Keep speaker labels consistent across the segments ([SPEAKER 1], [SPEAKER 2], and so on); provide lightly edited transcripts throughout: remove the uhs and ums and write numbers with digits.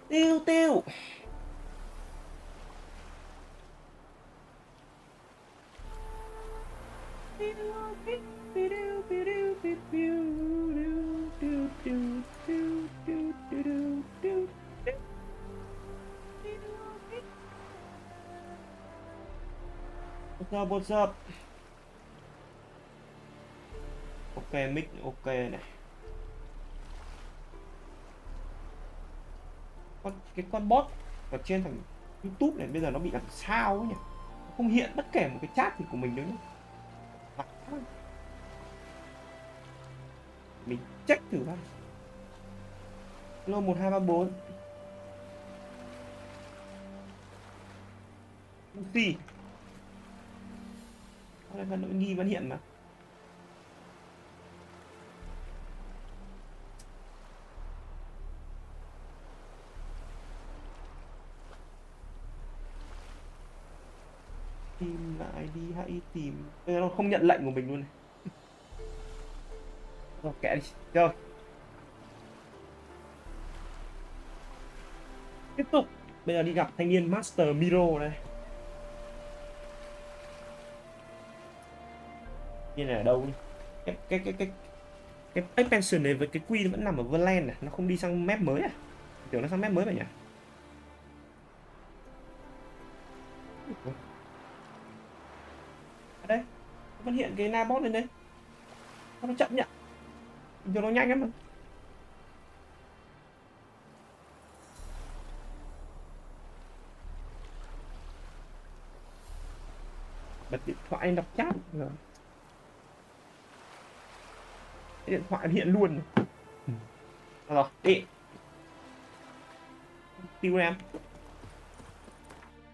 [SPEAKER 1] Tiêu tiêu. What's up? Ok, mic ok này. Con bot ở trên thằng YouTube này bây giờ nó bị làm sao ấy nhỉ? Không hiện bất kể một cái chat gì của mình nữa. Mình check thử coi. Lô 1234 Sushi. Đây vẫn nghi vẫn hiện mà. Tìm lại đi, hãy tìm. Bây giờ nó không nhận lệnh của mình luôn này. Rồi kệ đi, chơi. Tiếp tục. Bây giờ đi gặp thanh niên Master Miro đây. Như này ở đâu nhỉ? Cái expansion này với cái quy nó vẫn nằm ở Verland này, nó không đi sang map mới à? Tưởng nó sang map mới vậy nhỉ? Ở đây, nó vẫn hiện cái Nabot lên đây. Nó chậm nhỉ? Cho nó nhanh lắm mà. Bật điện thoại đọc chat rồi. Cái điện thoại hiện luôn này. Rồi, đi. Tiêu em.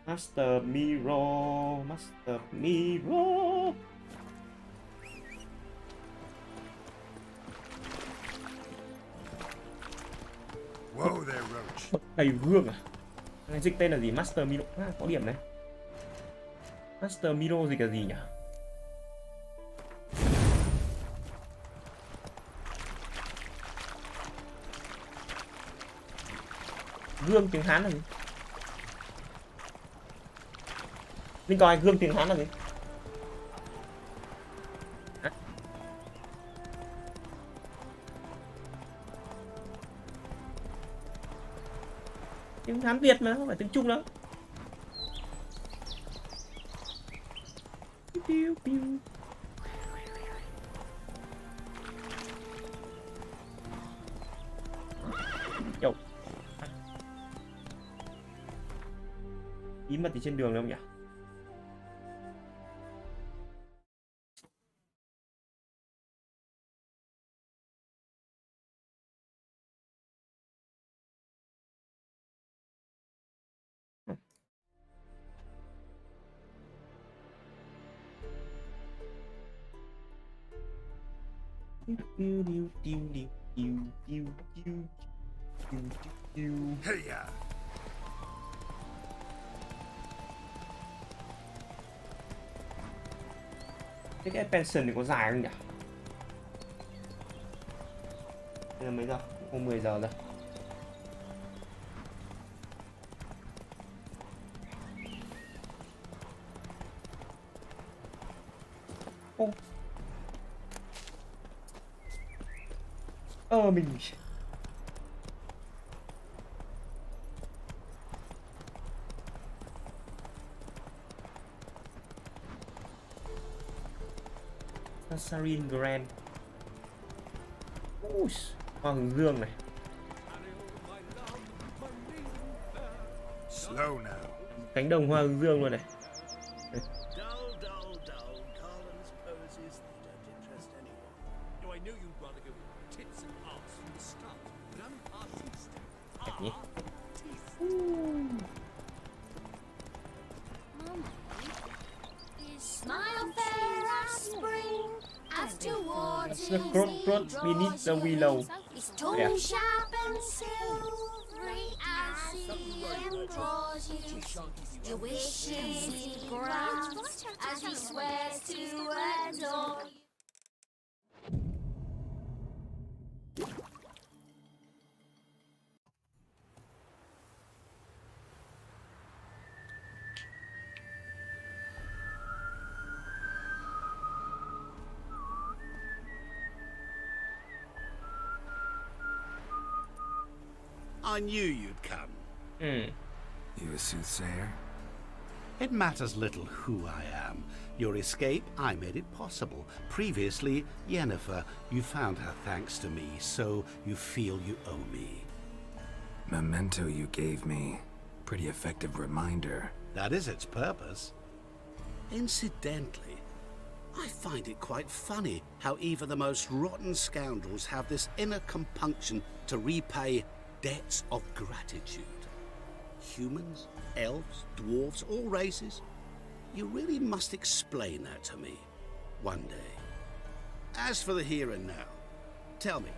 [SPEAKER 1] Master Miro, Master Miro.
[SPEAKER 2] Whoa there, Roach.
[SPEAKER 1] Bậc thầy vương à? Cái dịch tên là gì? Master Miro. À, có điểm này. Master Miro gì cả gì nhỉ? Gương tiếng Hán là gì? Linh coi gương tiếng Hán là gì? À? Tiếng Hán Việt mà, không phải tiếng Trung đâu. Piu piu. Yo. Bí mật thì trên đường đâu nhỉ?
[SPEAKER 2] Hey ya.
[SPEAKER 1] Thế cái pension thì có dài không nhỉ? Bây giờ mấy giờ? Cũng 10 giờ rồi. Ô. Mình Sarin Grand. Hoa hướng dương này.
[SPEAKER 2] Slow now.
[SPEAKER 1] Cánh đồng hoa hướng dương luôn này. Đẹp nhỉ? Scrot beneath the willow. Yeah.
[SPEAKER 3] Your wishes he grants as he swears to adore you.
[SPEAKER 4] I knew you'd come.
[SPEAKER 2] You a soothsayer?
[SPEAKER 4] It matters little who I am. Your escape, I made it possible. Previously, Yennefer, you found her thanks to me, so you feel you owe me.
[SPEAKER 2] Memento you gave me. Pretty effective reminder.
[SPEAKER 4] That is its purpose. Incidentally, I find it quite funny how even the most rotten scoundrels have this inner compunction to repay debts of gratitude. Humans, elves, dwarves, all races. You really must explain that to me one day. As for the here and now, tell me,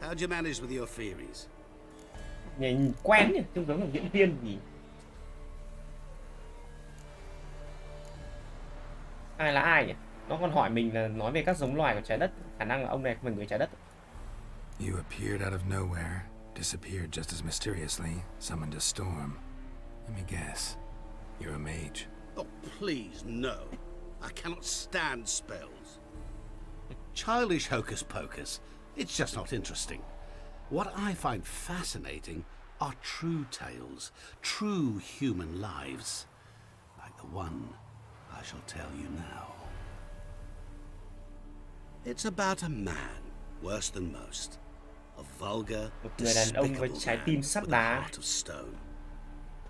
[SPEAKER 4] how'd you manage with your theories?
[SPEAKER 1] Nhìn quen nhỉ, trông giống là diễn viên gì. Ai là ai nhỉ? Nó còn hỏi mình là nói về các giống loài của trái đất. Khả năng là ông này là người trái đất.
[SPEAKER 2] You appeared out of nowhere, disappeared just as mysteriously, summoned a storm. Let me guess. You're a mage.
[SPEAKER 4] Oh, please, no. I cannot stand spells. Childish hocus pocus. It's just not interesting. What I find fascinating are true tales, true human lives, like the one I shall tell you now. It's about a man, worse than most. A vulgar,
[SPEAKER 1] Người đàn ông với
[SPEAKER 4] despicable
[SPEAKER 1] trái
[SPEAKER 4] man
[SPEAKER 1] tim sắt
[SPEAKER 4] with a
[SPEAKER 1] đá,
[SPEAKER 4] heart of stone.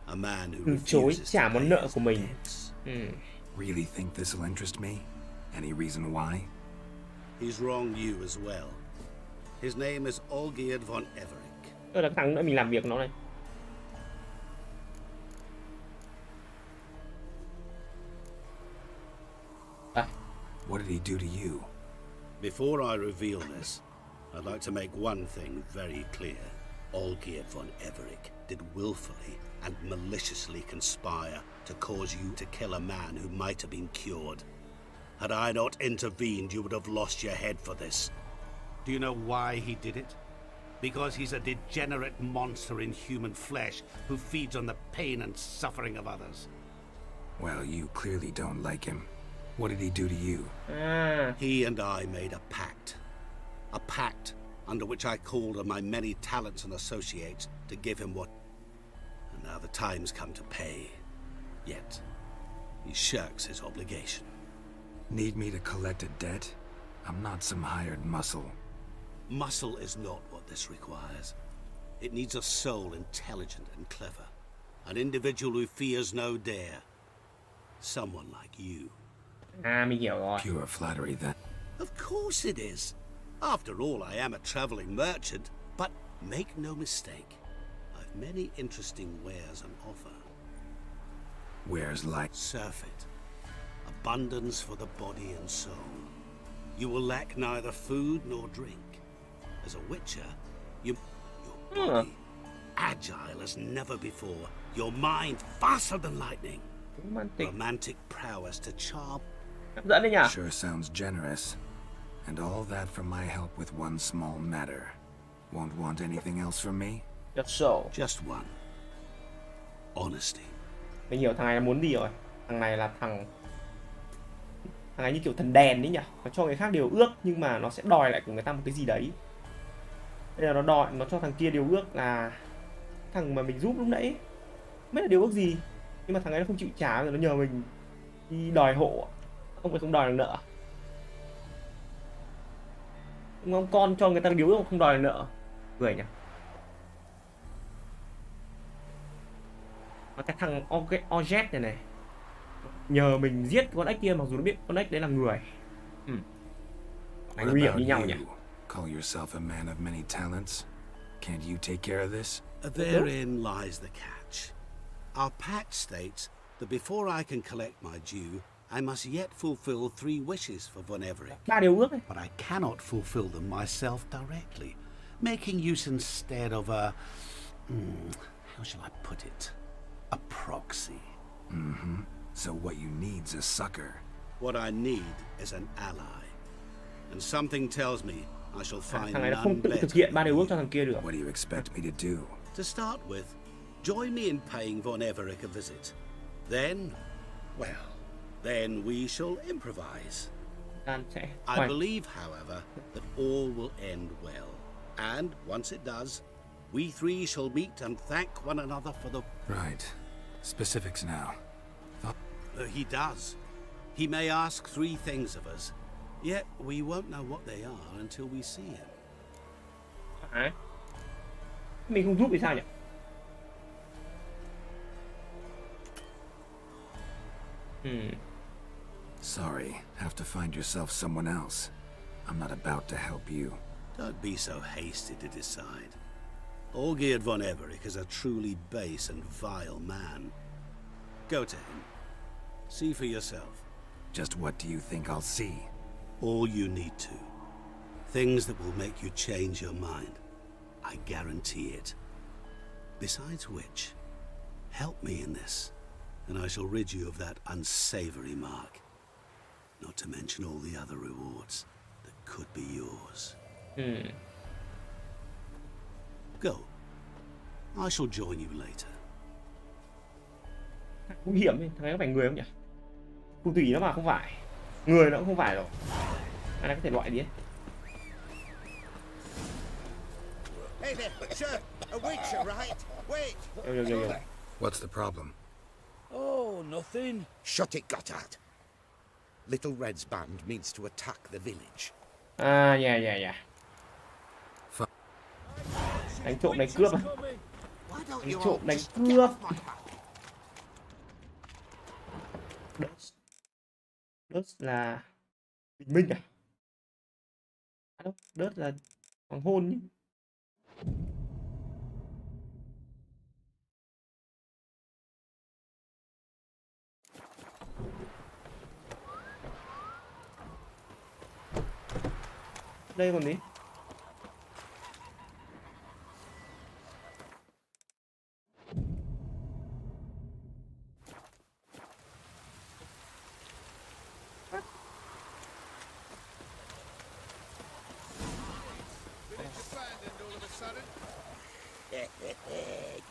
[SPEAKER 4] A man who
[SPEAKER 1] từ chối
[SPEAKER 4] refuses
[SPEAKER 1] trả
[SPEAKER 4] to
[SPEAKER 1] món
[SPEAKER 4] pay
[SPEAKER 1] nợ
[SPEAKER 4] his
[SPEAKER 1] của mình.
[SPEAKER 4] debts.
[SPEAKER 2] Really think this'll interest me? Any reason why?
[SPEAKER 4] He's wronged you as well. His name is Olgierd von Everec.
[SPEAKER 1] Tôi là thằng nữa mình làm việc nó này.
[SPEAKER 2] What did he do to you?
[SPEAKER 4] Before I reveal this, I'd like to make one thing very clear. Olgierd von Everec did willfully and maliciously conspire to cause you to kill a man who might have been cured. Had I not intervened, you would have lost your head for this. Do you know why he did it? Because he's a degenerate monster in human flesh who feeds on the pain and suffering of others.
[SPEAKER 2] Well, you clearly don't like him. What did he do to you?
[SPEAKER 4] He and I made a pact. A pact under which I called on my many talents and associates to give him what... And now the time's come to pay. Yet, he shirks his obligation.
[SPEAKER 2] Need me to collect a debt? I'm not some hired muscle.
[SPEAKER 4] Muscle is not what this requires. It needs a soul intelligent and clever. An individual who fears no dare. Someone like you.
[SPEAKER 1] Mình hiểu rồi.
[SPEAKER 2] Pure flattery then.
[SPEAKER 4] Of course it is. After all, I am a traveling merchant. But make no mistake, I've many interesting wares on offer.
[SPEAKER 2] Wares like?
[SPEAKER 4] Surfeit. Abundance for the body and soul. You will lack neither food nor drink. As a witcher, your body agile as never before. Your mind faster than lightning. Romantic prowess to charm.
[SPEAKER 1] Hấp dẫn đấy nhỉ?
[SPEAKER 2] Sure sounds generous. And all that for my help with one small matter. Won't want anything else from me?
[SPEAKER 1] Just so.
[SPEAKER 4] Just one. Honesty.
[SPEAKER 1] Mình hiểu thằng này muốn gì rồi. Thằng này là thằng này như kiểu thần đèn đấy nhỉ. Nó cho người khác điều ước nhưng mà nó sẽ đòi lại của người ta một cái gì đấy. Bây giờ nó cho thằng kia điều ước là thằng mà mình giúp lúc nãy không biết là điều ước gì, nhưng mà thằng ấy nó không chịu trả, rồi nó nhờ mình đi đòi hộ. Không đòi được nợ. Đúng không? Con cho người ta điều ước không đòi được nợ. Cười nhỉ. Và cái thằng Ojet này nhờ mình giết con ếch kia, mặc dù nó biết con ếch đấy là người. Nguy hiểm như nhau nhỉ.
[SPEAKER 2] Call yourself a man of many talents. Can't you take care of this?
[SPEAKER 4] Therein lies the catch. Our pact states that before I can collect my due, I must yet fulfill 3 wishes for Von Everec.
[SPEAKER 1] 3 điều ước ấy.
[SPEAKER 4] But I cannot fulfill them myself directly, making use instead of a... how shall I put it? A proxy.
[SPEAKER 2] So what you need's a sucker.
[SPEAKER 4] What I need is an ally. And something tells me I shall find
[SPEAKER 1] Thằng này nó
[SPEAKER 4] none
[SPEAKER 1] không tự
[SPEAKER 4] better
[SPEAKER 1] thực hiện 3
[SPEAKER 4] than
[SPEAKER 1] điều ước
[SPEAKER 4] you.
[SPEAKER 1] cho thằng kia được.
[SPEAKER 2] What do you expect me to do?
[SPEAKER 4] To start with, join me in paying Von Everec a visit. Then, well, then we shall improvise. I believe, however, that all will end well. And once it does, We three shall meet and thank one another for the...
[SPEAKER 2] Right. Specifics now.
[SPEAKER 4] He does. He may ask 3 things of us, yet we won't know what they are until we see him.
[SPEAKER 1] À, mình không giúp thì sao nhỉ?
[SPEAKER 2] Sorry, have to find yourself someone else. I'm not about to help you.
[SPEAKER 4] Don't be so hasty to decide. Olgierd von Everich is a truly base and vile man. Go to him. See for yourself.
[SPEAKER 2] Just what do you think I'll see?
[SPEAKER 4] All you need to. Things that will make you change your mind. I guarantee it. Besides which, help me in this, and I shall rid you of that unsavory mark. Not to mention all the other rewards that could be yours. Go. I shall join you later.
[SPEAKER 1] Nguy hiểm ấy, thằng ấy có phải người không nhỉ? Phù thủy nó mà không phải. Người nó cũng không phải rồi. Ai có thể loại đi ấy.
[SPEAKER 5] Hey there, sir. A witcher, right? Wait.
[SPEAKER 1] Yo.
[SPEAKER 2] What's the problem?
[SPEAKER 5] Oh, nothing. Shut it, Gotthard. Little Red's band means to attack the village.
[SPEAKER 1] À, yeah. Đánh trộm đánh cướp à? Đánh trộm đánh cướp. Đớt là bình minh à? À đâu, đớt là hoàng hôn nhỉ? Đây còn gì?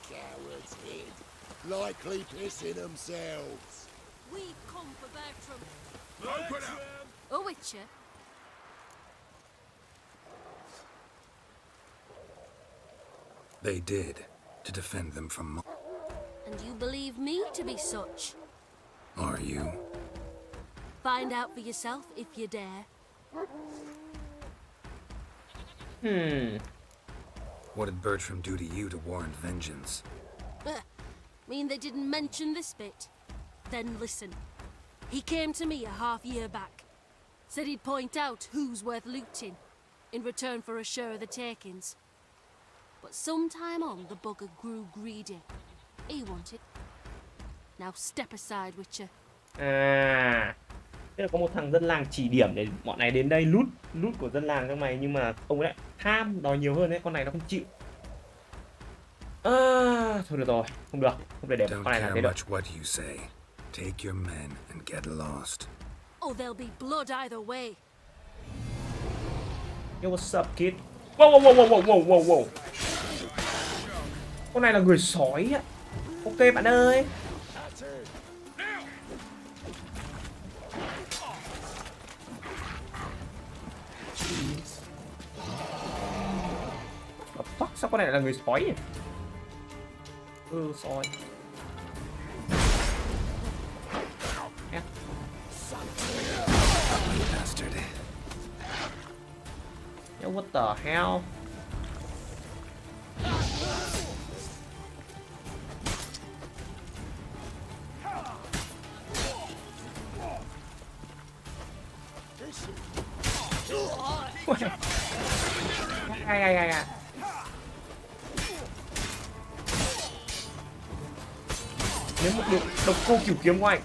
[SPEAKER 5] Cowards hid. Likely pissing themselves.
[SPEAKER 3] We've come for Bertram.
[SPEAKER 2] Open up!
[SPEAKER 3] A witcher?
[SPEAKER 2] They did, to defend them from...
[SPEAKER 3] And you believe me to be such?
[SPEAKER 2] Are you?
[SPEAKER 3] Find out for yourself if you dare.
[SPEAKER 2] What did Bertram do to you to warrant vengeance?
[SPEAKER 3] Mean they didn't mention this bit? Then listen. He came to me a half-year back. Said he'd point out who's worth looting, in return for a share of the takings. But sometime on, the bugger grew greedy. He wanted. Now step aside, Witcher.
[SPEAKER 1] À, tức là có một thằng dân làng chỉ điểm để bọn này đến đây lút của dân làng trong này, nhưng mà ông ấy lại tham đòi nhiều hơn đấy, con này nó không chịu. À, thôi được rồi, không được, không thể để con này làm thế được.
[SPEAKER 2] Don't care much what you say. Take your men and get lost.
[SPEAKER 3] Oh, there'll be blood either way.
[SPEAKER 1] Yo, what's up, kid? Wow. Con này là người sói á. Ok bạn ơi. Fuck, sao con này là người sói nhỉ? Sói.
[SPEAKER 2] Bastard.
[SPEAKER 1] Yo, what the hell? Ai. Nếu một độc cô cửu kiếm của anh.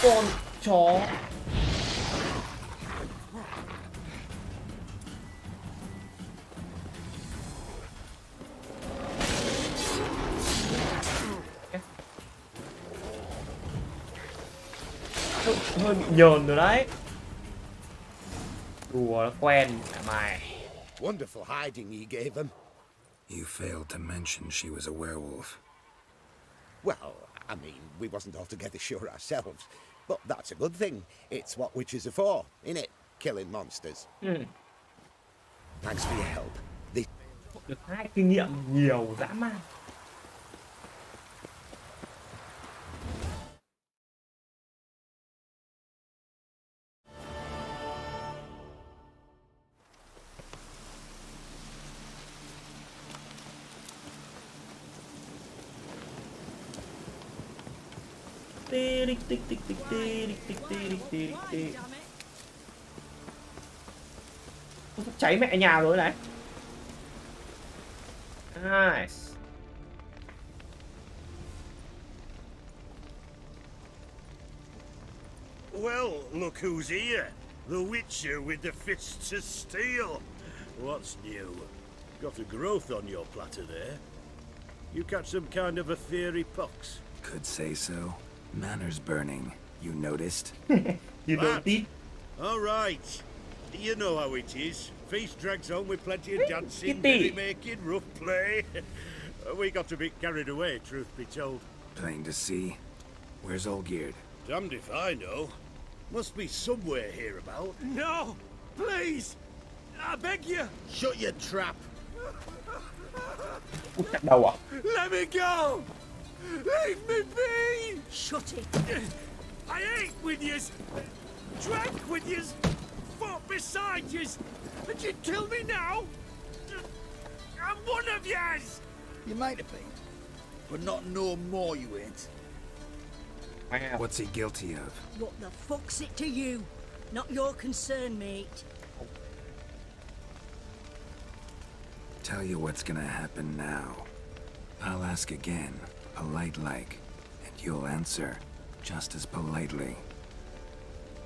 [SPEAKER 1] Con chó. hơi bị nhờn rồi đấy. Đùa nó quen mày.
[SPEAKER 5] Wonderful hiding he gave them.
[SPEAKER 2] You failed to mention she was a werewolf.
[SPEAKER 5] Well, I mean, we wasn't altogether sure ourselves. But that's a good thing. It's what witches are for, innit? Killing monsters. Thanks for your help.
[SPEAKER 1] Được 2 kinh nghiệm nhiều dã man. Cháy mẹ nhà rồi đấy. Nice.
[SPEAKER 6] Well, look who's here. The Witcher with the fists of steel. What's new? Got a growth on your platter there. You catch some kind of a fiery pox?
[SPEAKER 2] Could say so. Manners burning. You noticed?
[SPEAKER 1] You don't eat.
[SPEAKER 6] All right. You know how it is. Feast drags on with plenty of dancing,
[SPEAKER 1] Kitty.
[SPEAKER 6] merry-making, rough play. We got a bit carried away, truth be told.
[SPEAKER 2] Plain to see. Where's Olgierd?
[SPEAKER 6] Damned if I know. Must be somewhere hereabout. No! Please! I beg you! Shut your trap!
[SPEAKER 1] Út chặt đầu à?
[SPEAKER 6] Let me go! Leave me be!
[SPEAKER 3] Shut it.
[SPEAKER 6] I ate with yous! Drank with yous! Fought beside yous! And you kill me now? I'm one of yous!
[SPEAKER 7] You might have been, but not no more you ain't.
[SPEAKER 1] Wow.
[SPEAKER 2] What's he guilty of?
[SPEAKER 8] What the fuck's it to you? Not your concern, mate.
[SPEAKER 2] Tell you what's gonna happen now. I'll ask again, polite-like, and you'll answer just as politely.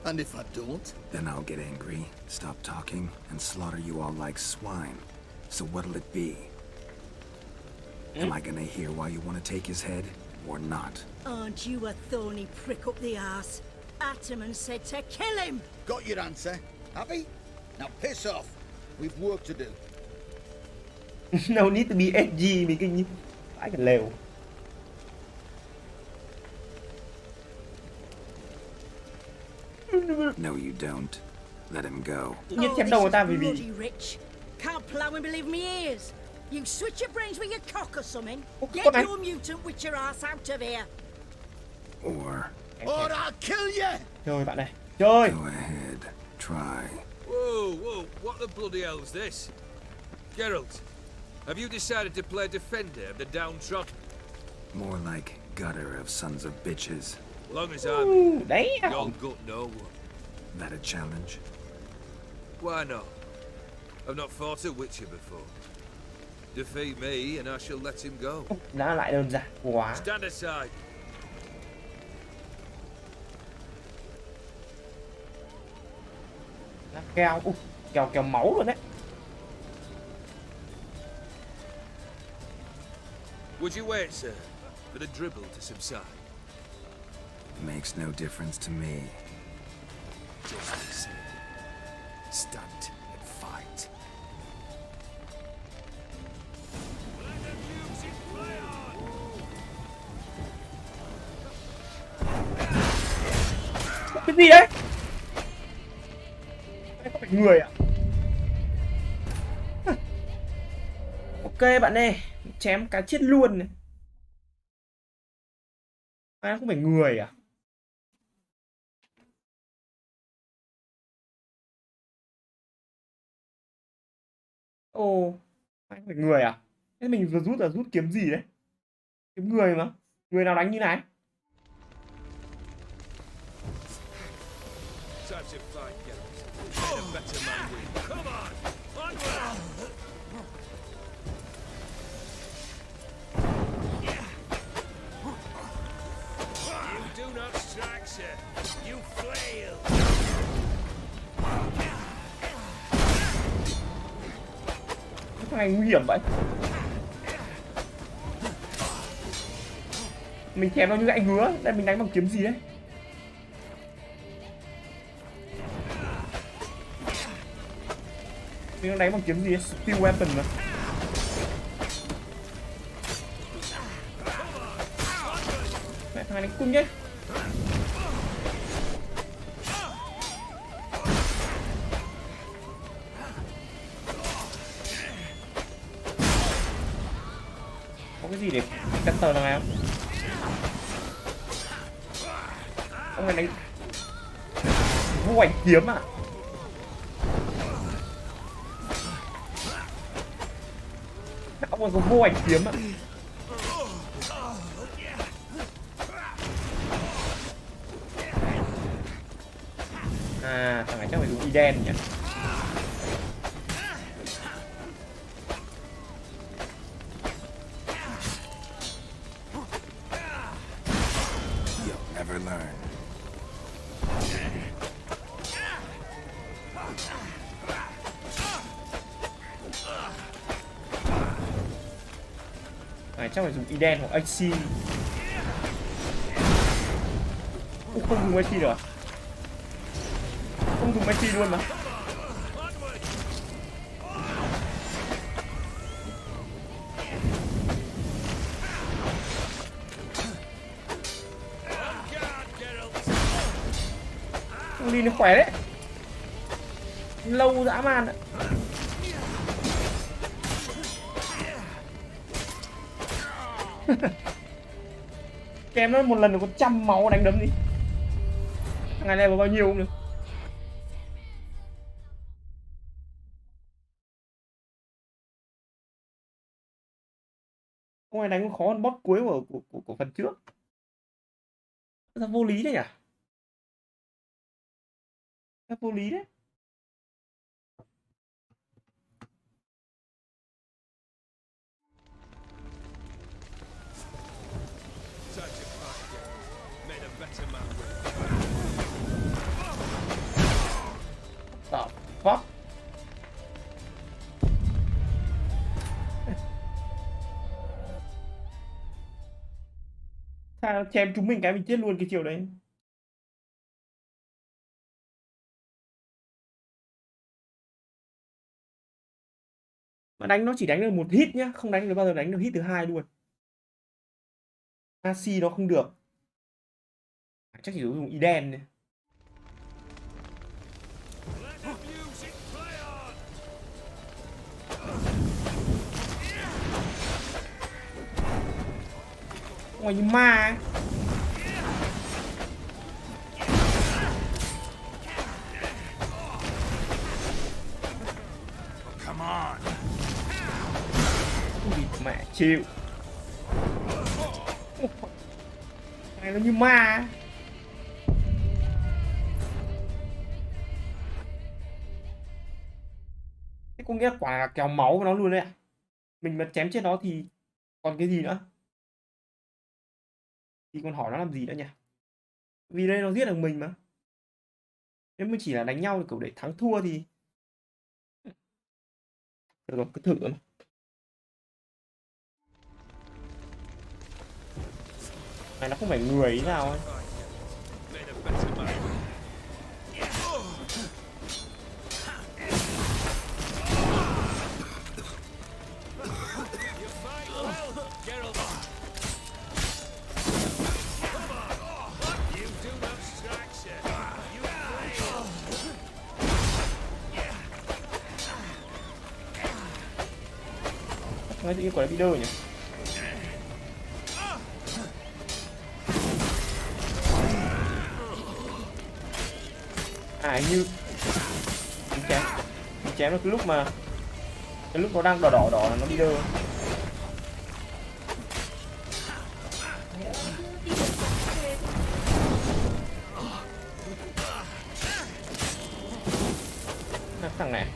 [SPEAKER 7] And if I don't?
[SPEAKER 2] Then I'll get angry, stop talking, and slaughter you all like swine. So what'll it be? Am I gonna hear why you want to take his head, or not?
[SPEAKER 8] Aren't you a thorny prick up the arse? Ataman said to kill him!
[SPEAKER 7] Got your answer. Happy? Now piss off. We've work to do.
[SPEAKER 1] No need to be edgy, mấy kinh như vãi cả lều.
[SPEAKER 2] No, you don't. Let him go.
[SPEAKER 1] Tự nhiên
[SPEAKER 8] Oh,
[SPEAKER 1] chém
[SPEAKER 8] this
[SPEAKER 1] đầu người
[SPEAKER 8] is
[SPEAKER 1] ta vì
[SPEAKER 8] bloody rich. Can't plough and believe me ears. You switch your brains with your cock or something.
[SPEAKER 1] Con
[SPEAKER 8] Get
[SPEAKER 1] này.
[SPEAKER 8] your mutant witcher ass out of here.
[SPEAKER 2] Or
[SPEAKER 7] Or I'll kill you!
[SPEAKER 1] Chơi bạn này. Chơi.
[SPEAKER 2] go ahead, try.
[SPEAKER 9] Whoa, what the bloody hell's this? Geralt, have you decided to play defender of the downtrodden?
[SPEAKER 2] More like gutter of sons of bitches.
[SPEAKER 9] Long as I'm
[SPEAKER 1] Đấy.
[SPEAKER 9] you'll gut no one.
[SPEAKER 2] That a challenge?
[SPEAKER 9] Why not? I've not fought a Witcher before. Defeat me and I shall let him go.
[SPEAKER 1] Đã lại đơn giản quá.
[SPEAKER 9] Stand aside.
[SPEAKER 1] Keo. Keo máu luôn đấy.
[SPEAKER 9] Would you wait, sir, for the dribble to subside?
[SPEAKER 2] Makes no difference to me.
[SPEAKER 7] Just listen. Stand and fight.
[SPEAKER 1] Cái gì đấy? Đây có phải người à? Ok bạn ơi, chém cá chết luôn này. Nó không phải người à? Ồ, anh phải người à? Thế mình vừa rút là rút kiếm gì đấy? Kiếm người mà. Người nào đánh như này?
[SPEAKER 9] Time to fight, Geralt. Let a better man win. Come on! Onward! You do not strike, sir. You flail!
[SPEAKER 1] Thằng này nguy hiểm vậy. Mình chém nó như anh hứa. Đây mình đánh bằng kiếm gì đấy? Mình đang đánh bằng kiếm gì ấy? Steel weapon mà. Mẹ thằng này đánh cung nhé. Có cái gì để cắt tờ thằng này không? Ông này đánh vô ảnh kiếm à? Ông còn có vô ảnh kiếm à? À, thằng này chắc phải dùng y đen nhỉ?
[SPEAKER 2] You'll never learn.
[SPEAKER 1] Này chắc phải dùng y đen hoặc AC. Không dùng AC được à? Không dùng AC luôn mà. Không đi nó khỏe đấy. Lâu dã man đấy. Kém nó một lần nó có 100 máu đánh đấm đi. Thằng này level bao nhiêu cũng được. Ông này đánh khó hơn boss cuối của phần trước. Rất vô lý đấy nhỉ? Rất vô lý đấy. The fuck? Sao chém chúng mình cái mình chết luôn cái chiều đấy. Mà đánh nó chỉ đánh được một hit nhá, không đánh được bao giờ đánh được hit thứ hai luôn. AC nó không được. Chắc chỉ dùng y đen này. Ngoài như ma ấy.
[SPEAKER 2] Come on.
[SPEAKER 1] Ui, mẹ chịu. Này nó như ma. Thế có nghĩa là quả là kéo máu của nó luôn đấy à? Mình mà chém chết nó thì còn cái gì nữa? Thì còn hỏi nó làm gì nữa nhỉ? Vì đây nó giết được mình mà. Nếu mình chỉ là đánh nhau kiểu để thắng thua thì được rồi, cứ thử mà. Này nó không phải người ý nào ấy. Nói tự nhiên quả bị đơ nhỉ? À như mình chém nó cái lúc nó đang đỏ đỏ là nó bị đơ. Thằng này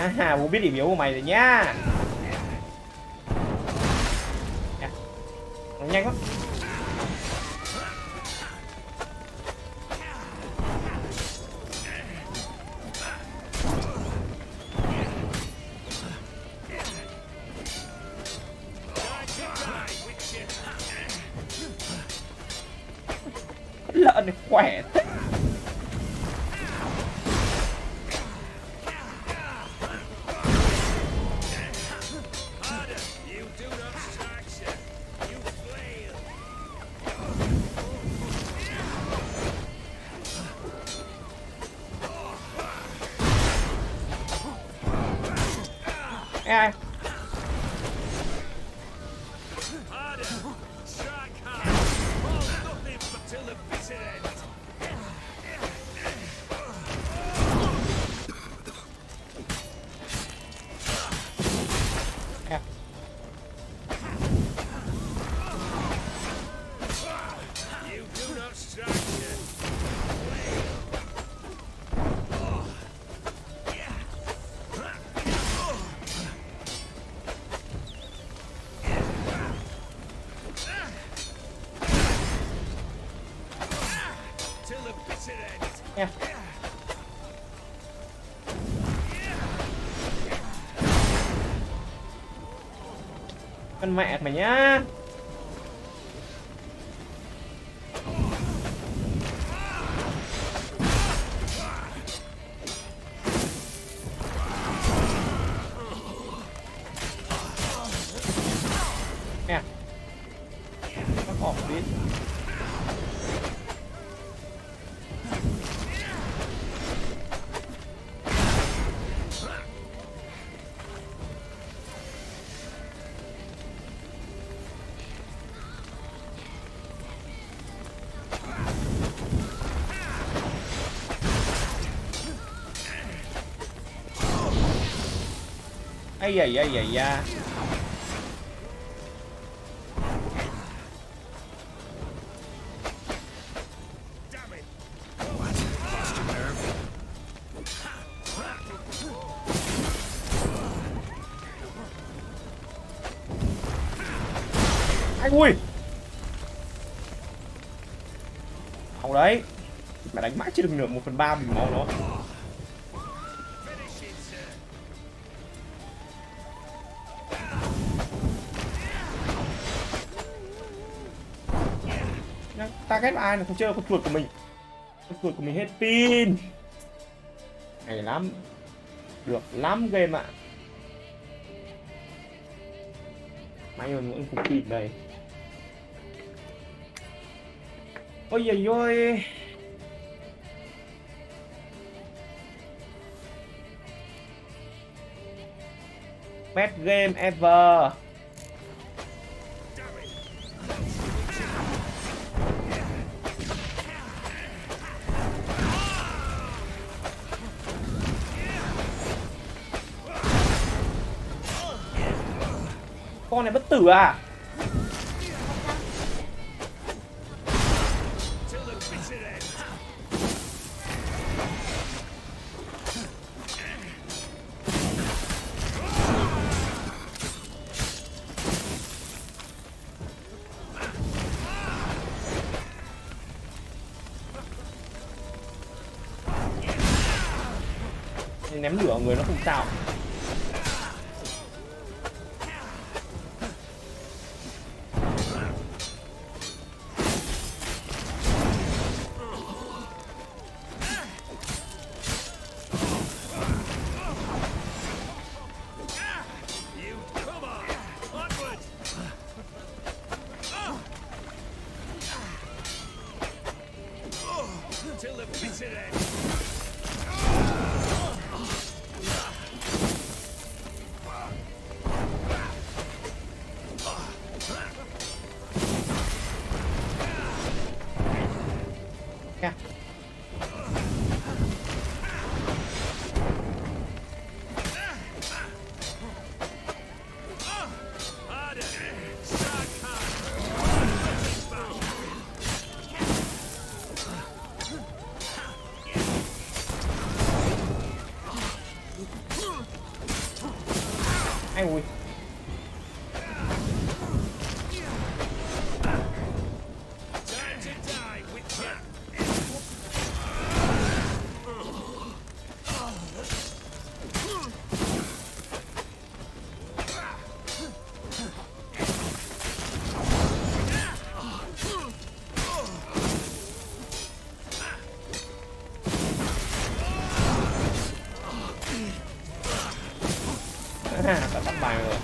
[SPEAKER 1] À, bố biết điểm yếu của mày rồi nhá. Nó nhanh quá. Lợn này khỏe thế. Ai? Nha. Con mẹ mày nhá. Nè. Nó bỏ đi. Ai da. Ai ui. Không đấy. Mày đánh mãi chưa được nửa 1/3 bình máu đó. Target ai là không chơi con chuột của mình. Con chuột của mình hết pin. Hay lắm. Được lắm game ạ. May mà vẫn không pin đây. Ôi giời ơi. Best game ever. Con này bất tử à? Ném lửa người nó không sao. Ai ui. Đã bắt bài rồi.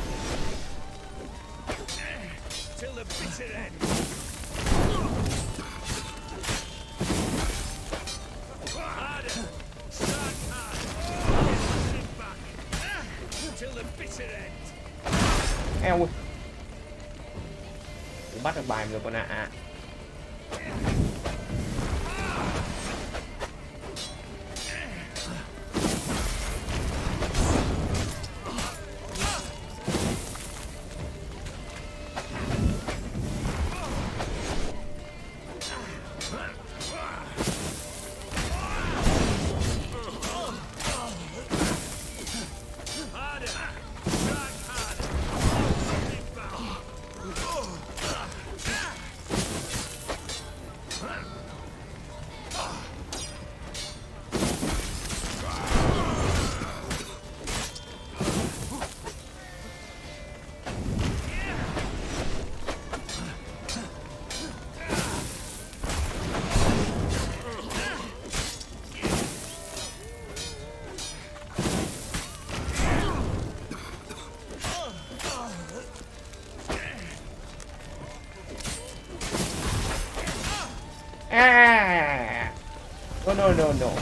[SPEAKER 1] Eo ơi. Bắt được bài rồi con ạ. Ah! No, no, no, no.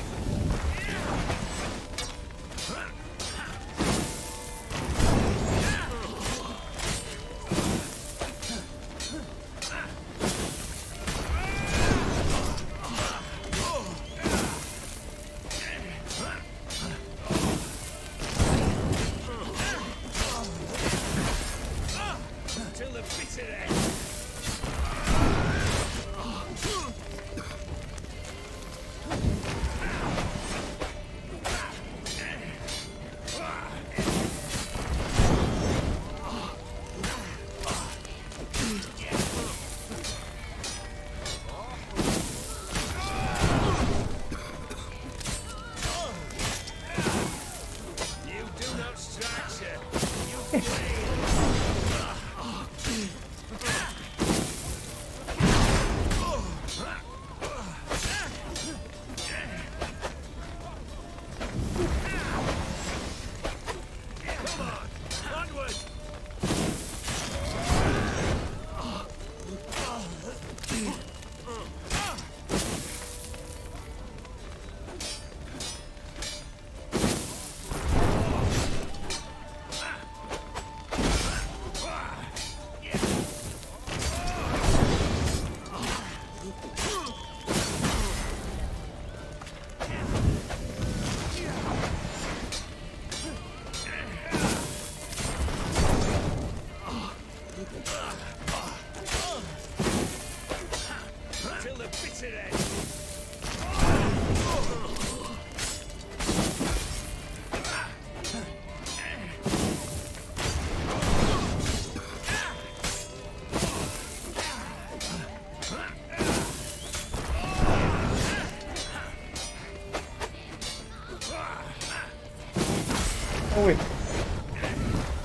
[SPEAKER 1] Ui.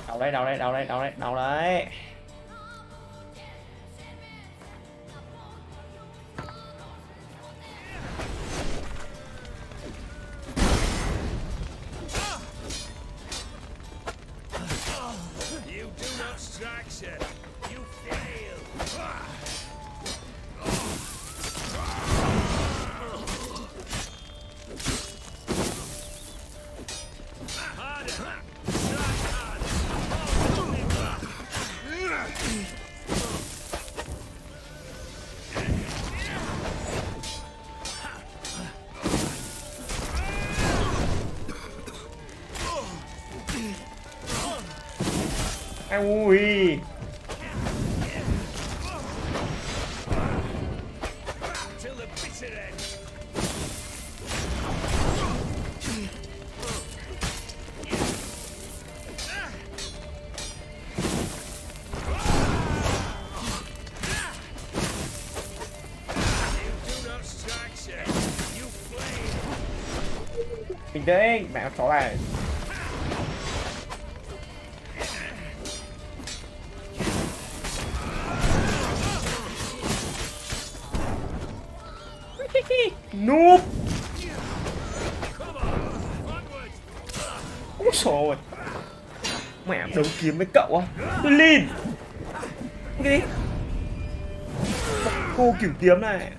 [SPEAKER 1] Đau đấy, đau đấy, đau đấy, đau đấy, đau đấy. Ui. Bình tĩnh, mẹ chó này. Noob. Úi trời ơi. Mẹ đấu kiếm với cậu á. Tôi lìn. Cái gì? Cô kiểu kiếm này.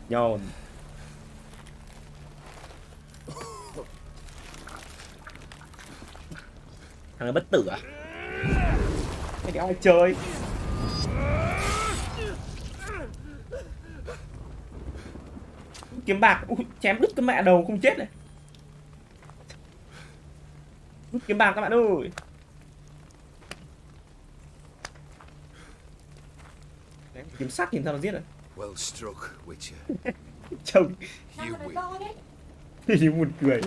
[SPEAKER 1] Nhòn. Thằng ấy bất tử à? Cái đéo ai chơi. Kiếm bạc. Ui, chém đứt cái mẹ đầu không chết này. Kiếm bạc các bạn ơi. Đấy, kiếm sắt nhìn sao nó giết rồi.
[SPEAKER 9] Well struck, Witcher.
[SPEAKER 1] Trông
[SPEAKER 9] You win.
[SPEAKER 1] thì buồn cười.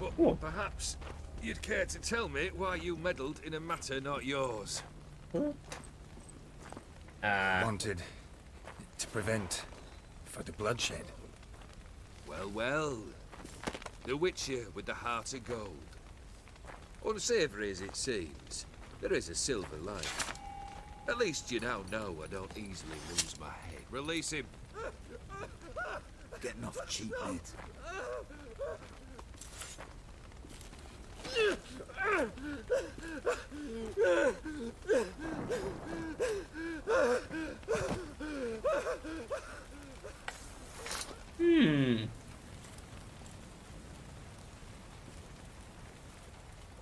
[SPEAKER 9] But perhaps you'd care to tell me why you meddled in a matter not yours.
[SPEAKER 2] Wanted to prevent further bloodshed.
[SPEAKER 9] Well, well. The Witcher with the heart of gold. Unsavory as it seems, there is a silver lining. At least you now know I don't easily lose my head. Release him.
[SPEAKER 7] Getting off cheap, mate.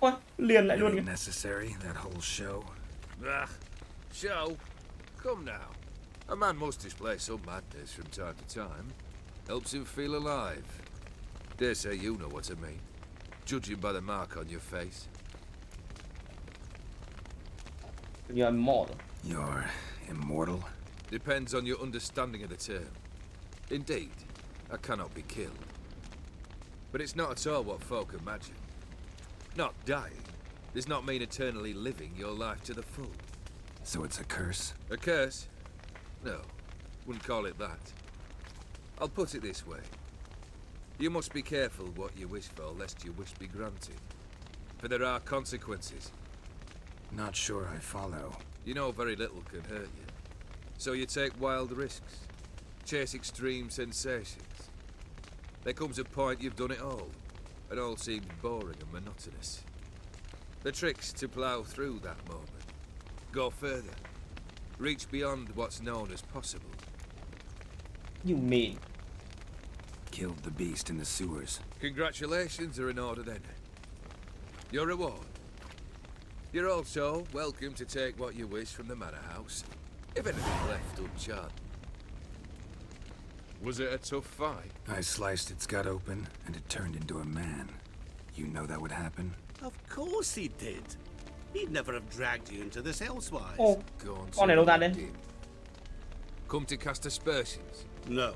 [SPEAKER 1] Ôi, liền lại luôn
[SPEAKER 2] Really
[SPEAKER 1] kìa.
[SPEAKER 2] necessary, that whole show.
[SPEAKER 9] Ah, show. Come now. A man must display some madness from time to time. Helps him feel alive. Dare say you know what I mean. Judging by the mark on your face.
[SPEAKER 1] You're immortal.
[SPEAKER 2] You're immortal?
[SPEAKER 9] Depends on your understanding of the term. Indeed, I cannot be killed. But it's not at all what folk imagine. Not dying does not mean eternally living your life to the full.
[SPEAKER 2] So it's a curse?
[SPEAKER 9] A curse? No, wouldn't call it that. I'll put it this way. You must be careful what you wish for, lest your wish be granted. For there are consequences.
[SPEAKER 2] Not sure I follow.
[SPEAKER 9] You know very little can hurt you. So you take wild risks. Chase extreme sensations. There comes a point you've done it all. And all seems boring and monotonous. The trick's to plough through that moment. Go further. Reach beyond what's known as possible.
[SPEAKER 1] You mean?
[SPEAKER 2] Killed the beast in the sewers.
[SPEAKER 9] Congratulations are in order then. Your reward. You're also welcome to take what you wish from the manor house, if anything left uncharted. Was it a tough fight?
[SPEAKER 2] I sliced its gut open, and it turned into a man. You know that would happen?
[SPEAKER 4] Of course he did. He'd never have dragged you into this elsewise.
[SPEAKER 1] Ô,
[SPEAKER 9] Go on,
[SPEAKER 1] con này đâu ra
[SPEAKER 9] Ciri,
[SPEAKER 1] đây?
[SPEAKER 9] Dim. Come to cast aspersions.
[SPEAKER 4] No.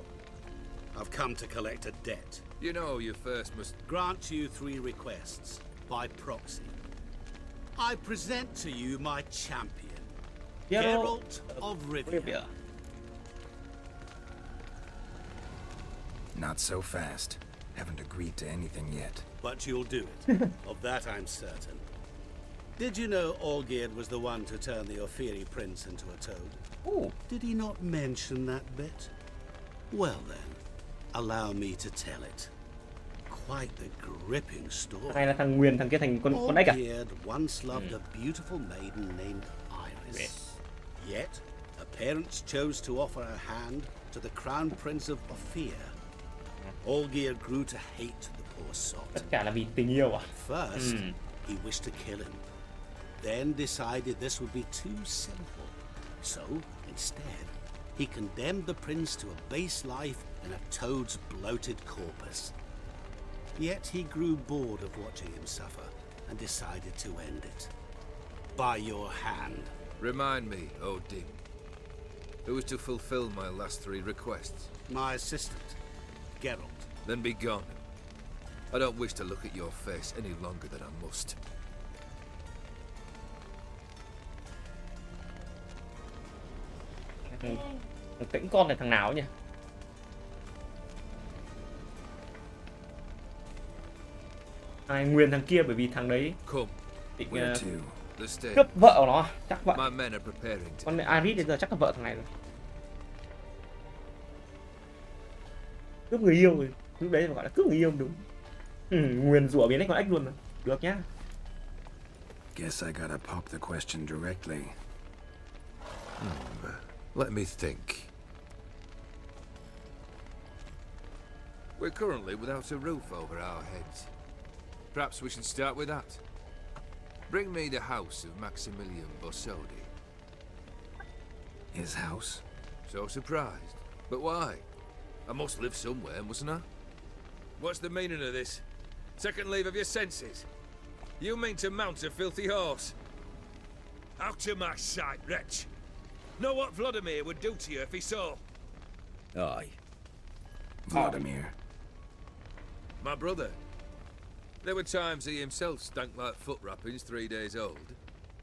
[SPEAKER 4] I've come to collect a debt.
[SPEAKER 9] You know you first must...
[SPEAKER 4] Grant you 3 requests, by proxy. I present to you my champion, Geralt of Rivia.
[SPEAKER 2] Not so fast. Haven't agreed to anything yet.
[SPEAKER 4] But you'll do it. Of that I'm certain. Did you know Olgierd was the one to turn the Ophiri prince into a toad?
[SPEAKER 1] Ooh.
[SPEAKER 4] Did he not mention that bit? Well then, allow me to tell it. Quite the gripping story.
[SPEAKER 1] Này là thằng Nguyên, thằng kia thành con ếch à?
[SPEAKER 4] Olgierd once loved a beautiful maiden named Iris. Yet, her parents chose to offer her hand to the crown prince of Ophir. Olgierd grew to hate the poor sot.
[SPEAKER 1] Tất cả là vì tình yêu à?
[SPEAKER 4] First, he wished to kill him. Then decided this would be too simple. So, instead, he condemned the prince to a base life in a toad's bloated corpus. Yet he grew bored of watching him suffer and decided to end it. By your hand.
[SPEAKER 9] Remind me, oh Dim. Who was to fulfill my last 3 requests?
[SPEAKER 4] My assistant, Geralt.
[SPEAKER 9] Then be gone. I don't wish to look at your face any longer than I must.
[SPEAKER 1] Thằng tĩnh con này thằng nào nhỉ? Ai nguyền thằng kia bởi vì thằng đấy
[SPEAKER 9] Come,
[SPEAKER 1] định
[SPEAKER 2] Where to?
[SPEAKER 9] the stairs.
[SPEAKER 1] cướp vợ của nó, chắc vậy.
[SPEAKER 9] My men are preparing to.
[SPEAKER 1] Con Aris đến giờ chắc là vợ thằng này rồi. Cướp người yêu rồi, lúc đấy mà gọi là cướp người yêu đúng. Nguyền rủa biến thành con ếch luôn rồi. Được nhá.
[SPEAKER 2] Guess I gotta pop the question directly.
[SPEAKER 9] Let me think. We're currently without a roof over our heads. Perhaps we should start with that. Bring me the house of Maximilian Borsodi.
[SPEAKER 2] His house?
[SPEAKER 9] So surprised. But why? I must live somewhere, mustn't I? What's the meaning of this? Second leave of your senses? You mean to mount a filthy horse? Out of my sight, wretch! Know what Vladimir would do to you if he saw?
[SPEAKER 7] Aye.
[SPEAKER 2] Vladimir.
[SPEAKER 9] My brother. There were times he himself stank like foot wrappings 3 days old,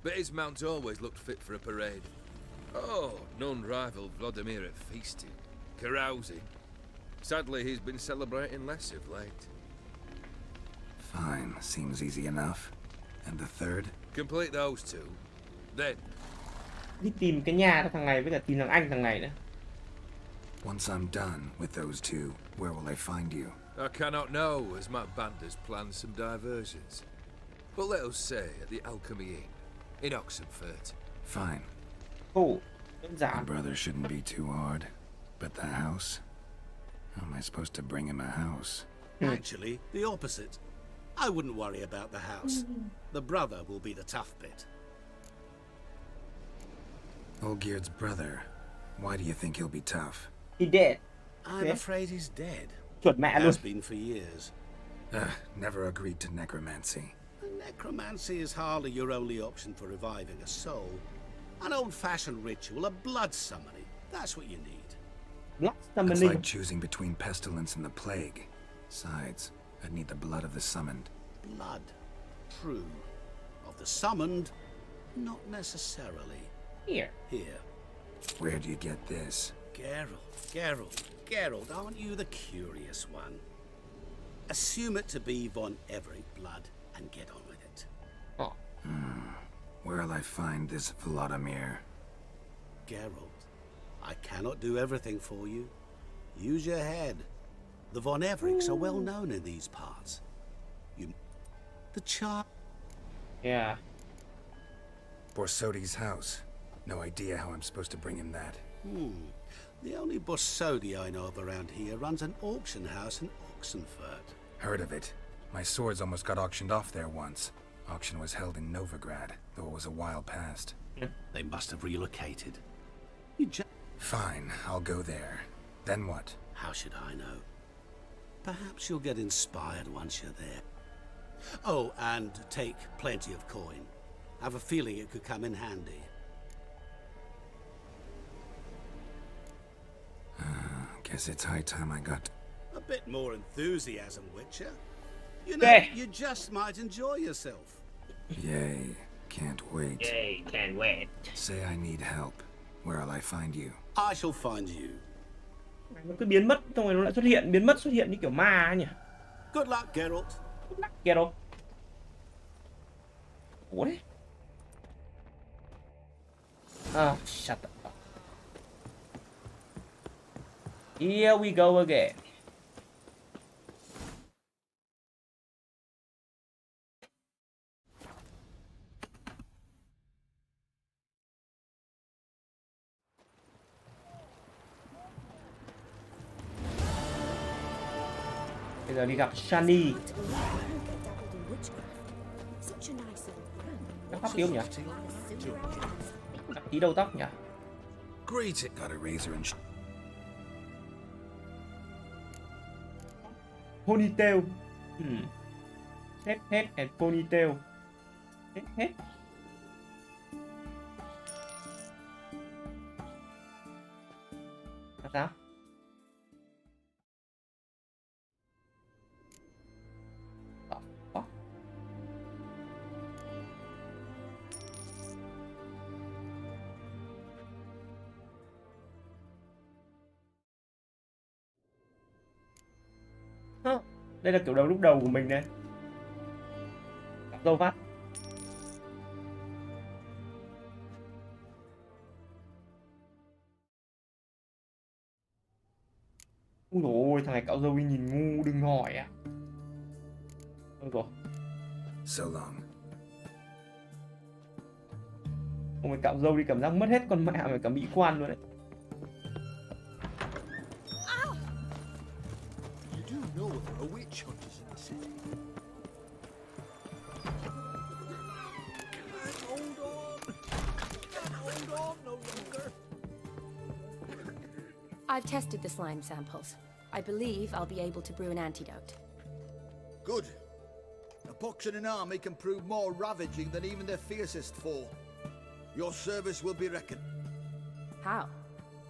[SPEAKER 9] but his mount always looked fit for a parade. Oh, none rivaled Vladimir at feasting, carousing. Sadly, he's been celebrating less of late.
[SPEAKER 2] Fine, seems easy enough. And the third?
[SPEAKER 9] Complete those two, then
[SPEAKER 1] Đi tìm cái nhà cho thằng này với cả tìm thằng anh thằng này nữa.
[SPEAKER 2] Once I'm done with those two, where will I find you?
[SPEAKER 9] I cannot know, as my band has planned some diversions. But let us say at the Alchemy Inn, in Oxenfurt.
[SPEAKER 2] Fine.
[SPEAKER 1] Ồ, đơn
[SPEAKER 2] My
[SPEAKER 1] giản.
[SPEAKER 2] brother shouldn't be too hard. But the house? How am I supposed to bring him a house?
[SPEAKER 4] Actually, the opposite. I wouldn't worry about the house. The brother will be the tough bit.
[SPEAKER 2] Olgierd's brother. Why do you think he'll be tough?
[SPEAKER 1] He dead.
[SPEAKER 4] I'm
[SPEAKER 1] Yeah.
[SPEAKER 4] afraid he's dead.
[SPEAKER 1] Chuột mẹ luôn.
[SPEAKER 4] Has been for years.
[SPEAKER 2] Never agreed to necromancy.
[SPEAKER 4] Necromancy is hardly your only option for reviving a soul. An old-fashioned ritual, a blood summoning. That's what you need.
[SPEAKER 1] Blood
[SPEAKER 2] It's
[SPEAKER 1] summoning.
[SPEAKER 2] like choosing between pestilence and the plague. Besides, I'd need the blood of the summoned.
[SPEAKER 4] Blood. True. Of the summoned, not necessarily.
[SPEAKER 1] Here.
[SPEAKER 4] Here.
[SPEAKER 2] Where do you get this?
[SPEAKER 4] Geralt, aren't you the curious one? Assume it to be von Everett blood and get on with it.
[SPEAKER 1] Oh.
[SPEAKER 2] Where'll I find this Vladimir?
[SPEAKER 4] Geralt, I cannot do everything for you. Use your head. The von Evericks are well known in these parts. The char...
[SPEAKER 1] Yeah.
[SPEAKER 2] Borsodi's house. No idea how I'm supposed to bring him that.
[SPEAKER 4] The only Borsodi I know of around here runs an auction house in Oxenfurt.
[SPEAKER 2] Heard of it. My swords almost got auctioned off there once. Auction was held in Novigrad, though it was a while past.
[SPEAKER 4] They must have relocated.
[SPEAKER 2] Fine, I'll go there. Then what?
[SPEAKER 4] How should I know? Perhaps you'll get inspired once you're there. Oh, and take plenty of coin. Have a feeling it could come in handy.
[SPEAKER 2] Guess it's high time I got...
[SPEAKER 4] A bit more enthusiasm, Witcher. You know,
[SPEAKER 1] Hey.
[SPEAKER 4] you just might enjoy yourself.
[SPEAKER 2] Yay. Can't wait.
[SPEAKER 1] Hey, can't wait.
[SPEAKER 2] Say I need help. Where'll I find you?
[SPEAKER 4] I shall find you.
[SPEAKER 1] Nó cứ biến mất, xong rồi nó lại xuất hiện, biến mất xuất hiện như kiểu ma ấy nhỉ.
[SPEAKER 4] Good luck, Geralt.
[SPEAKER 1] Get đâu. Ủa đấy. Ah, shut up. Here we go again. Bây giờ đi gặp Shani. Cắt tóc kiếm nhỉ? Cắt tí đầu tóc nhỉ?
[SPEAKER 2] Great. Got a razor and...
[SPEAKER 1] Ponytail. Head and ponytail. Head. Sao? Đó. Đây là kiểu đầu lúc đầu của mình đây. Dâu vắt. Ui dồi ôi, thằng này cạo dâu đi nhìn ngu, đừng hỏi à. Thôi rồi.
[SPEAKER 2] So long.
[SPEAKER 1] Ông ấy cạo dâu đi cảm giác mất hết con mẹ mày cả mỹ quan luôn đấy.
[SPEAKER 7] You do know there are witch hunters in the city. Can't hold on. Can't hold on no longer.
[SPEAKER 10] I've tested the slime samples. I believe I'll be able to brew an antidote.
[SPEAKER 7] Good. A pox in an army can prove more ravaging than even their fiercest foe. Your service will be reckoned.
[SPEAKER 10] How?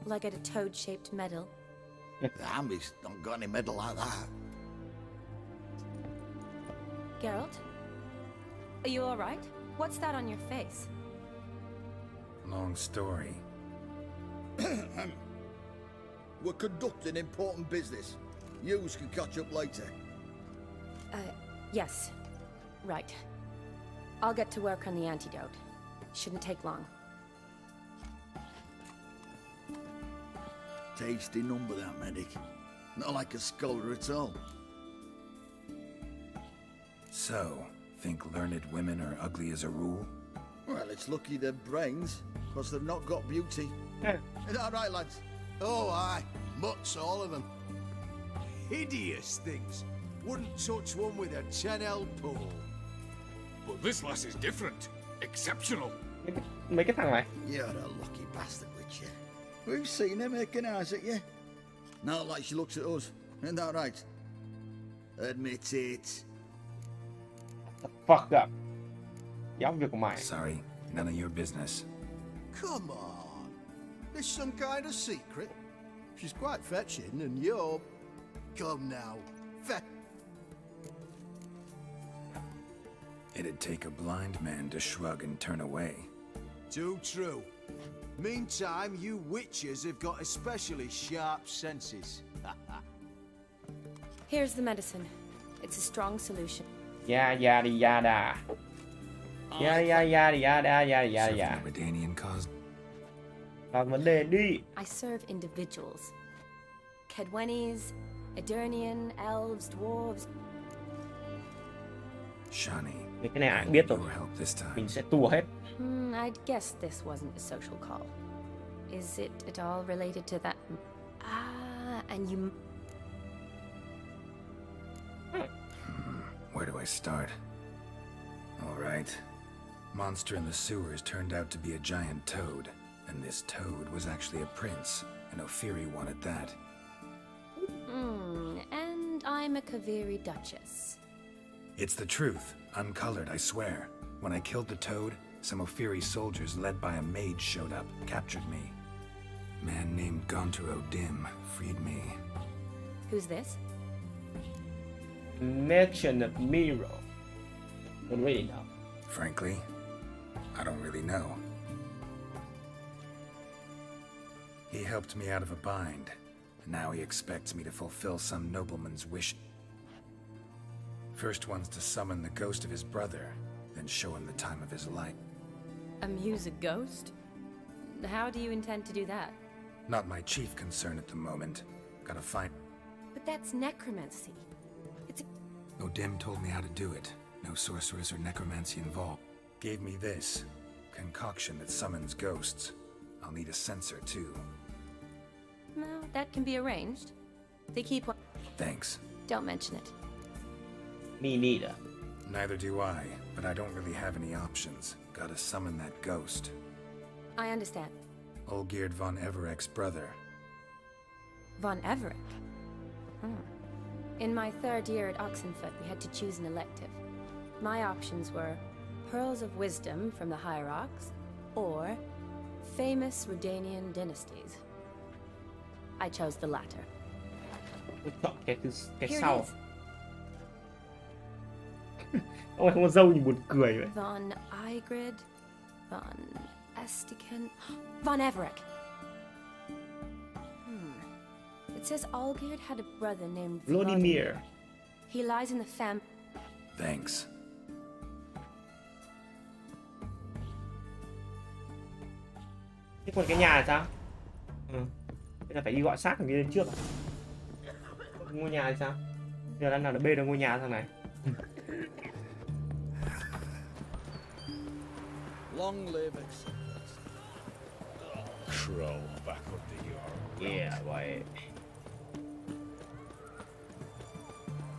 [SPEAKER 10] Will I get a toad-shaped medal?
[SPEAKER 7] The army's not got any medal like that.
[SPEAKER 10] Geralt? Are you alright? What's that on your face?
[SPEAKER 2] Long story.
[SPEAKER 7] We're conducting important business. Yous can catch up later.
[SPEAKER 10] Yes. Right. I'll get to work on the antidote. Shouldn't take long.
[SPEAKER 7] Tasty number, that medic. Not like a scholar at all.
[SPEAKER 2] So, think learned women are ugly as a rule?
[SPEAKER 7] Well, it's lucky they're brains, because they've not got beauty. Is that right, lads?
[SPEAKER 6] Oh, aye. Mutts, all of them. Hideous things. Wouldn't touch one with a 10L pole.
[SPEAKER 11] But this lass is different. Exceptional.
[SPEAKER 1] Mấy cái thằng này.
[SPEAKER 7] You're a lucky bastard, Witcher. We've seen her making eyes at you. Not like she looks at us. Isn't that right? Admit it.
[SPEAKER 1] Fuck up. Giáo việc của mày.
[SPEAKER 2] Sorry, none of your business.
[SPEAKER 6] Come on. There's some kind of secret. She's quite fetching, and you're... Come now.
[SPEAKER 2] It'd take a blind man to shrug and turn away.
[SPEAKER 6] Too true. Meantime, you witches have got especially sharp senses.
[SPEAKER 10] Here's the medicine. It's a strong solution.
[SPEAKER 1] Yada yada yada. Yada yada yada yada yada yada.
[SPEAKER 2] Serving the Redanian cause?
[SPEAKER 1] Vào vấn đề đi.
[SPEAKER 10] I serve individuals. Kedwenis, Edirnian, elves, dwarves.
[SPEAKER 2] Shani,
[SPEAKER 1] Mấy cái này ai cũng biết rồi.
[SPEAKER 2] your help this time.
[SPEAKER 1] Mình sẽ tua hết.
[SPEAKER 10] I'd guess this wasn't a social call. Is it at all related to that? And you...
[SPEAKER 2] Where do I start? All right. Monster in the sewers turned out to be a giant toad, and this toad was actually a prince, and Ophiri wanted that.
[SPEAKER 10] And I'm a Kaviri duchess.
[SPEAKER 2] It's the truth, uncolored, I swear. When I killed the toad, some Ophiri soldiers led by a mage showed up, captured me. Man named Gonter Dim freed me.
[SPEAKER 10] Who's this?
[SPEAKER 1] Merchant Miro. Don't really know.
[SPEAKER 2] Frankly, I don't really know. He helped me out of a bind, and now he expects me to fulfill some nobleman's wish. First one's to summon the ghost of his brother, then show him the time of his life.
[SPEAKER 10] Amuse a ghost? How do you intend to do that?
[SPEAKER 2] Not my chief concern at the moment. Gotta find...
[SPEAKER 10] But that's necromancy. It's a...
[SPEAKER 2] Odim told me how to do it. No sorceress or necromancy involved. Gave me this. Concoction that summons ghosts. I'll need a censer, too.
[SPEAKER 10] No, that can be arranged. They keep one...
[SPEAKER 2] Thanks.
[SPEAKER 10] Don't mention it.
[SPEAKER 1] Me neither.
[SPEAKER 2] Neither do I, but I don't really have any options. Gotta summon that ghost.
[SPEAKER 10] I understand.
[SPEAKER 2] Olgierd von Everek's brother.
[SPEAKER 10] Von Everett? In my third year at Oxenford, we had to choose an elective. My options were Pearls of Wisdom from the Hierarchs, or famous Redanian dynasties. I chose the latter.
[SPEAKER 1] Chọn cái
[SPEAKER 10] Here
[SPEAKER 1] sau.
[SPEAKER 10] it is.
[SPEAKER 1] Ông ấy không có dâu nhìn buồn cười vậy.
[SPEAKER 10] Von Igrid, Von Estiken, Von Everett. It says Olgierd had a brother named
[SPEAKER 1] Vladimir.
[SPEAKER 10] He lies in the
[SPEAKER 2] Thanks.
[SPEAKER 1] Thế còn cái nhà là sao? Bây giờ phải đi gọi xác thằng kia lên trước à? Ngôi nhà thì sao? Giờ đang nào để bê được ngôi nhà thằng này.
[SPEAKER 11] Long live acceptance. Crawl back under your
[SPEAKER 1] Yeah, boy.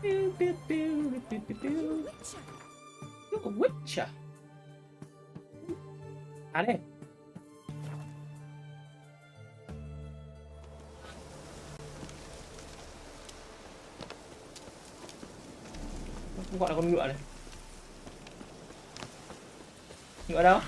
[SPEAKER 1] You're a witcher. À đây. Không gọi là con ngựa này. Ngựa đâu?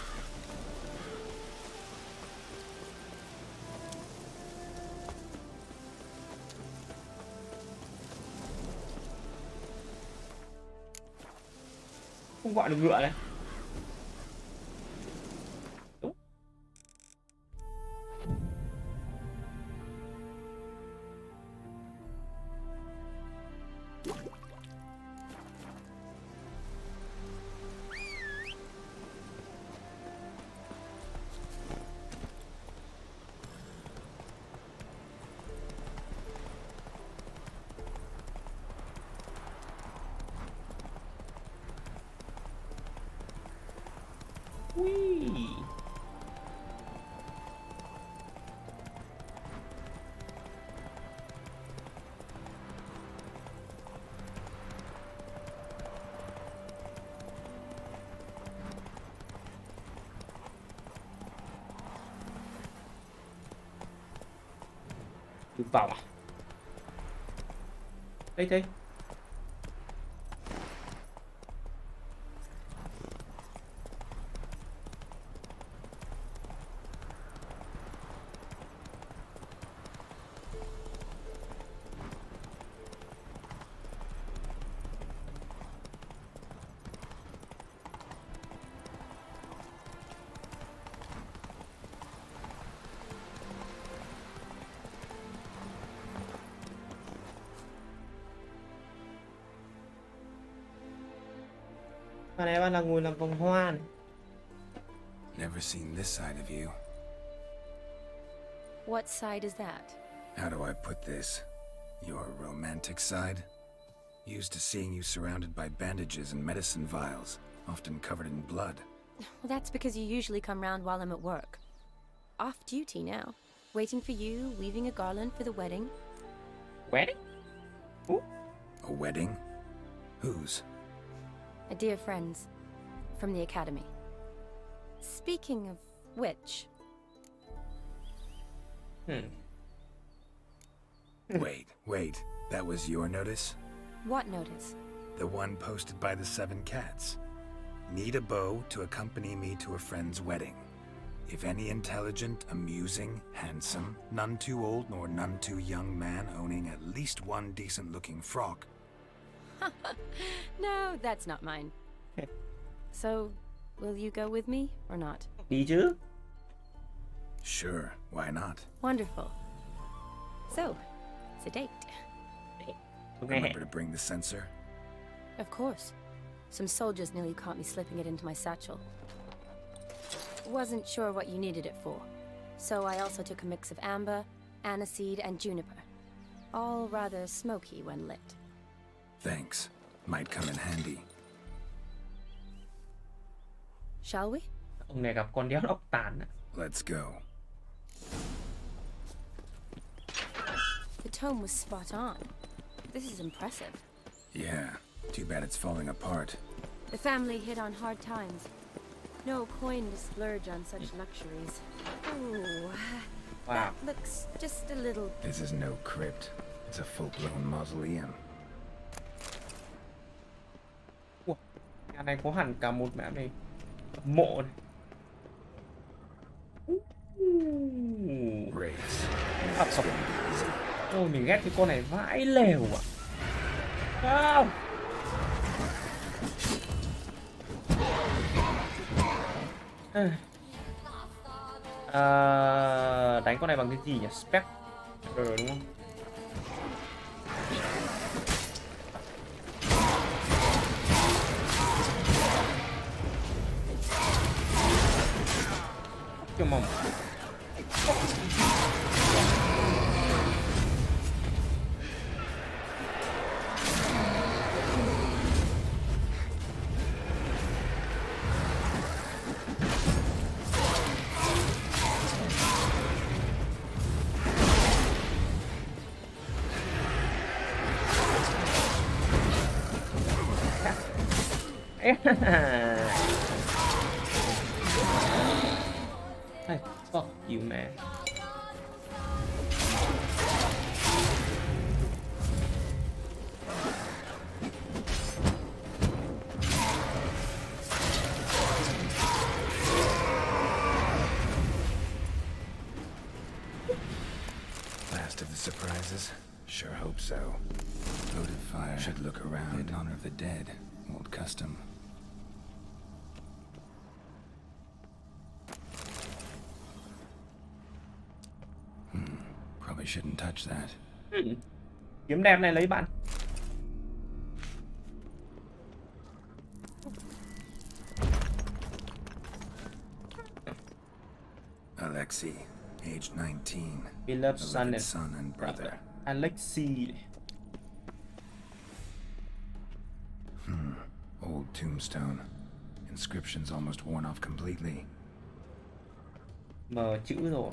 [SPEAKER 1] Không gọi được ngựa này. Đúng. Ui. Được vào à? Đây đây. Mà này bạn là ngồi làm vòng hoa này.
[SPEAKER 2] Never seen this side of you.
[SPEAKER 10] What side is that?
[SPEAKER 2] How do I put this? Your romantic side? Used to seeing you surrounded by bandages and medicine vials, often covered in blood.
[SPEAKER 10] Well, that's because you usually come round while I'm at work. Off duty now. Waiting for you, weaving a garland for the wedding.
[SPEAKER 1] Wedding? Ooh.
[SPEAKER 2] A wedding? Whose?
[SPEAKER 10] A dear friend's. From the academy. Speaking of which...
[SPEAKER 2] Wait. That was your notice?
[SPEAKER 10] What notice?
[SPEAKER 2] The one posted by the 7 cats. Need a beau to accompany me to a friend's wedding. If any intelligent, amusing, handsome, none too old nor none too young man owning at least one decent-looking frock.
[SPEAKER 10] No, that's not mine. So, will you go with me or not?
[SPEAKER 1] Đi chứ.
[SPEAKER 2] Sure, why not?
[SPEAKER 10] Wonderful. So, it's a date.
[SPEAKER 2] Remember to bring the censer?
[SPEAKER 10] Of course. Some soldiers nearly caught me slipping it into my satchel. Wasn't sure what you needed it for, so I also took a mix of amber, aniseed, and juniper. All rather smoky when lit.
[SPEAKER 2] Thanks. Might come in handy.
[SPEAKER 10] Shall we?
[SPEAKER 1] Ông này gặp con đéo ốc tàn.
[SPEAKER 2] Let's go.
[SPEAKER 10] The tome was spot on. This is impressive.
[SPEAKER 2] Yeah, too bad it's falling apart.
[SPEAKER 10] The family hit on hard times. No coin to splurge on such luxuries. Ooh,
[SPEAKER 1] Wow.
[SPEAKER 10] that looks just a little...
[SPEAKER 2] This is no crypt. It's a full-blown mausoleum.
[SPEAKER 1] Ủa, nhà này có hẳn cả một mẹ này mộ này.
[SPEAKER 2] Wraiths.
[SPEAKER 1] Ập sập. Ôi mình ghét cái con này vãi lều à. Không. Đánh con này bằng cái gì nhỉ? Spec đúng không? Kiểu mỏng. Hey, fuck you, man.
[SPEAKER 2] Last of the surprises? Sure hope so. Votive fire. Should look around. In honor of the dead. Old custom. Probably shouldn't touch that.
[SPEAKER 1] Kiếm đẹp này lấy bạn.
[SPEAKER 2] Alexei, age 19.
[SPEAKER 1] Beloved son
[SPEAKER 2] and brother.
[SPEAKER 1] Alexei.
[SPEAKER 2] Old tombstone. Inscription's almost worn off completely.
[SPEAKER 1] Mờ chữ rồi.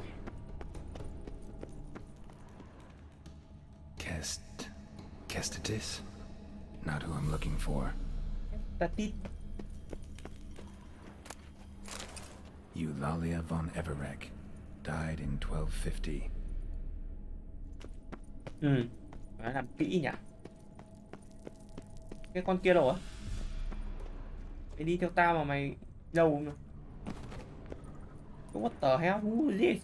[SPEAKER 2] Kestatis? Not who I'm looking for.
[SPEAKER 1] Tatit.
[SPEAKER 2] Eulalia von Everek. Died in 1250.
[SPEAKER 1] Phải làm kỹ nhỉ. Cái con kia đâu á? Mày đi theo tao mà mày đâu không? What the hell? Who is this?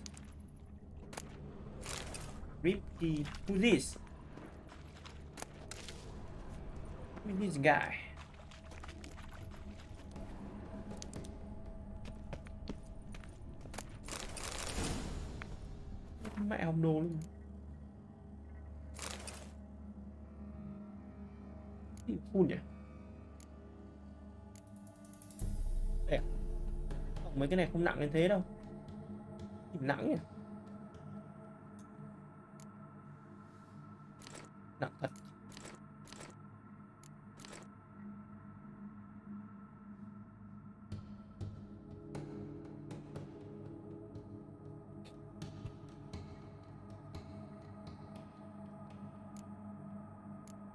[SPEAKER 1] Ripkey. Who's this? Who is this guy? Mẹ hồng đồ luôn. Phun nhỉ? Đây à? Mấy cái này không nặng đến thế đâu. Nặng nhỉ? Nặng thật.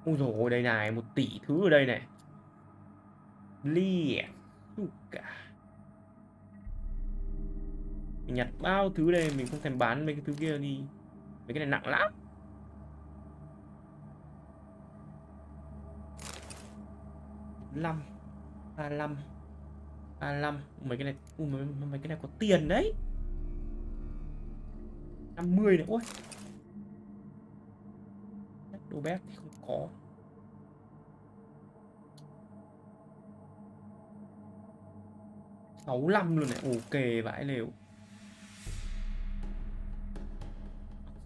[SPEAKER 1] Ôi dồi ôi, đây này, 1 tỷ thứ ở đây này. Liệt. Cả. Mình nhặt bao thứ đây, mình không thèm bán mấy cái thứ kia đi. Mấy cái này nặng lắm. Năm 35 mấy cái này, mấy cái này có tiền đấy. 50 nữa. Ôi, đồ bét thì không có. Sáu 65 luôn này. Ok, vãi lều.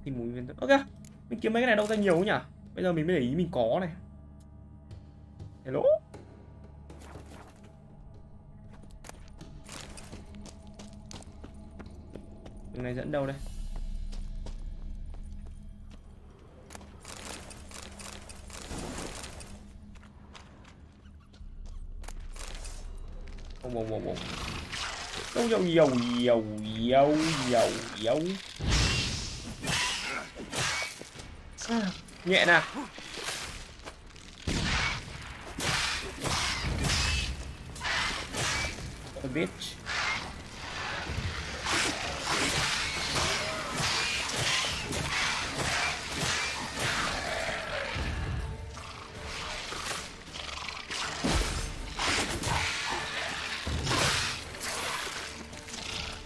[SPEAKER 1] Tìm một viên. Ok, mình kiếm mấy cái này đâu ra nhiều nhỉ? Bây giờ mình mới để ý mình có này. Hello. Đường này dẫn đâu đây? Wow. Dầu. Nhẹ nè. A bitch.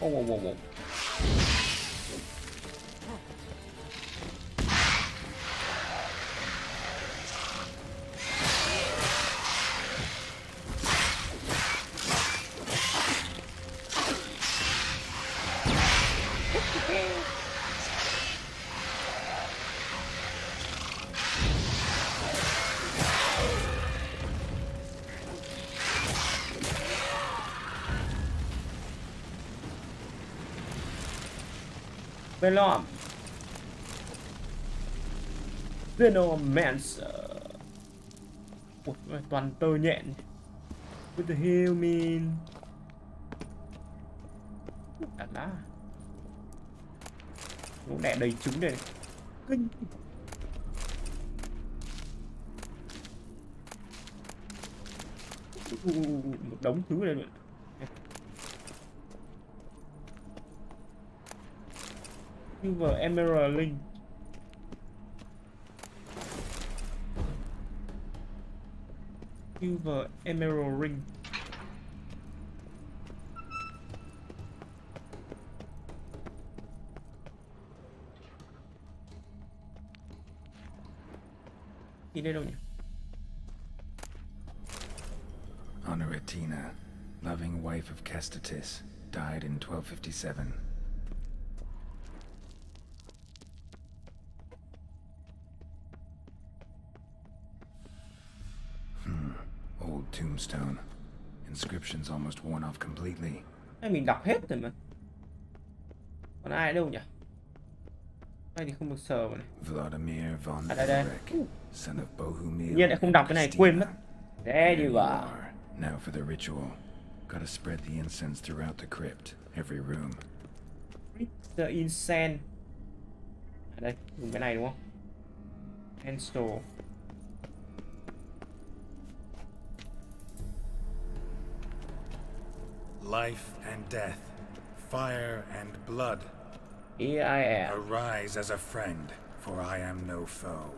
[SPEAKER 1] Wow. Venom. Venomancer. Ủa, toàn tơ nhện. What the hell man? Đã lá. Nó đẻ đầy trứng đây này. Kinh. Một đống thứ đây luôn. Silver Emerald Link. Silver Emerald Ring. Đi đây đâu nhỉ?
[SPEAKER 2] Honoratina, loving wife of Kestatis, died in 1257. Old tombstone. Inscription's almost worn off completely.
[SPEAKER 1] Hay mình đọc hết rồi mà. Còn ai đâu nhỉ? Ai thì không được sờ vào này.
[SPEAKER 2] Vladimir von
[SPEAKER 1] đây.
[SPEAKER 2] Everek, son of Bohumil.
[SPEAKER 1] Nhiên lại không đọc cái này, quên mất. There you are.
[SPEAKER 2] Now for the ritual. Gotta spread the incense throughout the crypt, every room.
[SPEAKER 1] The incense. À đây, dùng cái này đúng không? Handstone.
[SPEAKER 2] Life and death, fire and blood.
[SPEAKER 1] Here I am.
[SPEAKER 2] Arise as a friend, for I am no foe.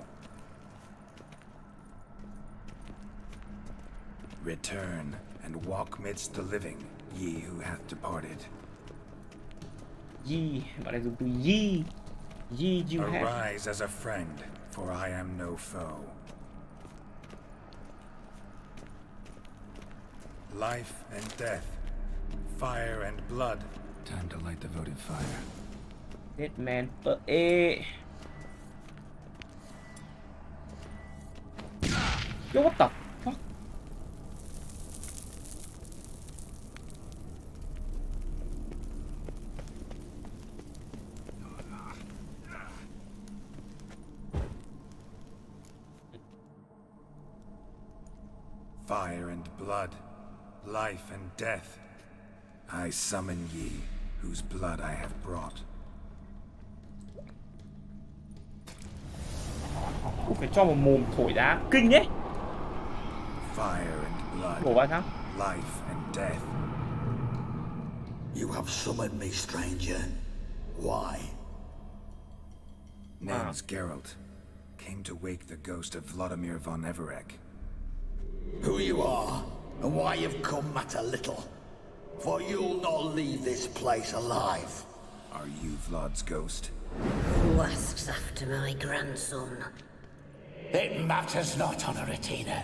[SPEAKER 2] Return and walk midst the living, ye who hath departed.
[SPEAKER 1] Ye, bạn này dùng từ ye. Ye you have.
[SPEAKER 2] Arise as a friend, for I am no foe. Life and death, fire and blood. Time to light the votive fire.
[SPEAKER 1] Dead man. Ê. Yo, what the fuck?
[SPEAKER 2] Fire and blood, life and death. I summon ye, whose blood I have brought.
[SPEAKER 1] Phải cho một mồm thổi đá kinh ấy.
[SPEAKER 2] Fire and blood,
[SPEAKER 1] Bổ vào sao?
[SPEAKER 2] life and death.
[SPEAKER 7] You have summoned me, stranger. Why?
[SPEAKER 2] Name's Geralt. Came to wake the ghost of Vladimir von Everek.
[SPEAKER 7] Who you are, and why you've come matter little. For you'll not leave this place alive.
[SPEAKER 2] Are you Vlad's ghost?
[SPEAKER 8] Who asks after my grandson?
[SPEAKER 12] It matters not, Honoratina.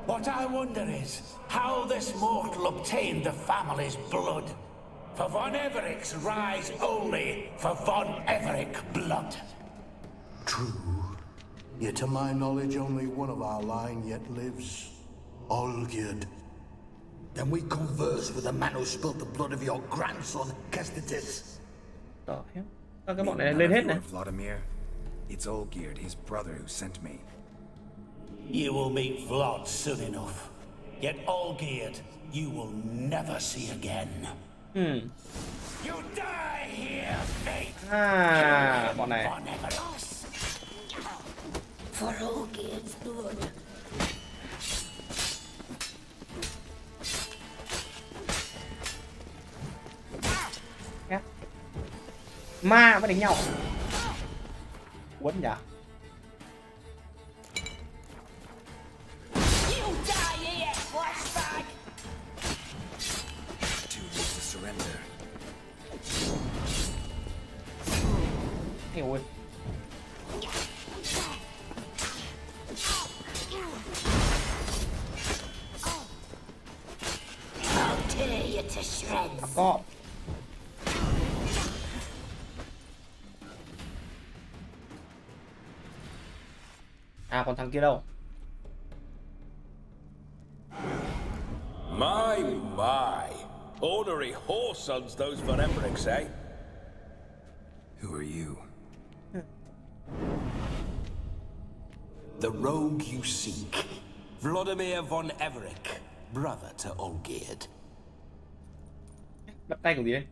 [SPEAKER 12] What I wonder is how this mortal obtained the family's blood. For von Everek's rise only for von Everek blood.
[SPEAKER 13] True. Yet to my knowledge, only one of our line yet lives. Olgierd.
[SPEAKER 7] Then we converse with the man who spilled the blood of your grandson, Kestatis.
[SPEAKER 1] Sao cái bọn này lên hết này?
[SPEAKER 2] Vladimir. It's Olgierd, his brother, who sent me.
[SPEAKER 12] You will meet Vlad soon enough. Yet Olgierd, you will never see again. You die here, mate.
[SPEAKER 1] À, bọn này.
[SPEAKER 8] For Olgierd's blood.
[SPEAKER 1] Ma mới đánh nhau. Quấn nhỉ?
[SPEAKER 8] You die here, flashback.
[SPEAKER 2] Too late to surrender.
[SPEAKER 1] Ôi ôi.
[SPEAKER 8] I'll tear you to shreds.
[SPEAKER 1] Có. À còn thằng kia đâu?
[SPEAKER 14] My. Ornery whore sons those von Evereks, eh?
[SPEAKER 2] Who are you?
[SPEAKER 12] The rogue you seek. Vladimir von Everick, brother to Olgierd.
[SPEAKER 1] Bắt tay của gì đây?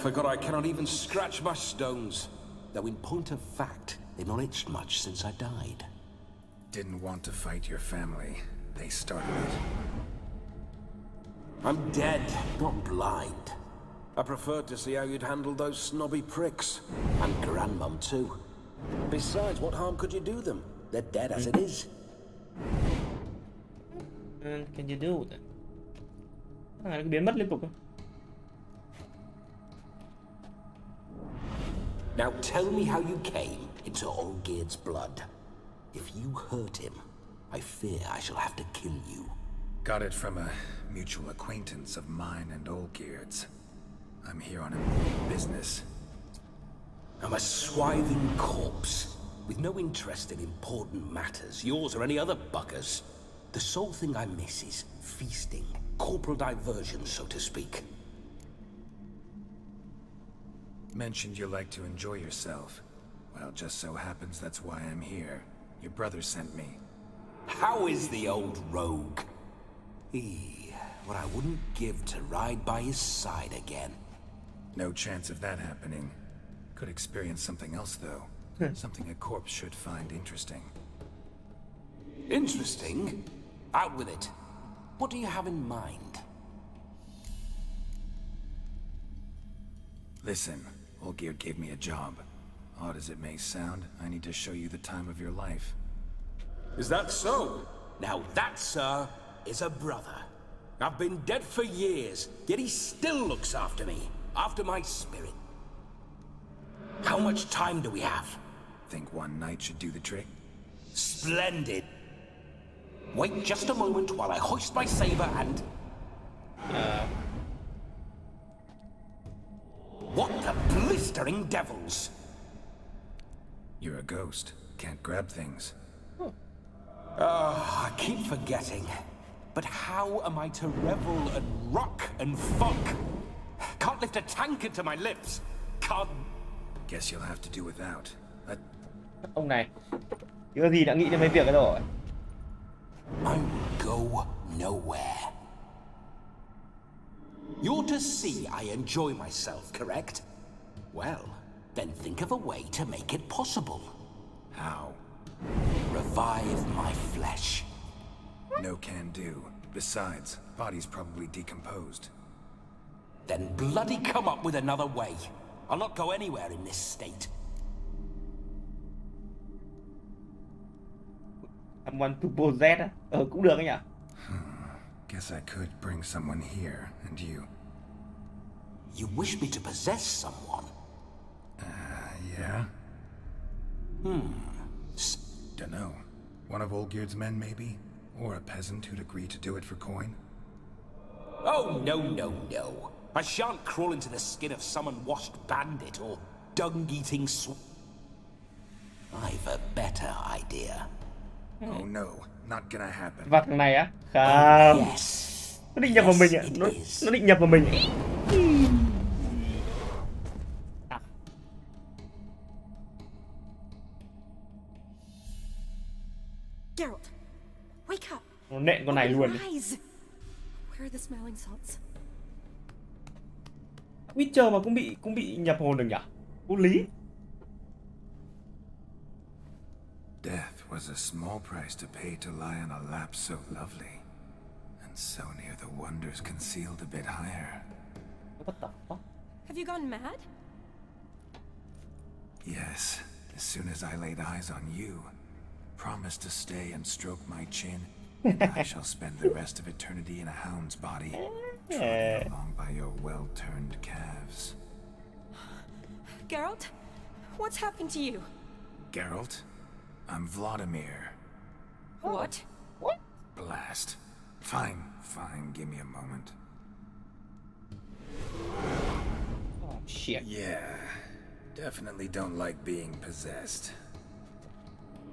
[SPEAKER 12] Forgot I cannot even scratch my stones. Though in point of fact, they've not itched much since I died.
[SPEAKER 2] Didn't want to fight your family. They started it.
[SPEAKER 12] I'm dead, not blind. I preferred to see how you'd handle those snobby pricks. And Grandmum too. Besides, what harm could you do them? They're dead as it is.
[SPEAKER 1] Can you do that? Thằng này nó biến mất liên tục.
[SPEAKER 12] Now tell me how you came into Olgierd's blood. If you hurt him, I fear I shall have to kill you.
[SPEAKER 2] Got it from a mutual acquaintance of mine and Olgierd's. I'm here on important business.
[SPEAKER 12] I'm a swithing corpse, with no interest in important matters, yours or any other buggers. The sole thing I miss is feasting, corporal diversion, so to speak.
[SPEAKER 2] Mentioned you like to enjoy yourself. Well, just so happens that's why I'm here. Your brother sent me.
[SPEAKER 12] How is the old rogue? What I wouldn't give to ride by his side again.
[SPEAKER 2] No chance of that happening. Could experience something else, though. Something a corpse should find interesting.
[SPEAKER 12] Interesting? Out with it. What do you have in mind?
[SPEAKER 2] Listen, Olgierd gave me a job. Odd as it may sound, I need to show you the time of your life.
[SPEAKER 12] Is that so? Now that, sir, is a brother. I've been dead for years, yet he still looks after me, after my spirit. How much time do we have?
[SPEAKER 2] Think one night should do the trick?
[SPEAKER 12] Splendid. Wait just a moment while I hoist my saber and... What the blistering devils?
[SPEAKER 2] You're a ghost. Can't grab things.
[SPEAKER 12] I keep forgetting. But how am I to revel and rock and fuck? Can't lift a tankard to my lips. Can't...
[SPEAKER 2] Guess you'll have to do without.
[SPEAKER 1] Ông này, chứ có gì đã nghĩ đến mấy việc cái rồi.
[SPEAKER 12] I will go nowhere. You're to see I enjoy myself, correct? Well, then think of a way to make it possible.
[SPEAKER 2] How?
[SPEAKER 12] Revive my flesh.
[SPEAKER 2] No can do. Besides, body's probably decomposed.
[SPEAKER 12] Then bloody come up with another way. I'll not go anywhere in this state.
[SPEAKER 1] Someone to possess á? Cũng được ấy nhỉ?
[SPEAKER 2] Guess I could bring someone here, and you.
[SPEAKER 12] You wish me to possess someone?
[SPEAKER 2] Yeah? Dunno. One of Olgierd's men, maybe? Or a peasant who'd agree to do it for coin?
[SPEAKER 12] Oh, no, no, no. I shan't crawl into the skin of some unwashed bandit or dung-eating I've a better idea.
[SPEAKER 2] Oh no, not gonna happen.
[SPEAKER 1] Và thằng này á? Không.
[SPEAKER 12] Yes.
[SPEAKER 1] Nó định nhập vào mình ạ. Nó định nhập vào mình.
[SPEAKER 8] Geralt, wake up.
[SPEAKER 1] Nó nện con này luôn.
[SPEAKER 8] Where are the smelling salts?
[SPEAKER 1] Witcher mà cũng bị nhập hồn được nhỉ? Vô lý.
[SPEAKER 2] Death was a small price to pay to lie on a lap so lovely, and so near the wonders concealed a bit higher.
[SPEAKER 1] What the fuck?
[SPEAKER 10] Have you gone mad?
[SPEAKER 2] Yes, as soon as I laid eyes on you, promised to stay and stroke my chin, I shall spend the rest of eternity in a hound's body, trotting along by your well-turned calves.
[SPEAKER 10] Geralt, what's happened to you?
[SPEAKER 2] Geralt? I'm Vladimir.
[SPEAKER 10] What?
[SPEAKER 1] What?
[SPEAKER 2] Blast. Fine, give me a moment.
[SPEAKER 1] Oh, shit.
[SPEAKER 2] Yeah, definitely don't like being possessed.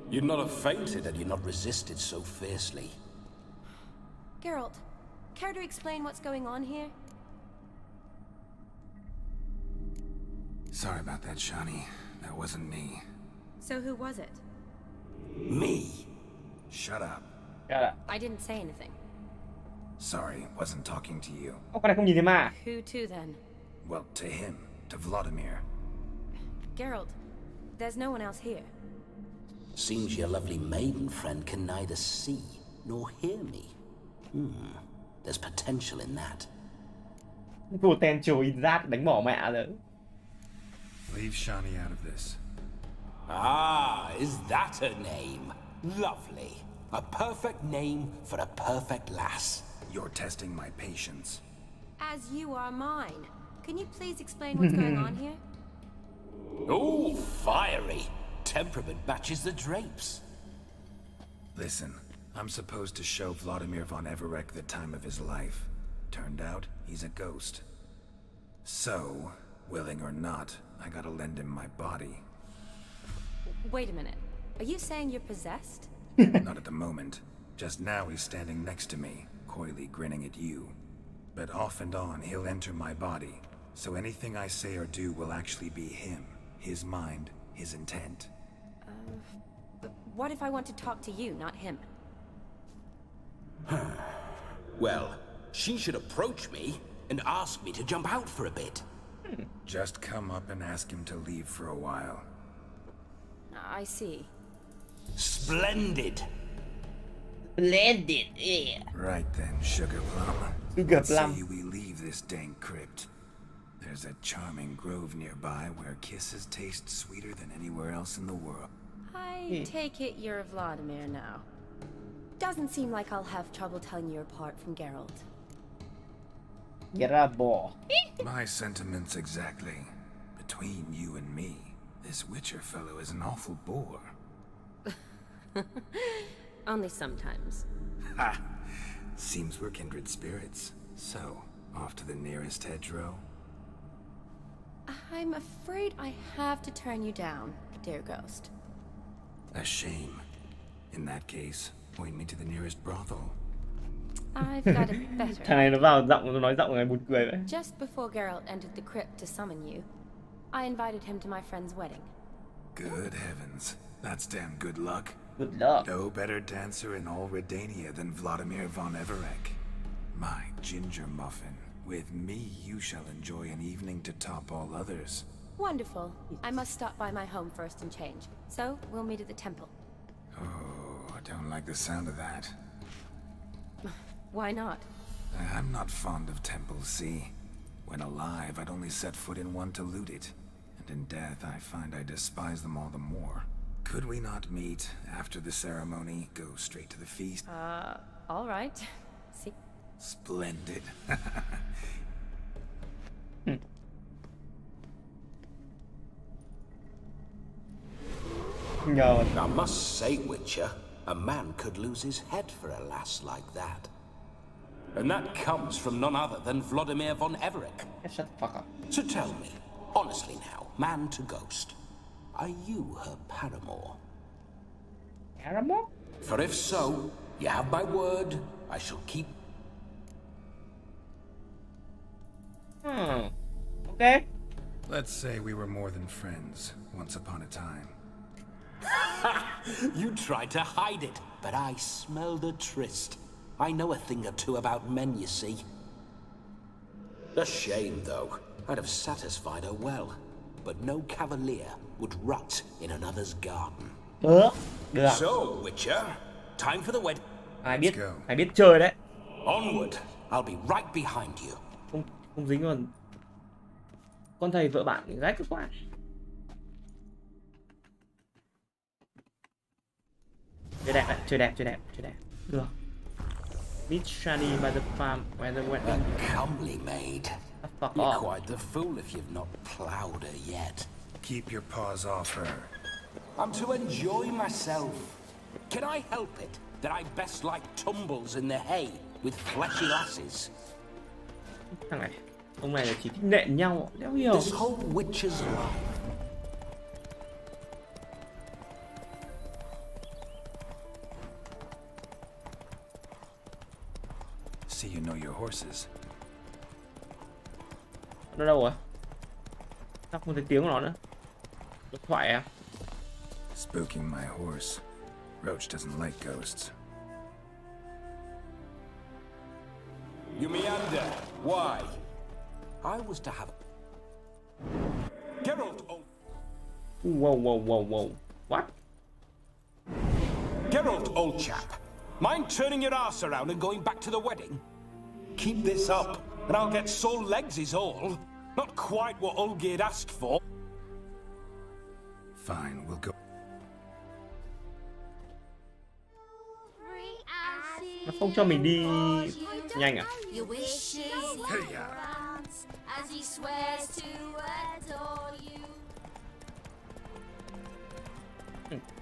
[SPEAKER 12] You'd not have fainted had you not resisted so fiercely.
[SPEAKER 10] Geralt, care to explain what's going on here?
[SPEAKER 2] Sorry about that, Shani. That wasn't me.
[SPEAKER 10] So who was it?
[SPEAKER 12] Me.
[SPEAKER 2] Shut up.
[SPEAKER 10] I didn't say anything.
[SPEAKER 2] Sorry, wasn't talking to you.
[SPEAKER 1] Con này không nhìn thấy ma.
[SPEAKER 10] Who to then?
[SPEAKER 2] Well, to him. To Vladimir.
[SPEAKER 10] Geralt, there's no one else here.
[SPEAKER 12] Seems your lovely maiden friend can neither see nor hear me. There's potential in that.
[SPEAKER 1] Potential in that, đánh bỏ mẹ rồi.
[SPEAKER 2] Leave Shani out of this.
[SPEAKER 12] Ah, is that a name? Lovely. A perfect name for a perfect lass.
[SPEAKER 2] You're testing my patience.
[SPEAKER 10] As you are mine. Can you please explain what's going on here?
[SPEAKER 12] Oh, fiery. Temperament matches the drapes.
[SPEAKER 2] Listen, I'm supposed to show Vladimir von Everec the time of his life. Turned out, he's a ghost. So, willing or not, I gotta lend him my body.
[SPEAKER 10] Wait a minute. Are you saying you're possessed?
[SPEAKER 2] Not at the moment. Just now he's standing next to me, coyly grinning at you. But off and on, he'll enter my body. So anything I say or do will actually be him. His mind, his intent.
[SPEAKER 10] But what if I want to talk to you, not him?
[SPEAKER 12] Well, she should approach me and ask me to jump out for a bit.
[SPEAKER 2] Just come up and ask him to leave for a while.
[SPEAKER 10] I see.
[SPEAKER 12] Splendid.
[SPEAKER 1] Splendid, yeah.
[SPEAKER 2] Right then, Sugar Plum.
[SPEAKER 1] Sugar
[SPEAKER 2] Let's
[SPEAKER 1] Plum.
[SPEAKER 2] say we leave this dank crypt. There's a charming grove nearby where kisses taste sweeter than anywhere else in the world.
[SPEAKER 10] I take it you're Vladimir now. Doesn't seem like I'll have trouble telling you apart from Geralt.
[SPEAKER 1] Get a ball.
[SPEAKER 2] My sentiments exactly. Between you and me, this Witcher fellow is an awful bore.
[SPEAKER 10] Only sometimes.
[SPEAKER 2] Ha! Seems we're kindred spirits. So, off to the nearest hedgerow?
[SPEAKER 10] I'm afraid I have to turn you down, dear ghost.
[SPEAKER 2] A shame. In that case, point me to the nearest brothel.
[SPEAKER 10] I've got it better.
[SPEAKER 1] Thằng này nó vào giọng, nó nói giọng này buồn cười vậy.
[SPEAKER 10] Just before Geralt entered the crypt to summon you, I invited him to my friend's wedding.
[SPEAKER 2] Good heavens. That's damn good luck.
[SPEAKER 1] Good luck.
[SPEAKER 2] No better dancer in all Redania than Vladimir von Everec. My ginger muffin. With me, you shall enjoy an evening to top all others.
[SPEAKER 10] Wonderful. I must stop by my home first and change. So, we'll meet at the temple.
[SPEAKER 2] Oh, I don't like the sound of that.
[SPEAKER 10] Why not?
[SPEAKER 2] I'm not fond of temples, see? When alive, I'd only set foot in one to loot it. And in death, I find I despise them all the more. Could we not meet after the ceremony, go straight to the feast?
[SPEAKER 10] All right. See?
[SPEAKER 2] Splendid.
[SPEAKER 1] No.
[SPEAKER 12] I must say, Witcher, a man could lose his head for a lass like that. And that comes from none other than Vladimir von Everec.
[SPEAKER 1] Shut the fuck up.
[SPEAKER 12] So tell me, honestly now, man to ghost, are you her paramour?
[SPEAKER 1] Paramour?
[SPEAKER 12] For if so, you have my word, I shall keep...
[SPEAKER 1] Okay.
[SPEAKER 2] Let's say we were more than friends, once upon a time.
[SPEAKER 12] You tried to hide it, but I smelled a tryst. I know a thing or two about men, you see. A shame, though. I'd have satisfied her well. But no cavalier would rot in another's garden.
[SPEAKER 1] Được.
[SPEAKER 12] So, Witcher, time for the wedding.
[SPEAKER 1] Ai biết chơi đấy.
[SPEAKER 12] Onward. I'll be right behind you.
[SPEAKER 1] Không dính còn. Con thầy vợ bạn gái cực quá. Chơi đẹp đấy, chơi đẹp. Được. Meet Shani by the farm where the wedding.
[SPEAKER 12] A comely maid.
[SPEAKER 1] Fuck
[SPEAKER 12] You're
[SPEAKER 1] off.
[SPEAKER 12] quite the fool if you've not ploughed her yet.
[SPEAKER 2] Keep your paws off her.
[SPEAKER 12] I'm to enjoy myself. Can I help it that I best like tumbles in the hay with fleshy lasses?
[SPEAKER 1] Thằng này, ông này là chỉ thích nện nhau, đéo hiểu.
[SPEAKER 12] This whole witch's life.
[SPEAKER 2] See you know your horses.
[SPEAKER 1] Nó đâu rồi? Sao không thấy tiếng của nó nữa? Điện thoại à?
[SPEAKER 2] Spooking my horse. Roach doesn't like ghosts.
[SPEAKER 12] You meander. Why? I was to have... Geralt,
[SPEAKER 1] Whoa. What?
[SPEAKER 12] Geralt, old chap. Mind turning your ass around and going back to the wedding? Keep this up, and I'll get sore legs is all. Not quite what Olgerd asked for.
[SPEAKER 2] Fine, we'll go.
[SPEAKER 1] Nó không cho mình đi nhanh à?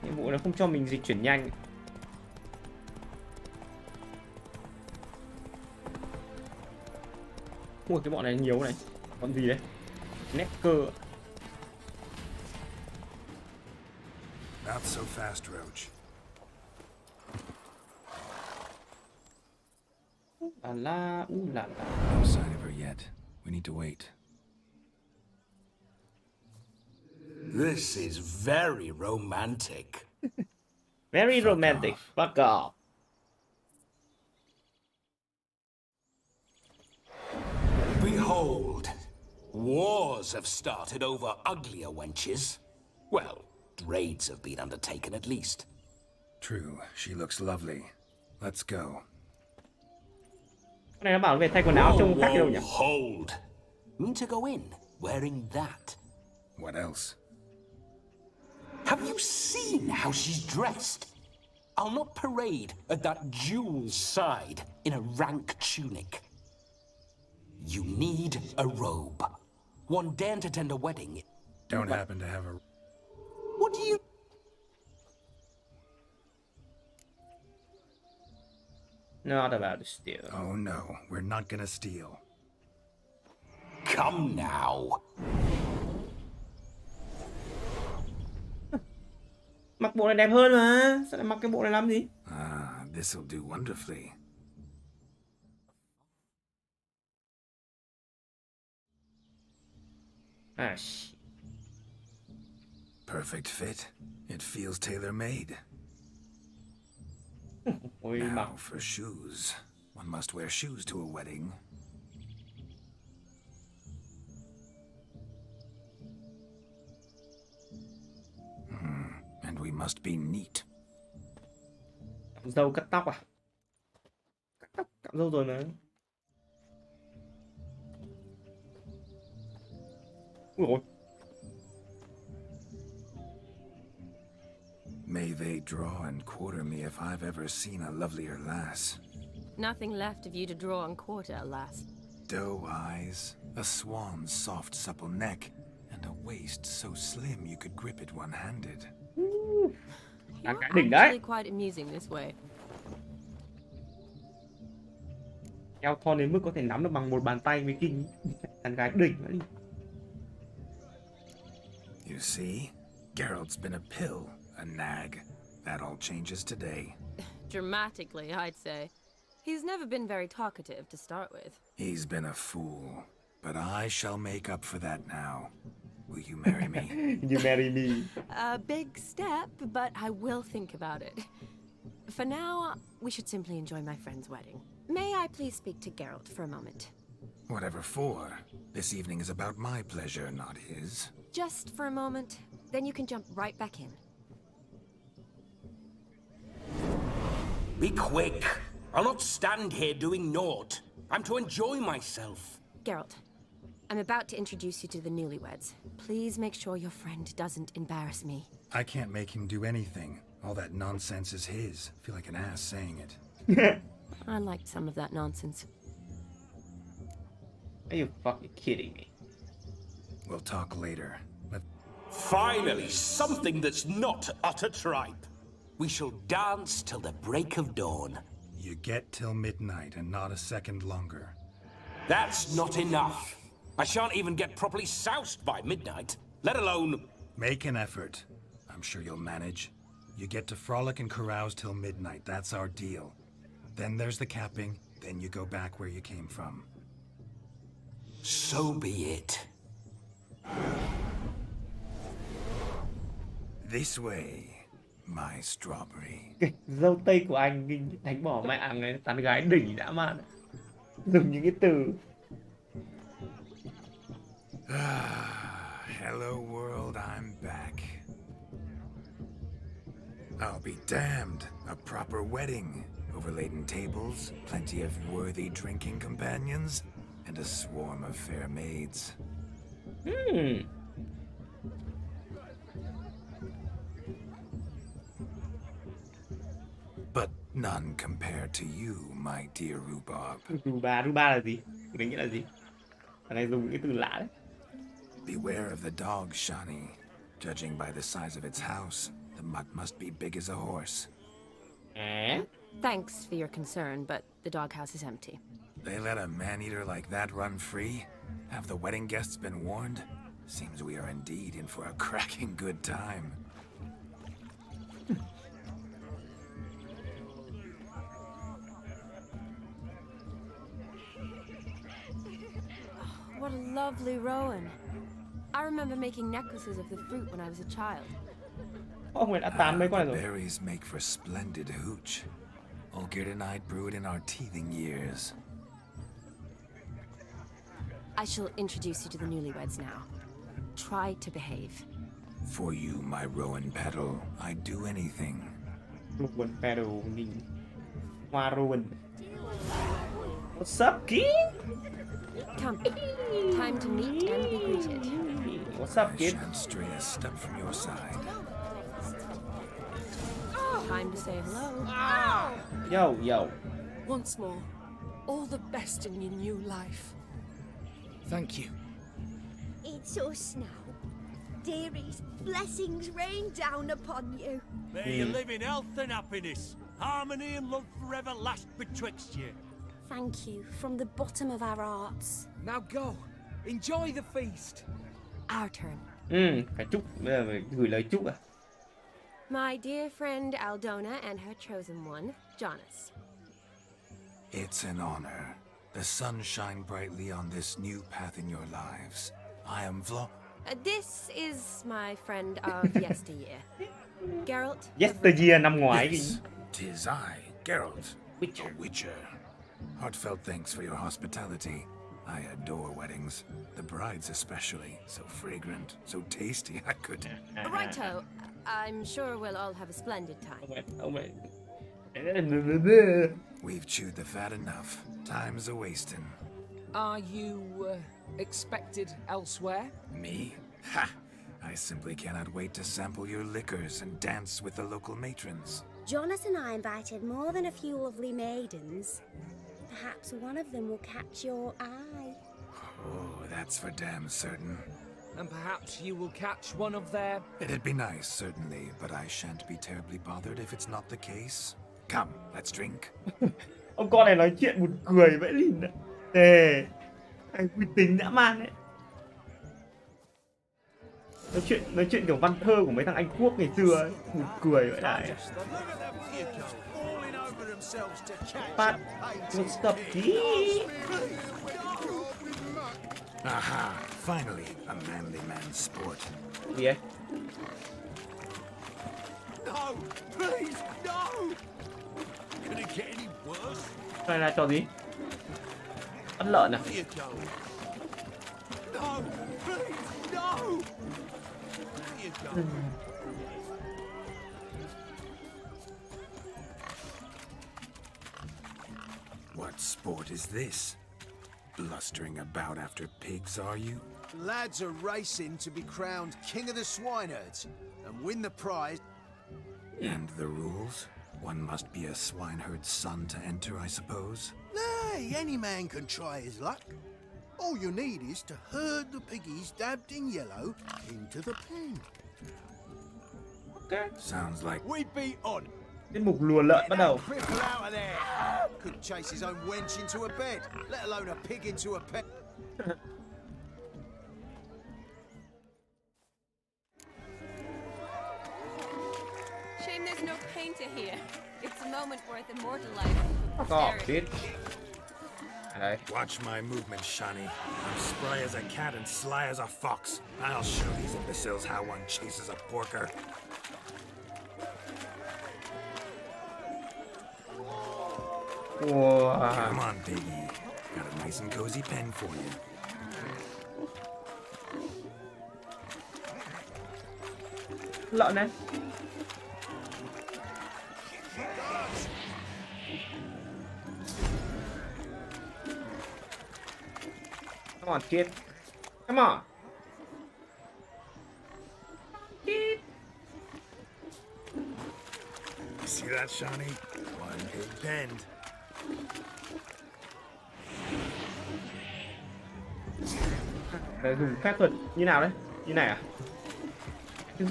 [SPEAKER 1] Nhiệm vụ nó không cho mình dịch chuyển nhanh. Ui, cái bọn này nhiều này. Con gì đấy? Nét cơ.
[SPEAKER 2] Not so fast, Roach.
[SPEAKER 1] La.
[SPEAKER 2] No sign of her yet. We need to wait.
[SPEAKER 12] This is very romantic.
[SPEAKER 1] Very romantic. Fuck off.
[SPEAKER 12] Behold, wars have started over uglier wenches. Well, raids have been undertaken at least.
[SPEAKER 2] True, she looks lovely. Let's go.
[SPEAKER 1] Cái này nó bảo về thay quần áo trông khác đâu nhỉ?
[SPEAKER 12] Hold. Mean to go in wearing that.
[SPEAKER 2] What else?
[SPEAKER 12] Have you seen how she's dressed? I'll not parade at that jewel's side in a rank tunic. You need a robe. One daren't to attend a wedding.
[SPEAKER 2] Don't happen to have a...
[SPEAKER 12] What do you...
[SPEAKER 1] Not about to steal.
[SPEAKER 2] Oh no, we're not gonna steal.
[SPEAKER 12] Come now.
[SPEAKER 1] Mặc bộ này đẹp hơn mà. Sao lại mặc cái bộ này làm gì?
[SPEAKER 2] Ah, this'll do wonderfully.
[SPEAKER 1] Ah, shit.
[SPEAKER 2] Perfect fit. It feels tailor-made.
[SPEAKER 1] Ôi,
[SPEAKER 2] Now
[SPEAKER 1] mặc.
[SPEAKER 2] for shoes. One must wear shoes to a wedding. And we must be neat.
[SPEAKER 1] Dâu cắt tóc à? Cắt tóc, cạo dâu rồi mà. Ui ôi.
[SPEAKER 2] May they draw and quarter me if I've ever seen a lovelier lass.
[SPEAKER 10] Nothing left of you to draw and quarter, alas.
[SPEAKER 2] Doe eyes, a swan's soft supple neck, and a waist so slim you could grip it one-handed.
[SPEAKER 1] Đang cái
[SPEAKER 10] You're
[SPEAKER 1] đỉnh
[SPEAKER 10] actually
[SPEAKER 1] đấy.
[SPEAKER 10] quite amusing this way.
[SPEAKER 1] Eo thon đến mức có thể nắm được bằng một bàn tay mới kinh. Đàn gái đỉnh nữa đi.
[SPEAKER 2] You see? Geralt's been a pill, a nag. That all changes today.
[SPEAKER 10] Dramatically, I'd say. He's never been very talkative to start with.
[SPEAKER 2] He's been a fool, but I shall make up for that now. Will you marry me?
[SPEAKER 1] You marry me.
[SPEAKER 10] A big step, but I will think about it. For now, we should simply enjoy my friend's wedding. May I please speak to Geralt for a moment?
[SPEAKER 2] Whatever for. This evening is about my pleasure, not his.
[SPEAKER 10] Just for a moment, then you can jump right back in.
[SPEAKER 12] Be quick. I'll not stand here doing naught. I'm to enjoy myself.
[SPEAKER 10] Geralt, I'm about to introduce you to the newlyweds. Please make sure your friend doesn't embarrass me.
[SPEAKER 2] I can't make him do anything. All that nonsense is his. Feel like an ass saying it.
[SPEAKER 10] I liked some of that nonsense.
[SPEAKER 1] Are you fucking kidding me?
[SPEAKER 2] We'll talk later.
[SPEAKER 12] Finally, something that's not utter tripe. We shall dance till the break of dawn.
[SPEAKER 2] You get till midnight and not a second longer.
[SPEAKER 12] That's not enough. I shan't even get properly soused by midnight, let alone...
[SPEAKER 2] Make an effort. I'm sure you'll manage. You get to frolic and carouse till midnight. That's our deal. Then there's the capping. Then you go back where you came from.
[SPEAKER 12] So be it.
[SPEAKER 2] This way, my strawberry.
[SPEAKER 1] Kịch dâu tây của anh kinh đánh bỏ mẹ người tán gái đỉnh dã man. Dùng những cái từ.
[SPEAKER 2] Hello world, I'm back. I'll be damned. A proper wedding. Overladen tables, plenty of worthy drinking companions, and a swarm of fair maids. But none compared to you, my dear rhubarb.
[SPEAKER 1] Rhubarb là gì? Cái nghĩa là gì? Thằng này dùng những cái từ lạ đấy.
[SPEAKER 2] Beware of the dog, Shani. Judging by the size of its house, the mutt must be big as a horse.
[SPEAKER 10] Thanks for your concern, but the doghouse is empty.
[SPEAKER 2] They let a man-eater like that run free? Have the wedding guests been warned? Seems we are indeed in for a cracking good time.
[SPEAKER 10] What a lovely rowan. I remember making necklaces of the fruit when I was a child.
[SPEAKER 1] Ông ấy đã tán mấy con này
[SPEAKER 2] The
[SPEAKER 1] rồi.
[SPEAKER 2] berries make for splendid hooch. Olgerd and I brewed in our teething years.
[SPEAKER 10] I shall introduce you to the newlyweds now. Try to behave.
[SPEAKER 2] For you, my rowan petal, I'd do anything.
[SPEAKER 1] Rowan petal nhìn. Hoa rowan. What's up, kid?
[SPEAKER 10] Come. Time to meet and be greeted.
[SPEAKER 1] What's up,
[SPEAKER 2] I
[SPEAKER 1] kid?
[SPEAKER 2] shan't stray a step from your side.
[SPEAKER 10] Time to say hello.
[SPEAKER 1] Yo, yo.
[SPEAKER 3] Once more, all the best in your new life.
[SPEAKER 11] Thank you.
[SPEAKER 8] It's us now. Dearies, blessings rain down upon you.
[SPEAKER 6] May you live in health and happiness. Harmony and love forever last betwixt you.
[SPEAKER 8] Thank you from the bottom of our hearts.
[SPEAKER 11] Now go. Enjoy the feast.
[SPEAKER 10] Our turn.
[SPEAKER 1] Phải chúc, bây giờ phải gửi lời chúc à?
[SPEAKER 10] My dear friend Aldona and her chosen one, Jonas.
[SPEAKER 2] It's an honor. The sun shine brightly on this new path in your lives. I am
[SPEAKER 10] This is my friend of yesteryear. Geralt.
[SPEAKER 1] Yesteryear năm ngoái kìa.
[SPEAKER 2] Tis I, Geralt, a witcher. Heartfelt thanks for your hospitality. I adore weddings. The brides especially. So fragrant, so tasty, I could...
[SPEAKER 10] Righto. I'm sure we'll all have a splendid time.
[SPEAKER 2] We've chewed the fat enough. Time's a-wasting.
[SPEAKER 11] Are you expected elsewhere?
[SPEAKER 2] Me? Ha! I simply cannot wait to sample your liquors and dance with the local matrons.
[SPEAKER 8] Jonas and I invited more than a few lovely maidens. Perhaps one of them will catch your eye.
[SPEAKER 2] Oh, that's for damn certain.
[SPEAKER 11] And perhaps you will catch one of their...
[SPEAKER 2] It'd be nice, certainly, but I shan't be terribly bothered if it's not the case. Come, let's drink.
[SPEAKER 1] Ông con này nói chuyện buồn cười vãi lìn ạ. Thề. Anh uy tín dã man đấy. Nói chuyện kiểu văn thơ của mấy thằng Anh Quốc ngày xưa ấy. Buồn cười vậy này. But what's up, kid?
[SPEAKER 2] Aha! Finally, a manly man's sport.
[SPEAKER 1] Gì ấy?
[SPEAKER 6] No! Please, no! Could it get any worse?
[SPEAKER 1] Này là trò gì? Bắt lợn à?
[SPEAKER 6] Here you go. No! Please, no! Here you go.
[SPEAKER 2] What sport is this? Blustering about after pigs, are you?
[SPEAKER 14] Lads are racing to be crowned King of the Swineherds and win the prize.
[SPEAKER 2] And the rules? One must be a swineherd's son to enter, I suppose?
[SPEAKER 7] Nay, any man can try his luck. All you need is to herd the piggies dabbed in yellow into the pen.
[SPEAKER 1] Okay.
[SPEAKER 2] Sounds like...
[SPEAKER 14] We be on.
[SPEAKER 1] Tiết mục lùa lợn bắt đầu.
[SPEAKER 14] Cripple out of there. Couldn't chase his own wench into a bed, let alone a pig into a pen.
[SPEAKER 10] Shame there's no painter here. It's a moment worth immortalizing for
[SPEAKER 1] Oh,
[SPEAKER 10] posterity.
[SPEAKER 1] bitch. đây.
[SPEAKER 2] Watch my movement, Shani. I'm spry as a cat and sly as a fox. I'll show these imbeciles how one chases a porker.
[SPEAKER 1] Wow.
[SPEAKER 2] Come on, Biggie. Got a nice and cozy pen for you.
[SPEAKER 1] Lợn này. Come on, kid. Come on. Kid.
[SPEAKER 2] You see that, Shani? One big bend.
[SPEAKER 1] Để dùng phép thuật như nào đấy? Như này à?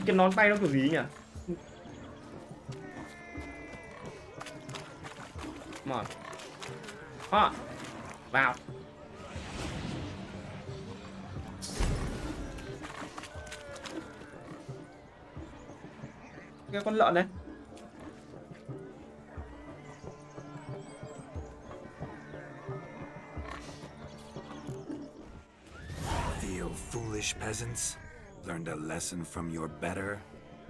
[SPEAKER 1] Cái nón tay nó kiểu gì nhỉ? Come on. Vào. Cái con lợn này.
[SPEAKER 2] You foolish peasants, learned a lesson from your better,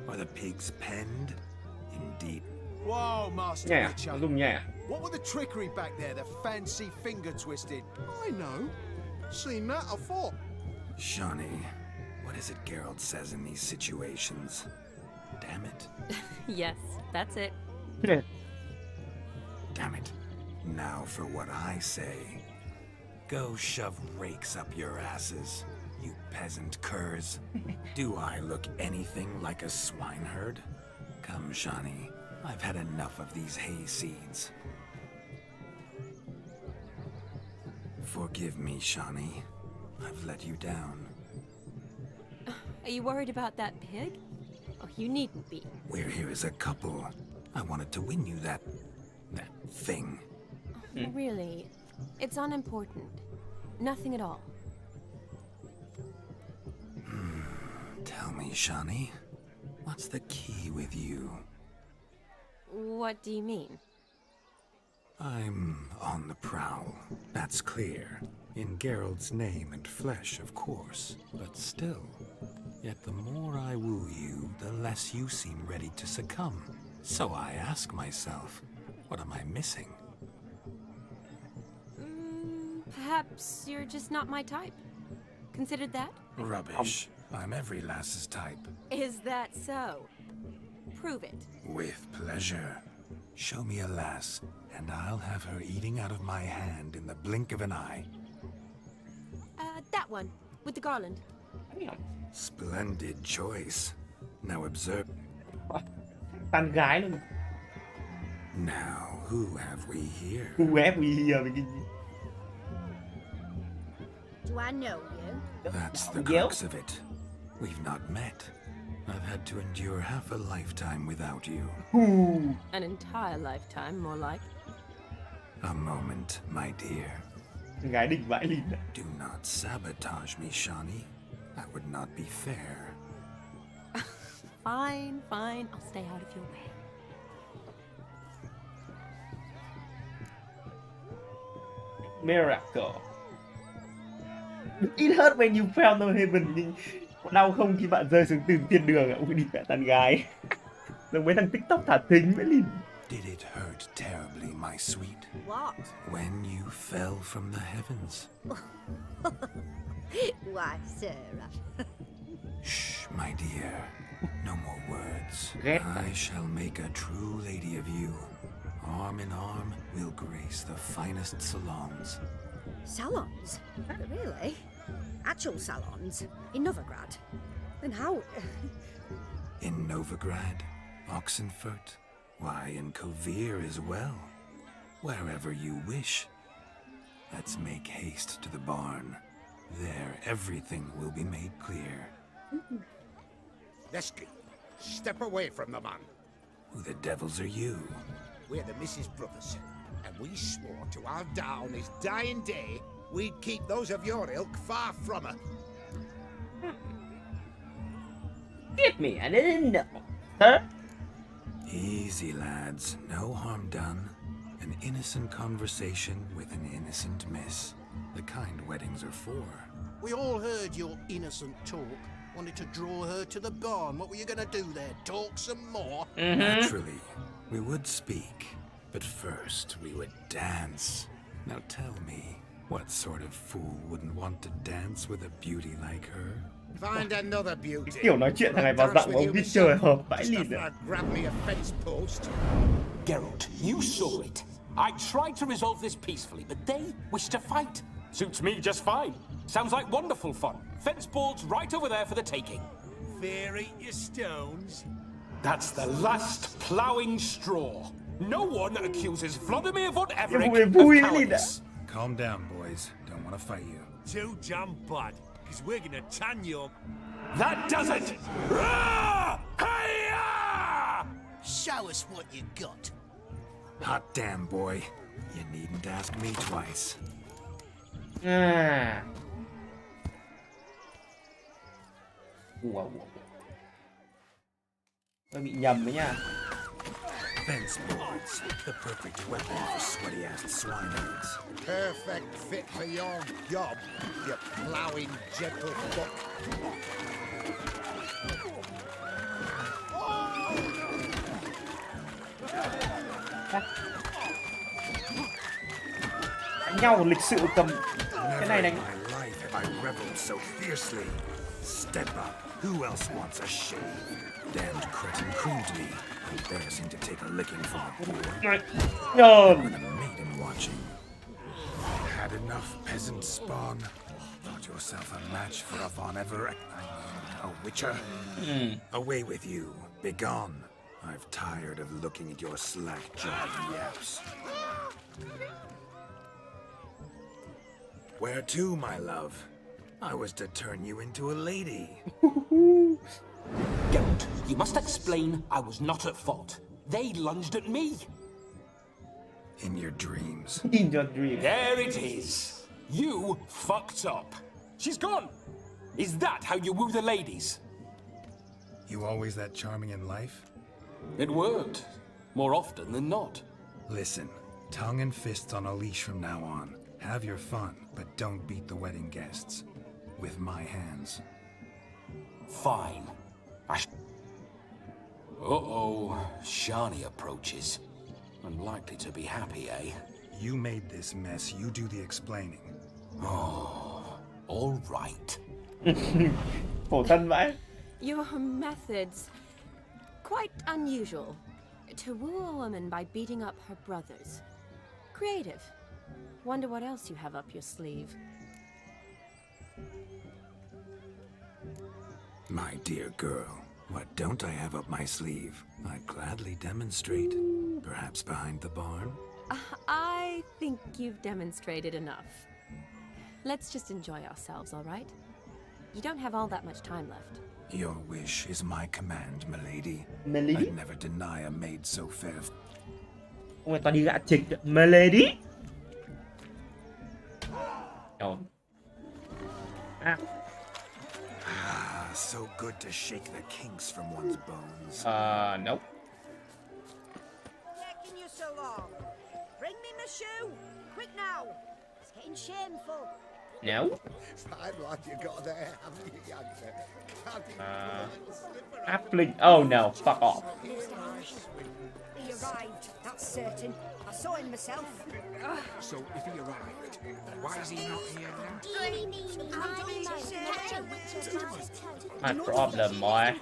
[SPEAKER 2] or the pigs penned? Indeed.
[SPEAKER 14] Whoa, Master
[SPEAKER 1] Nhẹ à?
[SPEAKER 14] Witcher.
[SPEAKER 1] Nó dùng nhẹ à?
[SPEAKER 14] What were the trickery back there, the fancy finger twisting?
[SPEAKER 15] I know. Seen that afore.
[SPEAKER 2] Shani, what is it Geralt says in these situations? Damn it.
[SPEAKER 10] Yes, that's it.
[SPEAKER 2] Damn it. Now for what I say. Go shove rakes up your asses, you peasant curs. Do I look anything like a swineherd? Come, Shani. I've had enough of these hay seeds. Forgive me, Shani. I've let you down.
[SPEAKER 10] Are you worried about that pig? Oh, you needn't be.
[SPEAKER 2] We're here as a couple. I wanted to win you that thing.
[SPEAKER 10] Really, it's unimportant. Nothing at all.
[SPEAKER 2] Tell me, Shani, what's the key with you?
[SPEAKER 10] What do you mean?
[SPEAKER 2] I'm on the prowl, that's clear. In Geralt's name and flesh, of course. But still, yet the more I woo you, the less you seem ready to succumb. So I ask myself, what am I missing?
[SPEAKER 10] Perhaps you're just not my type. Considered that?
[SPEAKER 2] Rubbish. I'm every lass's type.
[SPEAKER 10] Is that so? Prove it.
[SPEAKER 2] With pleasure. Show me a lass, and I'll have her eating out of my hand in the blink of an eye.
[SPEAKER 10] That one, with the garland.
[SPEAKER 2] Splendid choice. Now observe.
[SPEAKER 1] Tán gái luôn.
[SPEAKER 2] Now, who have we here?
[SPEAKER 1] Who have we here?
[SPEAKER 8] Do I know you?
[SPEAKER 2] That's the crux of it. We've not met. I've had to endure half a lifetime without you.
[SPEAKER 10] An entire lifetime, more like.
[SPEAKER 2] A moment, my dear.
[SPEAKER 1] Gái đỉnh vãi lìn.
[SPEAKER 2] Do not sabotage me, Shani. That would not be fair.
[SPEAKER 10] Fine, fine. I'll stay out of your way.
[SPEAKER 1] Miracle. It hurt when you fell no heaven, nhưng đau không khi bạn rơi xuống từ thiên đường ạ. Ui đi mẹ tàn gái. Giống mấy thằng TikTok thả thính vậy lìn.
[SPEAKER 2] Did it hurt terribly, my sweet?
[SPEAKER 8] What?
[SPEAKER 2] When you fell from the heavens.
[SPEAKER 8] Why, Sarah?
[SPEAKER 2] Shh, my dear. No more words.
[SPEAKER 1] Ghét.
[SPEAKER 2] I shall make a true lady of you. Arm in arm, we'll grace the finest salons.
[SPEAKER 8] Salons? Really? Actual salons? In Novigrad? Then how?
[SPEAKER 2] In Novigrad, Oxenfurt, why, in Kovir as well. Wherever you wish. Let's make haste to the barn. There, everything will be made clear.
[SPEAKER 5] Lesky, step away from the man.
[SPEAKER 2] Who the devils are you?
[SPEAKER 5] We're the Mrs. Brothers, and we swore to our down his dying day we'd keep those of your ilk far from her.
[SPEAKER 1] Get me, I didn't know. Huh?
[SPEAKER 2] Easy, lads. No harm done. An innocent conversation with an innocent miss. The kind weddings are for.
[SPEAKER 15] We all heard your innocent talk. Wanted to draw her to the barn. What were you gonna do there? Talk some more?
[SPEAKER 2] Naturally, we would speak. But first, we would dance. Now tell me, what sort of fool wouldn't want to dance with a beauty like her?
[SPEAKER 5] Find another beauty.
[SPEAKER 1] Kiểu nói chuyện thằng này vào giọng ông biết chơi hợp vãi lìn đấy.
[SPEAKER 5] Grab me a fence post.
[SPEAKER 12] Geralt, you saw it. I tried to resolve this peacefully, but they wish to fight. Suits me just fine. Sounds like wonderful fun. Fence boards right over there for the taking.
[SPEAKER 6] Fear eat your stones.
[SPEAKER 12] That's the last ploughing straw. No one accuses Vladimir von Everett of cowardice.
[SPEAKER 2] Calm down, boys. Don't want to fight you.
[SPEAKER 6] Too damn bad, because we're gonna tan your...
[SPEAKER 12] That does it! Rah! Hi-ya!
[SPEAKER 14] Show us what you got.
[SPEAKER 2] Hot damn, boy. You needn't ask me twice.
[SPEAKER 1] Tôi bị nhầm đấy nha.
[SPEAKER 2] Fence boards, the perfect weapon for sweaty-assed swineherds.
[SPEAKER 5] Perfect fit for your job, you ploughing gentlefolk.
[SPEAKER 1] Đánh nhau lịch sự cầm cái này đánh.
[SPEAKER 2] Never in my life have I reveled so fiercely. Step up. Who else wants a shave? Damned cretin creamed me. Embarrassing to take a licking from a boor. With a maiden watching. Had enough, peasant spawn. Thought yourself a match for a Von Everett. A witcher. Away with you. Begone. I've tired of looking at your slack-jawed yaps. Where to, my love? I was to turn you into a lady.
[SPEAKER 12] Geralt, you must explain I was not at fault. They lunged at me.
[SPEAKER 2] In your dreams.
[SPEAKER 1] In your dreams.
[SPEAKER 12] There it is. You fucked up. She's gone. Is that how you woo the ladies?
[SPEAKER 2] You always that charming in life?
[SPEAKER 12] It worked. More often than not.
[SPEAKER 2] Listen, tongue and fists on a leash from now on. Have your fun, but don't beat the wedding guests. With my hands.
[SPEAKER 12] Fine. Uh-oh. Shani approaches. Unlikely to be happy, eh?
[SPEAKER 2] You made this mess. You do the explaining.
[SPEAKER 12] Oh, all right.
[SPEAKER 1] Khổ thân vãi.
[SPEAKER 10] Your methods quite unusual. To woo a woman by beating up her brothers. Creative. Wonder what else you have up your sleeve.
[SPEAKER 2] My dear girl, what don't I have up my sleeve? I'd gladly demonstrate. Perhaps behind the barn?
[SPEAKER 10] I think you've demonstrated enough. Let's just enjoy ourselves, all right? You don't have all that much time left.
[SPEAKER 2] Your wish is my command, milady.
[SPEAKER 1] Milady?
[SPEAKER 2] I'd never deny a maid so fair.
[SPEAKER 1] Ông ấy toàn đi gạ trịch. Milady.
[SPEAKER 2] So good to shake the kinks from one's bones.
[SPEAKER 1] Nope.
[SPEAKER 16] Taking you so long. Bring me my shoe. Quick now. It's getting shameful.
[SPEAKER 1] No.
[SPEAKER 5] Fine lad you got there, haven't you, youngster?
[SPEAKER 1] Appling. Oh no, fuck off.
[SPEAKER 16] He arrived, that's certain. I saw him myself.
[SPEAKER 11] So if he arrived, why is he not here now?
[SPEAKER 1] My problem, boy.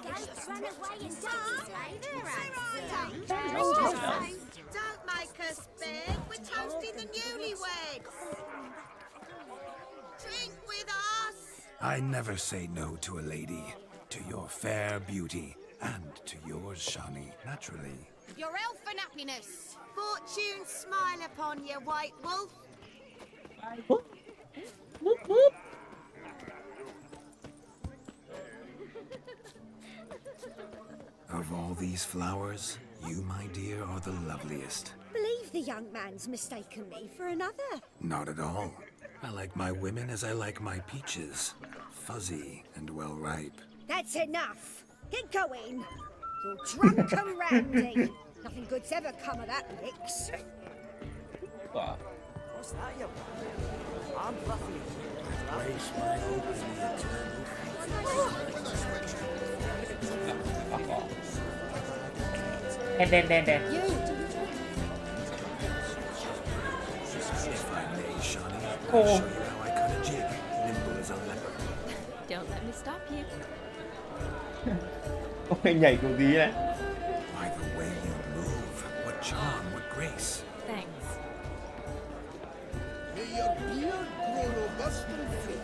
[SPEAKER 16] Don't make us big. We're toasting the newlyweds. Drink with us.
[SPEAKER 2] I never say no to a lady. To your fair beauty. And to yours, Shani, naturally.
[SPEAKER 16] Your elfin happiness. Fortune smile upon you, white wolf.
[SPEAKER 2] Of all these flowers, you, my dear, are the loveliest.
[SPEAKER 8] Believe the young man's mistaken me for another.
[SPEAKER 2] Not at all. I like my women as I like my peaches. Fuzzy and well ripe.
[SPEAKER 8] That's enough. Get going. You're drunk and randy. Nothing good's ever come of that, Nix.
[SPEAKER 1] Wow.
[SPEAKER 14] What's that, you? I'm bluffing. Place my hope in the eternal
[SPEAKER 1] Đen.
[SPEAKER 2] If I may, Shawnee, I'll show you how I cut a jig, nimble as a leopard.
[SPEAKER 10] Don't let me stop you.
[SPEAKER 1] Ông này nhảy kiểu gì này?
[SPEAKER 2] By the way you move, what charm, what grace.
[SPEAKER 10] Thanks.
[SPEAKER 13] May your beard grow robust and fit.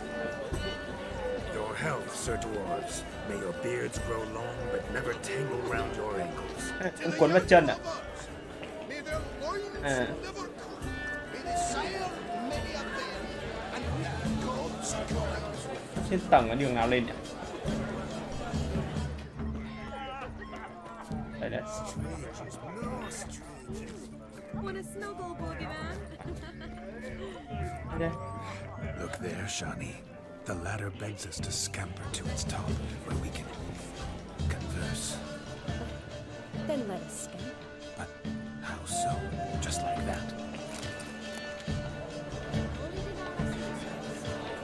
[SPEAKER 2] Your health, Sir Dwarves. May your beards grow long but never tangle round your ankles.
[SPEAKER 1] Ông quấn vào chân à?
[SPEAKER 13] May their loins
[SPEAKER 1] À.
[SPEAKER 13] never cool. May they sire many a bear, and may the gods guide us.
[SPEAKER 1] Trên tầng là đường nào lên nhỉ? Đây đấy.
[SPEAKER 3] Want a snuggle, boogeyman?
[SPEAKER 1] Đây.
[SPEAKER 2] Look there, Shawnee. The ladder begs us to scamper to its top, where we can converse.
[SPEAKER 10] Then let us scamper.
[SPEAKER 2] But how so? Just like that?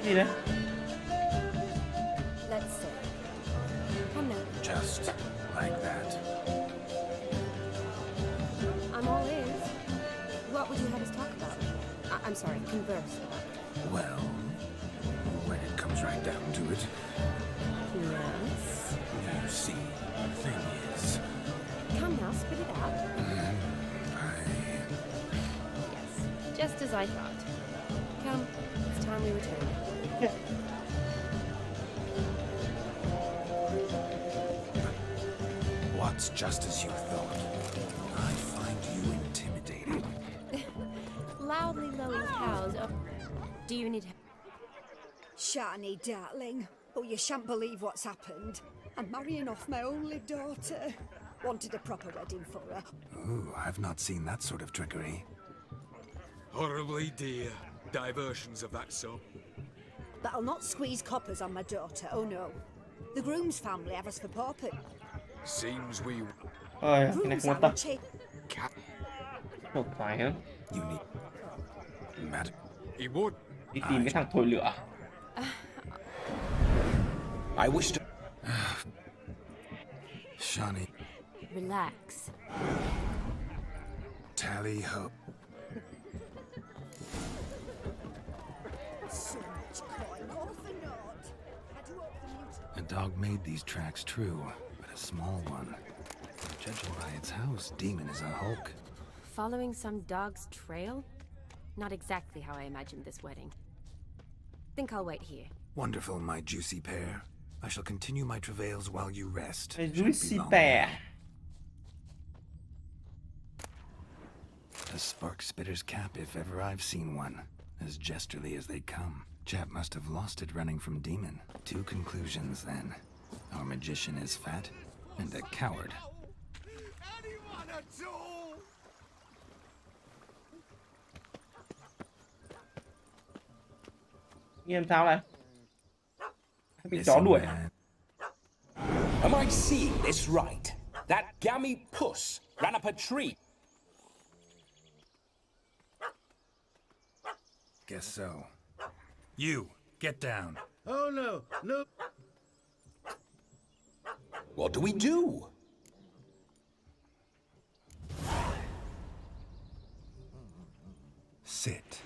[SPEAKER 1] Gì đấy?
[SPEAKER 10] Let's see. Come now.
[SPEAKER 2] Just like that.
[SPEAKER 10] I'm all ears. What would you have us talk about? I'm sorry, converse about.
[SPEAKER 2] Well, when it comes right down to it,
[SPEAKER 10] Yes.
[SPEAKER 2] you see, the thing is,
[SPEAKER 10] Come now, spit it out. Yes, just as I thought. Come, it's time we return.
[SPEAKER 2] what's just as you thought? I find you intimidating.
[SPEAKER 10] Loudly lowing cows. Oh, do you need help?
[SPEAKER 16] Shani, darling. Oh, you shan't believe what's happened. I'm marrying off my only daughter. Wanted a proper wedding for her.
[SPEAKER 2] Ooh, I've not seen that sort of trickery.
[SPEAKER 11] Horribly dear diversions of that sort.
[SPEAKER 16] But I'll not squeeze coppers on my daughter, oh no. The groom's family have us for pauper.
[SPEAKER 11] Seems we...
[SPEAKER 1] Ôi, cái này không quan tâm.
[SPEAKER 11] Cat.
[SPEAKER 1] Không phải hơn.
[SPEAKER 2] You need... Mad...
[SPEAKER 11] He would.
[SPEAKER 1] Đi tìm cái thằng thổi lửa.
[SPEAKER 12] I wish to...
[SPEAKER 2] Shawnee,
[SPEAKER 10] Relax.
[SPEAKER 2] tally ho.
[SPEAKER 16] So much coin, all for naught. I do hope the music...
[SPEAKER 2] A dog made these tracks true, but a small one. Judging by its house, Demon is a hulk.
[SPEAKER 10] Following some dog's trail? Not exactly how I imagined this wedding. Think I'll wait here.
[SPEAKER 2] Wonderful, my juicy pair. I shall continue my travails while you rest.
[SPEAKER 1] A
[SPEAKER 2] Shan't be
[SPEAKER 1] juicy
[SPEAKER 2] long.
[SPEAKER 1] pear.
[SPEAKER 2] A spark spitter's cap, if ever I've seen one. As jesterly as they come. Chap must have lost it running from Demon. Two conclusions, then. Our magician is fat, and a coward.
[SPEAKER 14] Anyone at all?
[SPEAKER 1] Nghe làm sao này? Bị chó đuổi.
[SPEAKER 12] Am I seeing this right? That gammy puss ran up a tree.
[SPEAKER 2] Guess so. You, get down.
[SPEAKER 6] Oh no, no.
[SPEAKER 12] What do we do?
[SPEAKER 2] Sit.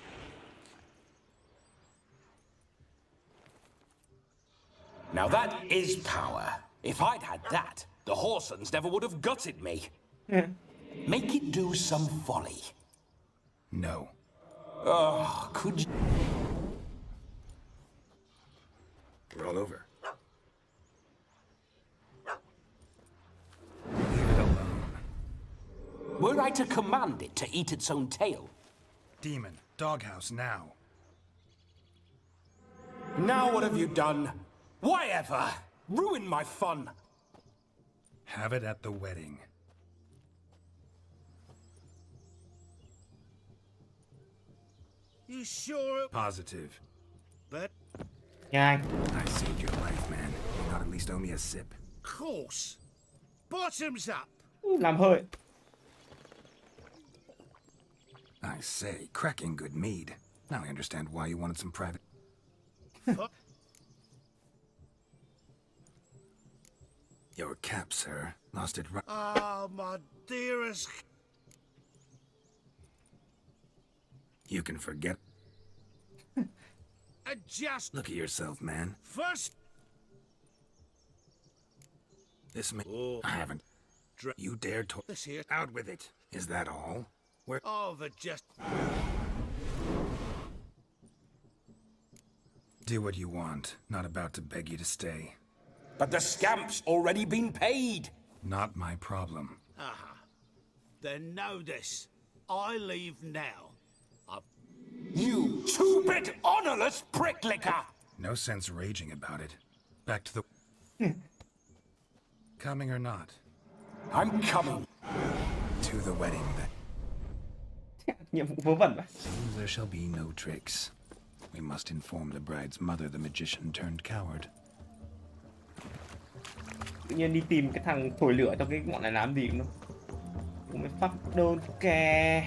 [SPEAKER 12] Now that is power. If I'd had that, the Horsons never would have gutted me. Make it do some folly.
[SPEAKER 2] No.
[SPEAKER 12] Oh, could you...
[SPEAKER 2] We're all over.
[SPEAKER 12] Were I to command it to eat its own tail?
[SPEAKER 2] Demon, doghouse now.
[SPEAKER 12] Now what have you done? Why ever? Ruin my fun.
[SPEAKER 2] Have it at the wedding.
[SPEAKER 6] You sure?
[SPEAKER 2] Positive.
[SPEAKER 6] But
[SPEAKER 1] Nhai.
[SPEAKER 2] I saved your life, man. You not at least owe me a sip.
[SPEAKER 6] course. Bottoms up.
[SPEAKER 1] Làm hơi.
[SPEAKER 2] I say, cracking good mead. Now I understand why you wanted some private... Your cap, sir. Lost it right...
[SPEAKER 6] Oh, my dearest...
[SPEAKER 2] You can forget...
[SPEAKER 6] Just...
[SPEAKER 2] Look at yourself, man.
[SPEAKER 6] First...
[SPEAKER 2] This may... I haven't... You dare to...
[SPEAKER 6] This here...
[SPEAKER 2] Out with it. Is that all? Where...
[SPEAKER 6] Oh, the just...
[SPEAKER 2] Do what you want. Not about to beg you to stay.
[SPEAKER 12] But the scamp's already been paid.
[SPEAKER 2] Not my problem.
[SPEAKER 6] Aha. Then know this. I leave now.
[SPEAKER 12] You two-bit honorless pricklicker!
[SPEAKER 2] No sense raging about it. Back to the... Coming or not?
[SPEAKER 12] I'm coming.
[SPEAKER 2] To the wedding then.
[SPEAKER 1] Nhiệm vụ vớ vẩn vậy.
[SPEAKER 2] Seems there shall be no tricks. We must inform the bride's mother the magician turned coward.
[SPEAKER 1] Tự nhiên đi tìm cái thằng thổi lửa cho cái bọn này làm gì cũng đâu. Cũng mới fuck don't care.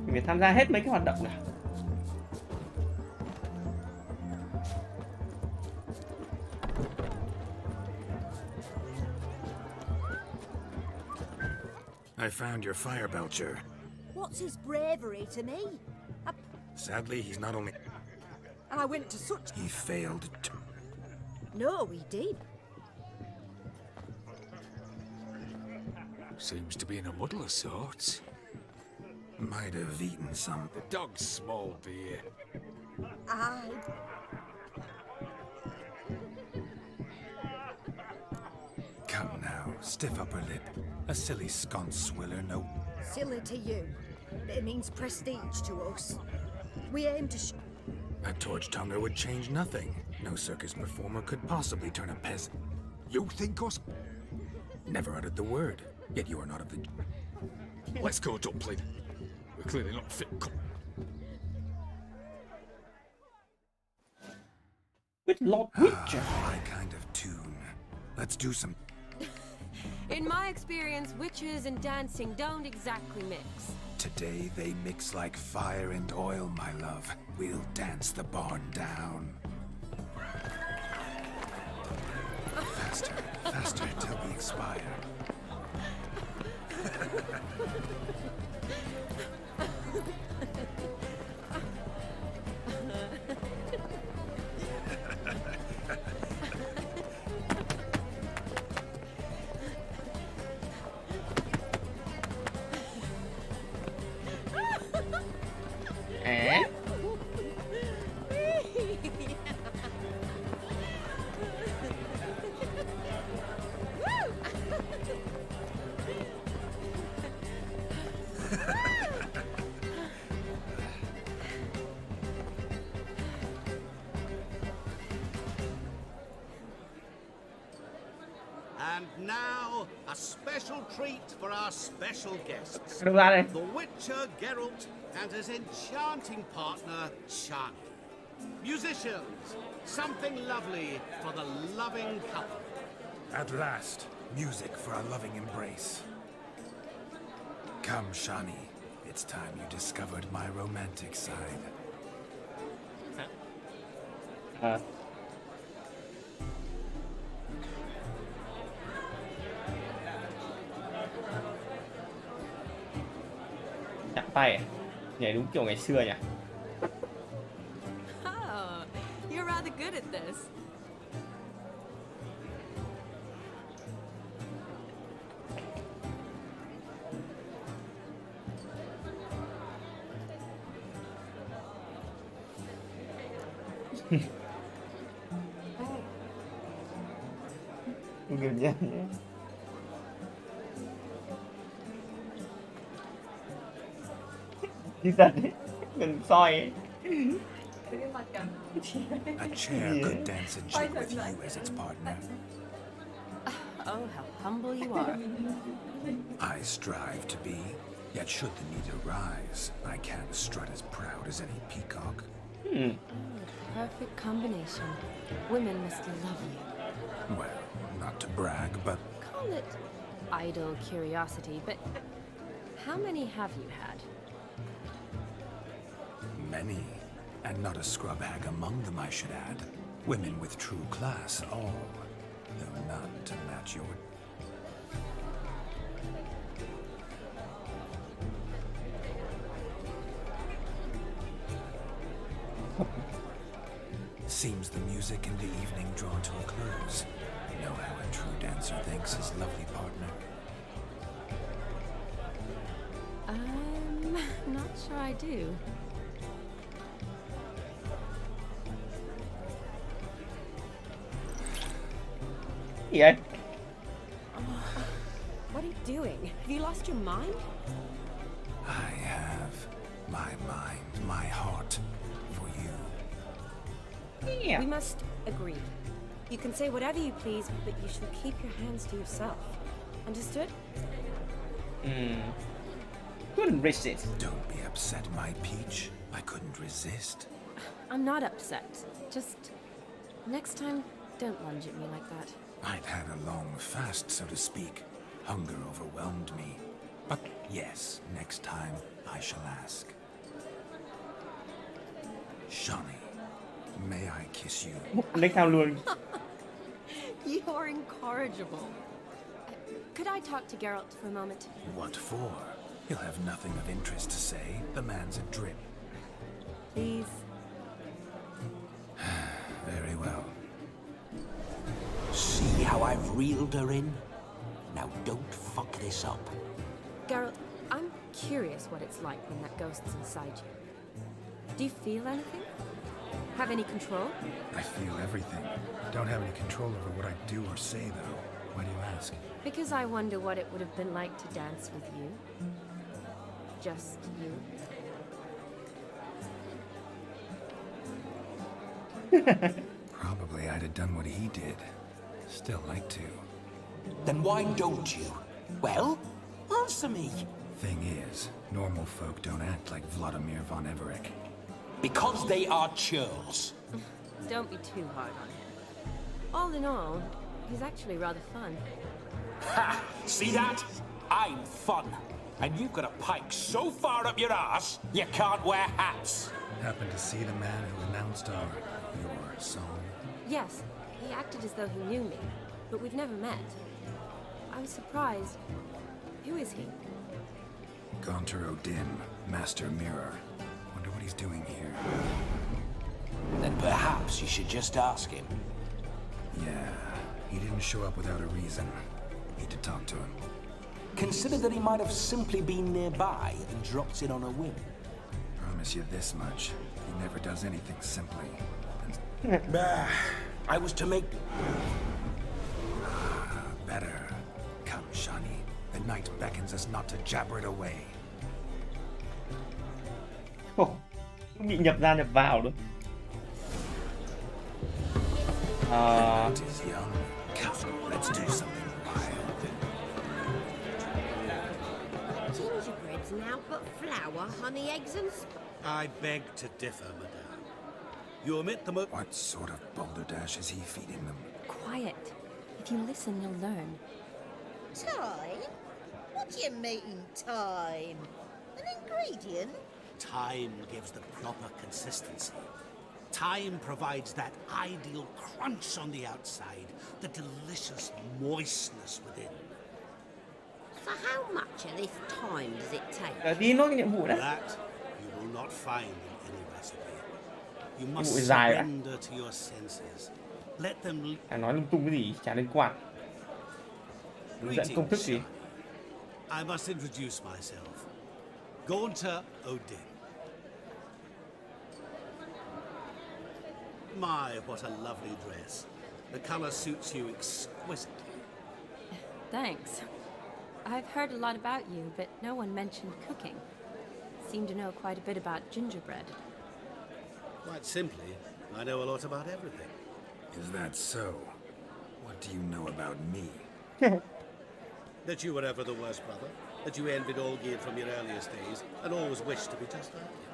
[SPEAKER 1] Mình phải tham gia hết mấy cái hoạt động này.
[SPEAKER 2] I found your fire belcher.
[SPEAKER 16] What's his bravery to me?
[SPEAKER 2] Sadly, he's not only...
[SPEAKER 16] I went to such...
[SPEAKER 2] He failed to...
[SPEAKER 16] No, he did.
[SPEAKER 11] Seems to be in a muddle of sorts.
[SPEAKER 2] Might have eaten some.
[SPEAKER 11] The dog's small beer.
[SPEAKER 16] I...
[SPEAKER 2] Come now, stiff upper lip. A silly sconce swiller, no...
[SPEAKER 16] Silly to you. It means prestige to us. We aim to...
[SPEAKER 2] A torch tonguer would change nothing. No circus performer could possibly turn a peasant.
[SPEAKER 11] You think us?
[SPEAKER 2] Never uttered the word. Yet you are not of the...
[SPEAKER 11] Let's go, Dumpling. We're clearly not fit.
[SPEAKER 1] With Lord Witcher.
[SPEAKER 2] My kind of tune. Let's do some...
[SPEAKER 10] In my experience, witches and dancing don't exactly mix.
[SPEAKER 2] Today they mix like fire and oil, my love. We'll dance the barn down. Faster, faster till we expire.
[SPEAKER 4] And now, a special treat for our special guests.
[SPEAKER 1] Đâu ra đây?
[SPEAKER 4] The Witcher Geralt and his enchanting partner, Shani. Musicians, something lovely for the loving couple.
[SPEAKER 2] At last, music for a loving embrace. Come, Shani. It's time you discovered my romantic side.
[SPEAKER 1] Chạm tay à? Nhảy đúng kiểu ngày xưa nhỉ?
[SPEAKER 10] Oh, you're rather good at this.
[SPEAKER 1] Kiểu nhá. Đi giật ấy, gần soi ấy.
[SPEAKER 2] A chair could dance a jig with you as its partner.
[SPEAKER 10] Oh, how humble you are.
[SPEAKER 2] I strive to be, yet should the need arise, I can't strut as proud as any peacock.
[SPEAKER 10] Perfect combination. Women must love you.
[SPEAKER 2] Well, not to brag, but
[SPEAKER 10] Call it idle curiosity, but how many have you had?
[SPEAKER 2] many. And not a scrub hag among them, I should add. Women with true class, all. Though none to match your... Seems the music in the evening drawn to a close. Know how a true dancer thanks his lovely partner.
[SPEAKER 10] I'm not sure I do.
[SPEAKER 1] Yeah.
[SPEAKER 10] What are you doing? Have you lost your mind?
[SPEAKER 2] I have my mind, my heart for you.
[SPEAKER 1] Yeah.
[SPEAKER 10] We must agree. You can say whatever you please, but you should keep your hands to yourself. Understood?
[SPEAKER 1] Couldn't resist.
[SPEAKER 2] Don't be upset, my peach. I couldn't resist.
[SPEAKER 10] I'm not upset. Just next time, don't lunge at me like that.
[SPEAKER 2] I'd had a long fast, so to speak. Hunger overwhelmed me. But yes, next time I shall ask. Shawnee, may I kiss you?
[SPEAKER 1] Next time luôn.
[SPEAKER 10] You're incorrigible. Could I talk to Geralt for a moment?
[SPEAKER 2] What for? He'll have nothing of interest to say. The man's a drip.
[SPEAKER 10] Please.
[SPEAKER 2] Very well.
[SPEAKER 12] See how I've reeled her in? Now don't fuck this up.
[SPEAKER 10] Geralt, I'm curious what it's like when that ghost's inside you. Do you feel anything? Have any control?
[SPEAKER 2] I feel everything. Don't have any control over what I do or say, though. Why do you ask?
[SPEAKER 10] Because I wonder what it would have been like to dance with you. Just you.
[SPEAKER 2] Probably I'd have done what he did. Still like to.
[SPEAKER 12] Then why don't you? Well, answer me.
[SPEAKER 2] Thing is, normal folk don't act like Vladimir von Everett.
[SPEAKER 12] Because they are churls.
[SPEAKER 10] Don't be too hard on him. All in all, he's actually rather fun.
[SPEAKER 12] Ha! See that? I'm fun. And you've got a pike so far up your ass, you can't wear hats.
[SPEAKER 2] Happened to see the man who announced your song?
[SPEAKER 10] Yes, he acted as though he knew me, but we've never met. I was surprised. Who is he?
[SPEAKER 2] Gaunter O'Dim, Master Mirror. Wonder what he's doing here.
[SPEAKER 12] Then perhaps you should just ask him.
[SPEAKER 2] Yeah, he didn't show up without a reason. Need to talk to him.
[SPEAKER 12] Consider that he might have simply been nearby and dropped in on a whim.
[SPEAKER 2] Promise you this much. He never does anything simply.
[SPEAKER 12] I was to make...
[SPEAKER 2] Better. Come, Shani. The night beckons us not to jabber it away.
[SPEAKER 1] Bị nhập ra nhập vào nữa.
[SPEAKER 2] It is young. Come, let's do something wild.
[SPEAKER 17] Gingerbread's now but flour, honey, eggs and...
[SPEAKER 4] I beg to differ, madame. You omit the mo...
[SPEAKER 2] What sort of balderdash is he feeding them?
[SPEAKER 10] Quiet. If you listen, you'll learn.
[SPEAKER 17] Time? What do you mean, time? An ingredient?
[SPEAKER 4] Time gives the proper consistency. Time provides that ideal crunch on the outside, the delicious moistness within.
[SPEAKER 17] So how much of this time does it take?
[SPEAKER 1] Đi nói cái nhiệm vụ đấy.
[SPEAKER 4] That you will not find in any recipe. You must
[SPEAKER 1] Nhiệm vụ dài vậy?
[SPEAKER 4] surrender to your senses. Let them...
[SPEAKER 1] Nói lung tung cái gì, chả liên quan. Hướng dẫn công thức gì?
[SPEAKER 4] I must introduce myself. Gaunter O'Dim. My, what a lovely dress. The color suits you exquisitely.
[SPEAKER 10] Thanks. I've heard a lot about you, but no one mentioned cooking. Seem to know quite a bit about gingerbread.
[SPEAKER 4] Quite simply, I know a lot about everything.
[SPEAKER 2] Is that so? What do you know about me?
[SPEAKER 4] That you were ever the worst brother, that you envied Olgierd from your earliest days, and always wished to be just like him.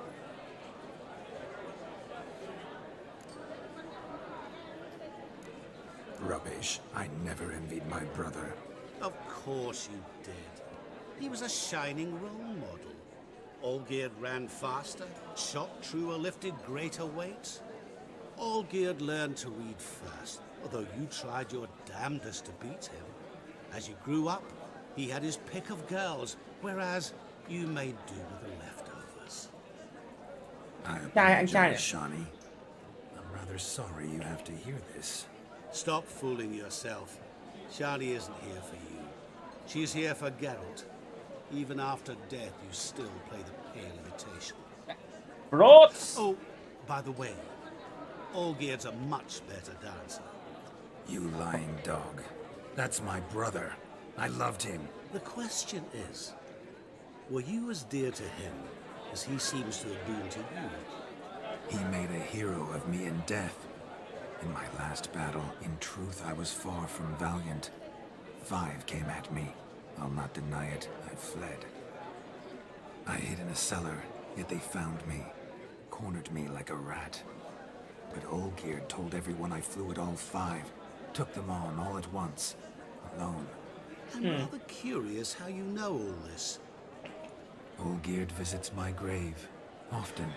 [SPEAKER 2] Rubbish. I never envied my brother.
[SPEAKER 4] Of course you did. He was a shining role model. Olgierd ran faster, shot truer, lifted greater weights. Olgierd learned to read first, although you tried your damnedest to beat him. As you grew up, he had his pick of girls, whereas you made do with the leftovers.
[SPEAKER 2] I apologize, Shawnee. I'm rather sorry you have to hear this.
[SPEAKER 4] Stop fooling yourself. Shani isn't here for you. She's here for Geralt. Even after death, you still play the pale imitation.
[SPEAKER 1] Rot!
[SPEAKER 4] Oh, by the way, Olgierd's a much better dancer.
[SPEAKER 2] You lying dog. That's my brother. I loved him.
[SPEAKER 4] The question is, were you as dear to him as he seems to have been to you?
[SPEAKER 2] He made a hero of me in death. In my last battle, in truth, I was far from valiant. 5 came at me. I'll not deny it, I fled. I hid in a cellar, yet they found me. Cornered me like a rat. But Olgierd told everyone I flew at all 5. Took them on all at once. Alone.
[SPEAKER 4] I'm rather curious how you know all this.
[SPEAKER 2] Olgierd visits my grave. Often.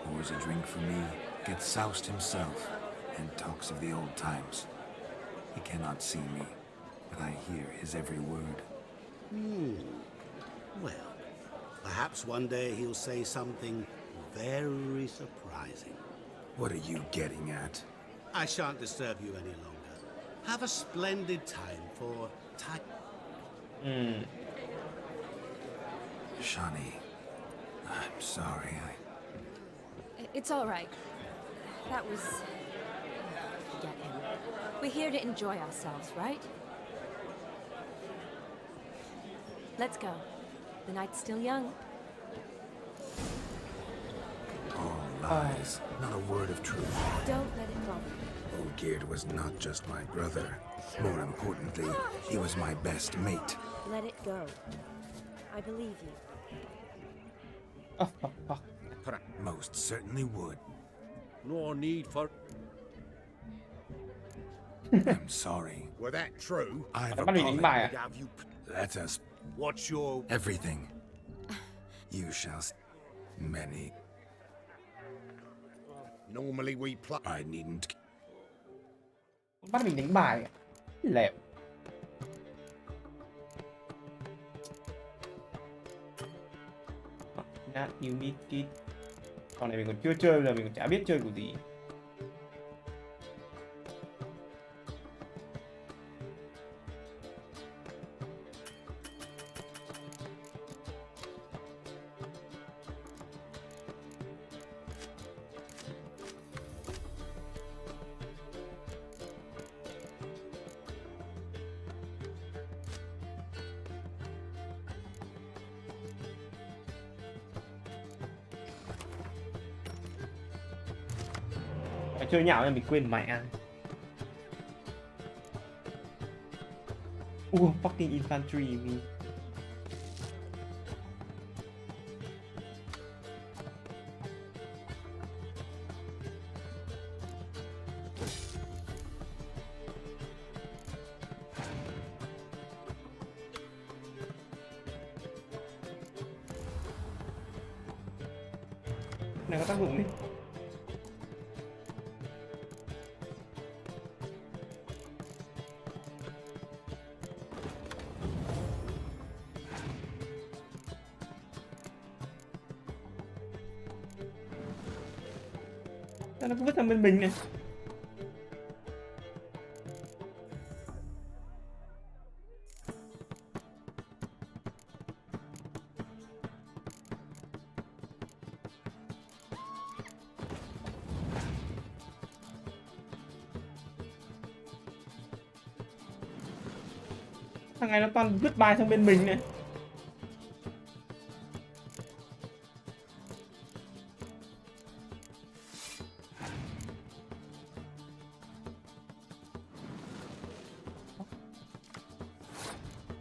[SPEAKER 2] Pours a drink for me. Gets soused himself. And talks of the old times. He cannot see me. But I hear his every word.
[SPEAKER 4] Well, perhaps one day he'll say something very surprising.
[SPEAKER 2] What are you getting at?
[SPEAKER 4] I shan't disturb you any longer. Have a splendid time for time.
[SPEAKER 2] Shawnee, I'm sorry.
[SPEAKER 10] It's all right. That was... Forget him. We're here to enjoy ourselves, right? Let's go. The night's still young.
[SPEAKER 2] All lies. Not a word of truth.
[SPEAKER 10] Don't let it bother you.
[SPEAKER 2] Olgierd was not just my brother. More importantly, he was my best mate.
[SPEAKER 8] Let it go. I believe you.
[SPEAKER 2] Most certainly would.
[SPEAKER 6] No need for...
[SPEAKER 2] I'm sorry.
[SPEAKER 5] Were that true?
[SPEAKER 2] I've
[SPEAKER 1] Bắt mình đánh bài à?
[SPEAKER 6] Have you...
[SPEAKER 2] Let us...
[SPEAKER 6] What's your...
[SPEAKER 2] Everything. You shall... Many.
[SPEAKER 5] Normally we play...
[SPEAKER 2] I needn't...
[SPEAKER 1] Bắt mình đánh bài à? Lẹo. That you need it. Còn này mình còn chưa chơi, là mình còn chả biết chơi của gì. Chơi nhạo nên mình quên mẹ. Fucking infantry me. Này có tác dụng đi. Nó cứ vứt sang bên mình này. Thằng này nó toàn vứt bài sang bên mình này.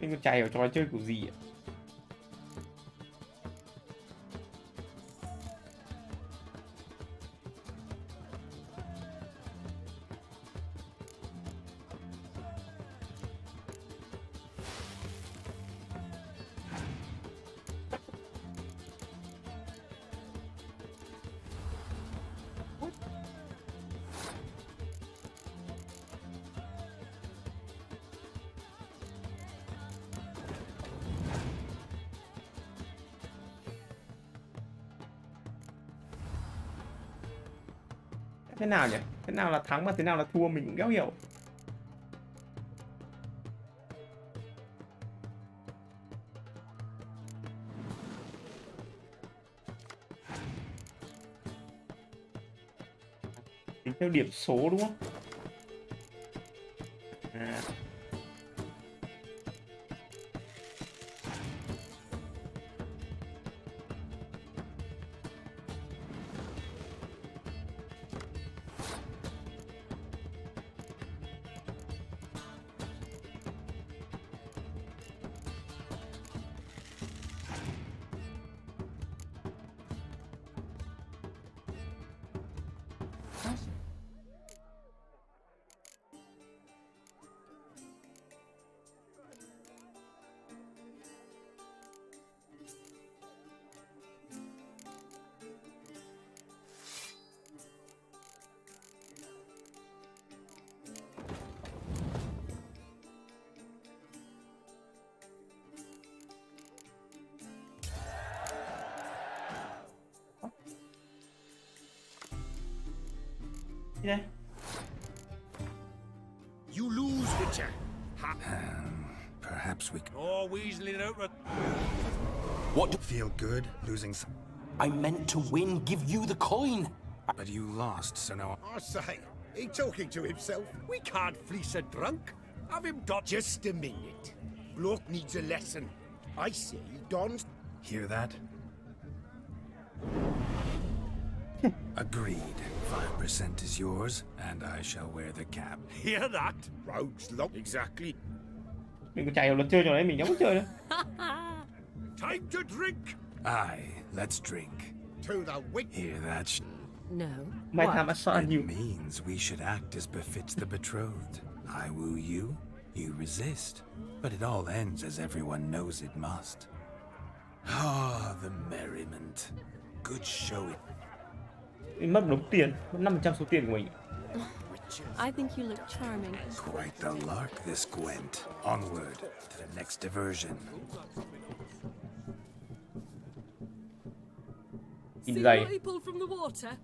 [SPEAKER 1] Anh có chạy vào trò chơi của gì ạ? Thế nào nhỉ? Thế nào là thắng và thế nào là thua mình cũng đéo hiểu. Tính theo điểm số đúng không? À. Đây.
[SPEAKER 6] You lose, Witcher.
[SPEAKER 2] Perhaps we can...
[SPEAKER 6] Oh, weaseling out of...
[SPEAKER 2] What? Feel good losing some...
[SPEAKER 12] I meant to win, give you the coin.
[SPEAKER 2] But you lost, so now...
[SPEAKER 6] I say, he talking to himself. We can't fleece a drunk. Have him done. Just a minute. Bloke needs a lesson. I say, Don's...
[SPEAKER 2] Hear that? Agreed. 5% is yours, and I shall wear the cap.
[SPEAKER 6] Hear that? Rogues lock. Exactly.
[SPEAKER 1] Mình có chả hiểu luật chơi trò đấy, mình không có chơi đâu.
[SPEAKER 6] Time to drink.
[SPEAKER 2] Aye, let's drink.
[SPEAKER 6] To the witch.
[SPEAKER 2] Hear that?
[SPEAKER 3] No.
[SPEAKER 1] Mai tham I saw
[SPEAKER 2] It
[SPEAKER 1] you.
[SPEAKER 2] means we should act as befits the betrothed. I woo you, you resist. But it all ends as everyone knows it must. Ah, the merriment. Good showing.
[SPEAKER 1] Mình mất đống tiền, mất 5% số tiền của mình.
[SPEAKER 10] I think you look charming.
[SPEAKER 2] Quite the lark, this Gwent. Onward to the next diversion.
[SPEAKER 3] See what he pulled from the water?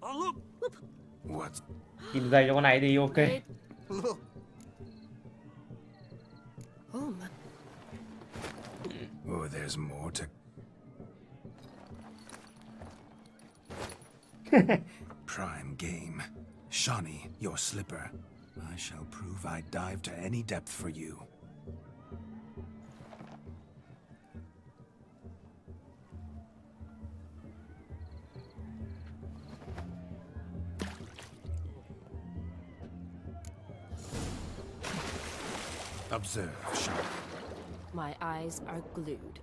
[SPEAKER 6] Oh, look.
[SPEAKER 2] What?
[SPEAKER 1] Tìm giày cho con này thì ok.
[SPEAKER 10] Oh my.
[SPEAKER 2] Oh, there's more to... Prime game. Shawnee, your slipper. I shall prove I dive to any depth for you. Observe, Shawnee.
[SPEAKER 10] My eyes are glued.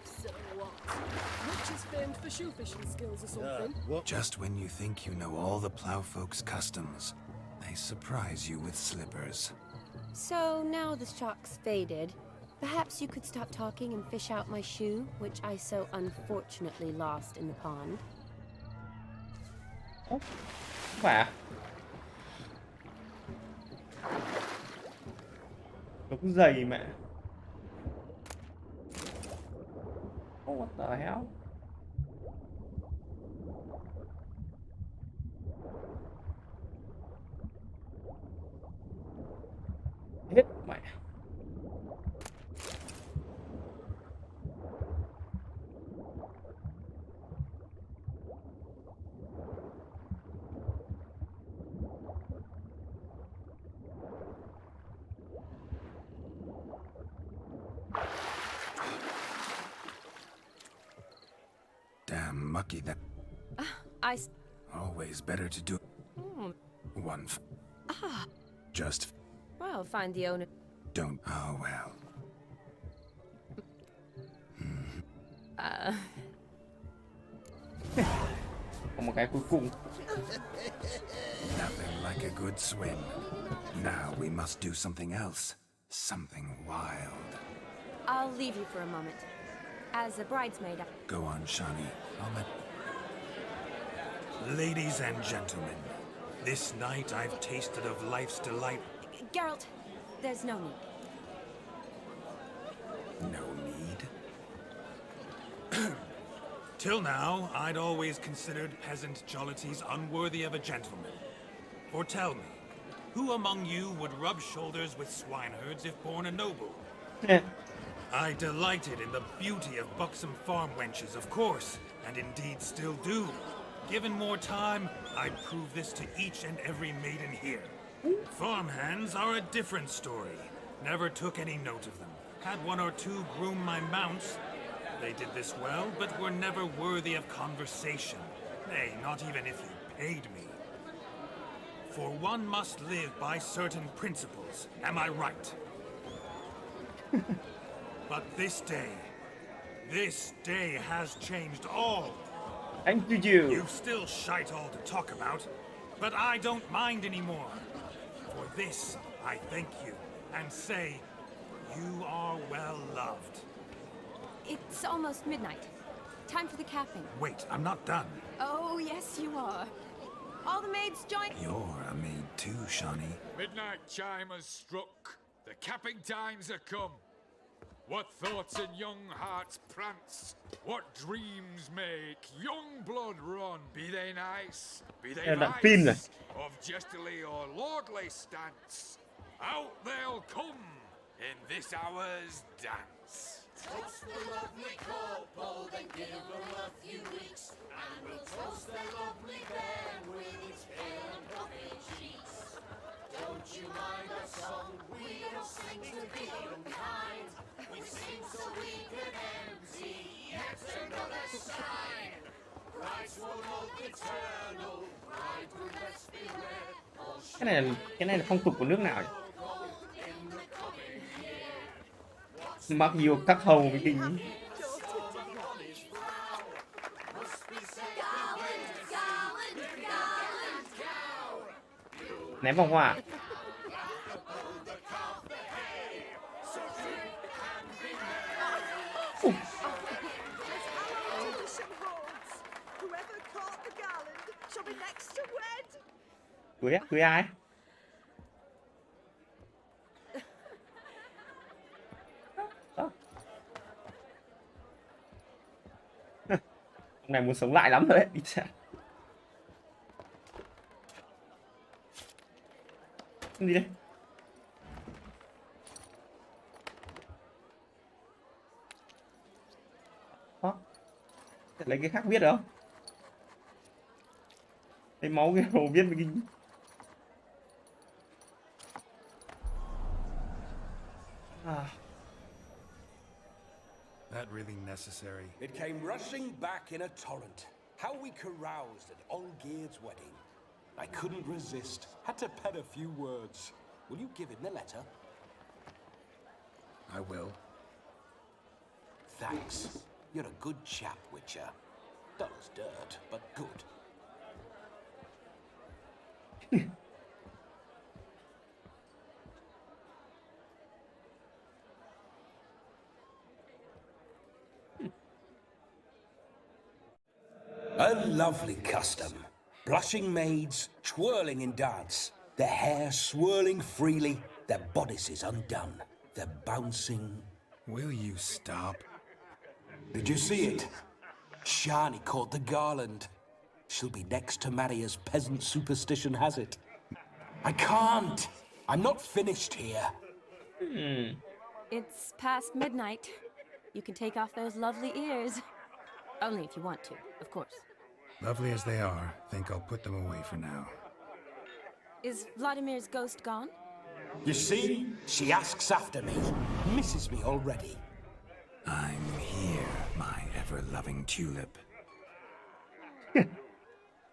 [SPEAKER 3] So what? Witch is famed for shoe fishing skills or something.
[SPEAKER 2] Just when you think you know all the plowfolk's customs, they surprise you with slippers.
[SPEAKER 10] So now the shock's faded. Perhaps you could stop talking and fish out my shoe, which I so unfortunately lost in the pond.
[SPEAKER 1] Phải à? Đống giày mẹ. Oh, what the hell? Hết mẹ.
[SPEAKER 2] Damn mucky that... Always better to do... One Just...
[SPEAKER 10] Well, find the owner.
[SPEAKER 2] Don't... Oh, well.
[SPEAKER 1] Còn một cái cuối cùng.
[SPEAKER 2] Nothing like a good swim. Now we must do something else. Something wild.
[SPEAKER 10] I'll leave you for a moment. As a bridesmaid,
[SPEAKER 2] Go on, Shawnee. I'll let...
[SPEAKER 18] Ladies and gentlemen, this night I've tasted of life's delight.
[SPEAKER 10] Geralt, there's no need.
[SPEAKER 2] No need?
[SPEAKER 11] Till now, I'd always considered peasant jollities unworthy of a gentleman. For tell me, who among you would rub shoulders with swineherds if born a noble? I delighted in the beauty of buxom farm wenches, of course, and indeed still do. Given more time, I'd prove this to each and every maiden here. Farmhands are a different story. Never took any note of them. Had one or two groom my mounts. They did this well, but were never worthy of conversation. Nay, not even if you paid me. For one must live by certain principles, am I right? But this day has changed all.
[SPEAKER 1] Thank you.
[SPEAKER 11] You've still shite all to talk about, but I don't mind anymore. For this, I thank you, and say, you are well loved.
[SPEAKER 10] It's almost midnight. Time for the capping.
[SPEAKER 11] Wait, I'm not done.
[SPEAKER 10] Oh, yes, you are. All the maids join.
[SPEAKER 2] You're a maid too, Shawnee.
[SPEAKER 18] Midnight chime has struck. The capping times are come. What thoughts in young hearts prance? What dreams make young blood run? Be they nice, be they vice, of jestily or lordly stance, out they'll come in this hour's dance.
[SPEAKER 19] Toast the lovely couple, then give them a few weeks, and we'll toast their lovely bairn with its pale and puffy cheeks. Don't you mind our song? We don't sing to be unkind. We sing so we can empty yet another sign. Christ will love eternal, bride will best beware.
[SPEAKER 1] Cái này là phong tục của nước nào nhỉ? Mặc dù các hầu với kinh ném vòng hoa. Cưới ai? Ông này muốn sống lại lắm rồi đấy. Đi đây. Lấy cái khác viết được không? Lấy máu cái hồ viết với kinh.
[SPEAKER 2] That really necessary?
[SPEAKER 20] It came rushing back in a torrent. How we caroused at Olgierd's wedding. I couldn't resist. Had to pen a few words. Will you give him the letter?
[SPEAKER 2] I will.
[SPEAKER 20] Thanks. You're a good chap, Witcher. Dull as dirt, but good. A lovely custom. Blushing maids, twirling in dance, their hair swirling freely, their bodices undone, their bouncing...
[SPEAKER 2] Will you stop?
[SPEAKER 20] Did you see it? Shani caught the garland. She'll be next to marry as peasant superstition has it. I can't! I'm not finished here.
[SPEAKER 10] It's past midnight. You can take off those lovely ears. Only if you want to, of course.
[SPEAKER 2] Lovely as they are, think I'll put them away for now.
[SPEAKER 10] Is Vladimir's ghost gone?
[SPEAKER 20] You see? She asks after me. Misses me already.
[SPEAKER 2] I'm here, my ever-loving tulip.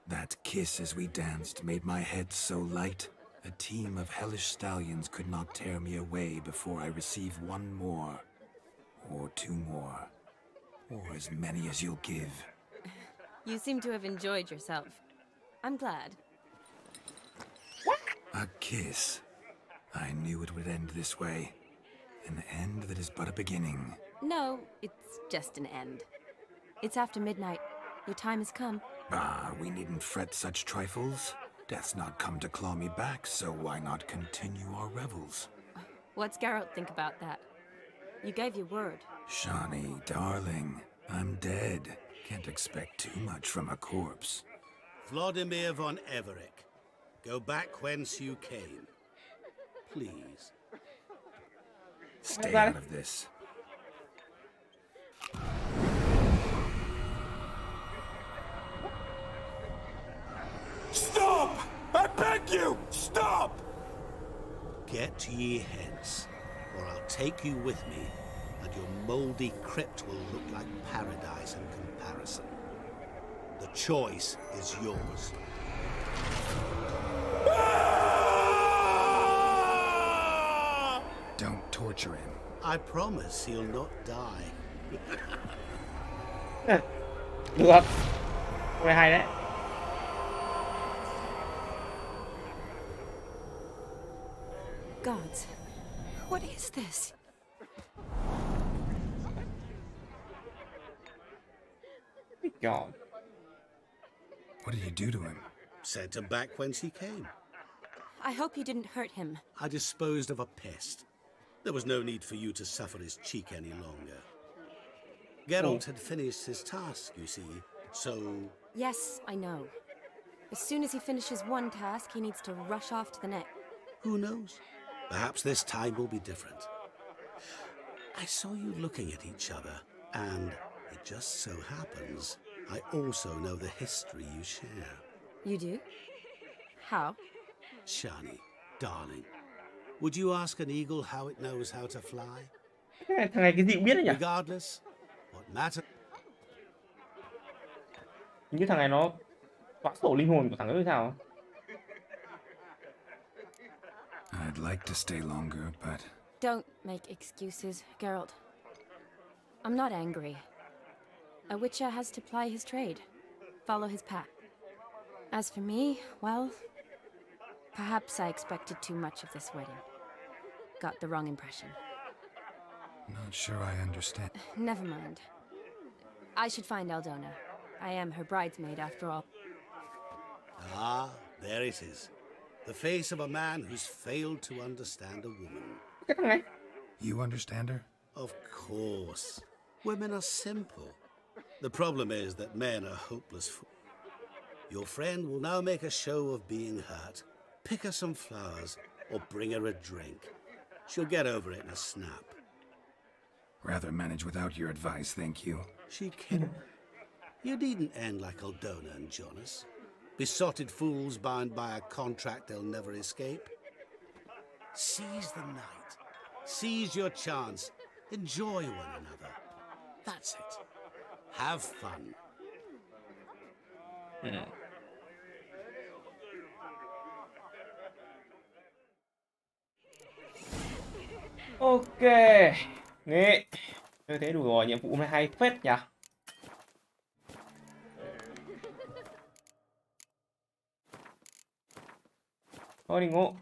[SPEAKER 2] That kiss as we danced made my head so light. A team of hellish stallions could not tear me away before I receive one more. Or two more. Or as many as you'll give.
[SPEAKER 10] You seem to have enjoyed yourself. I'm glad.
[SPEAKER 2] A kiss. I knew it would end this way. An end that is but a beginning.
[SPEAKER 10] No, it's just an end. It's after midnight. Your time has come.
[SPEAKER 2] Ah, we needn't fret such trifles. Death's not come to claw me back, so why not continue our revels?
[SPEAKER 10] What's Geralt think about that? You gave your word.
[SPEAKER 2] Shawnee, darling, I'm dead. Can't expect too much from a corpse.
[SPEAKER 4] Vladimir von Everick, go back whence you came. Please.
[SPEAKER 2] Stay out of this.
[SPEAKER 12] Stop! I beg you! Stop!
[SPEAKER 4] Get ye hence, or I'll take you with me, and your mouldy crypt will look like paradise in comparison. The choice is yours.
[SPEAKER 2] Don't torture him.
[SPEAKER 4] I promise he'll not die.
[SPEAKER 1] Được không? Câu này hay đấy.
[SPEAKER 10] Gods, what is this?
[SPEAKER 1] God.
[SPEAKER 2] What did you do to him?
[SPEAKER 4] Sent him back whence he came.
[SPEAKER 10] I hope you didn't hurt him.
[SPEAKER 4] I disposed of a pest. There was no need for you to suffer his cheek any longer. Geralt had finished his task, you see, so...
[SPEAKER 10] Yes, I know. As soon as he finishes one task, he needs to rush off to the next.
[SPEAKER 4] Who knows? Perhaps this time will be different. I saw you looking at each other, and it just so happens I also know the history you share.
[SPEAKER 10] You do? How?
[SPEAKER 4] Shani, darling, would you ask an eagle how it knows how to fly?
[SPEAKER 1] Thằng này cái gì cũng biết đấy nhỉ?
[SPEAKER 4] Regardless, what matters...
[SPEAKER 1] Hình như thằng này nó xóa sổ linh hồn của thằng ấy hay sao?
[SPEAKER 2] I'd like to stay longer, but...
[SPEAKER 10] Don't make excuses, Geralt. I'm not angry. A witcher has to ply his trade, follow his path. As for me, well, perhaps I expected too much of this wedding. Got the wrong impression.
[SPEAKER 2] Not sure I understand.
[SPEAKER 10] Never mind. I should find Aldona. I am her bridesmaid, after all.
[SPEAKER 4] Ah, there it is. The face of a man who's failed to understand a woman.
[SPEAKER 2] You understand her?
[SPEAKER 4] Of course. Women are simple. The problem is that men are hopeless. Your friend will now make a show of being hurt, pick her some flowers, or bring her a drink. She'll get over it in a snap.
[SPEAKER 2] Rather manage without your advice, thank you.
[SPEAKER 4] She can. You needn't end like Aldona and Jonas. Besotted fools bound by a contract they'll never escape. Seize the night. Seize your chance. Enjoy one another. That's it. Have fun.
[SPEAKER 1] Ok. Nghe. Như thế đủ rồi, nhiệm vụ hôm nay hay phết nhỉ? Thôi đi ngủ.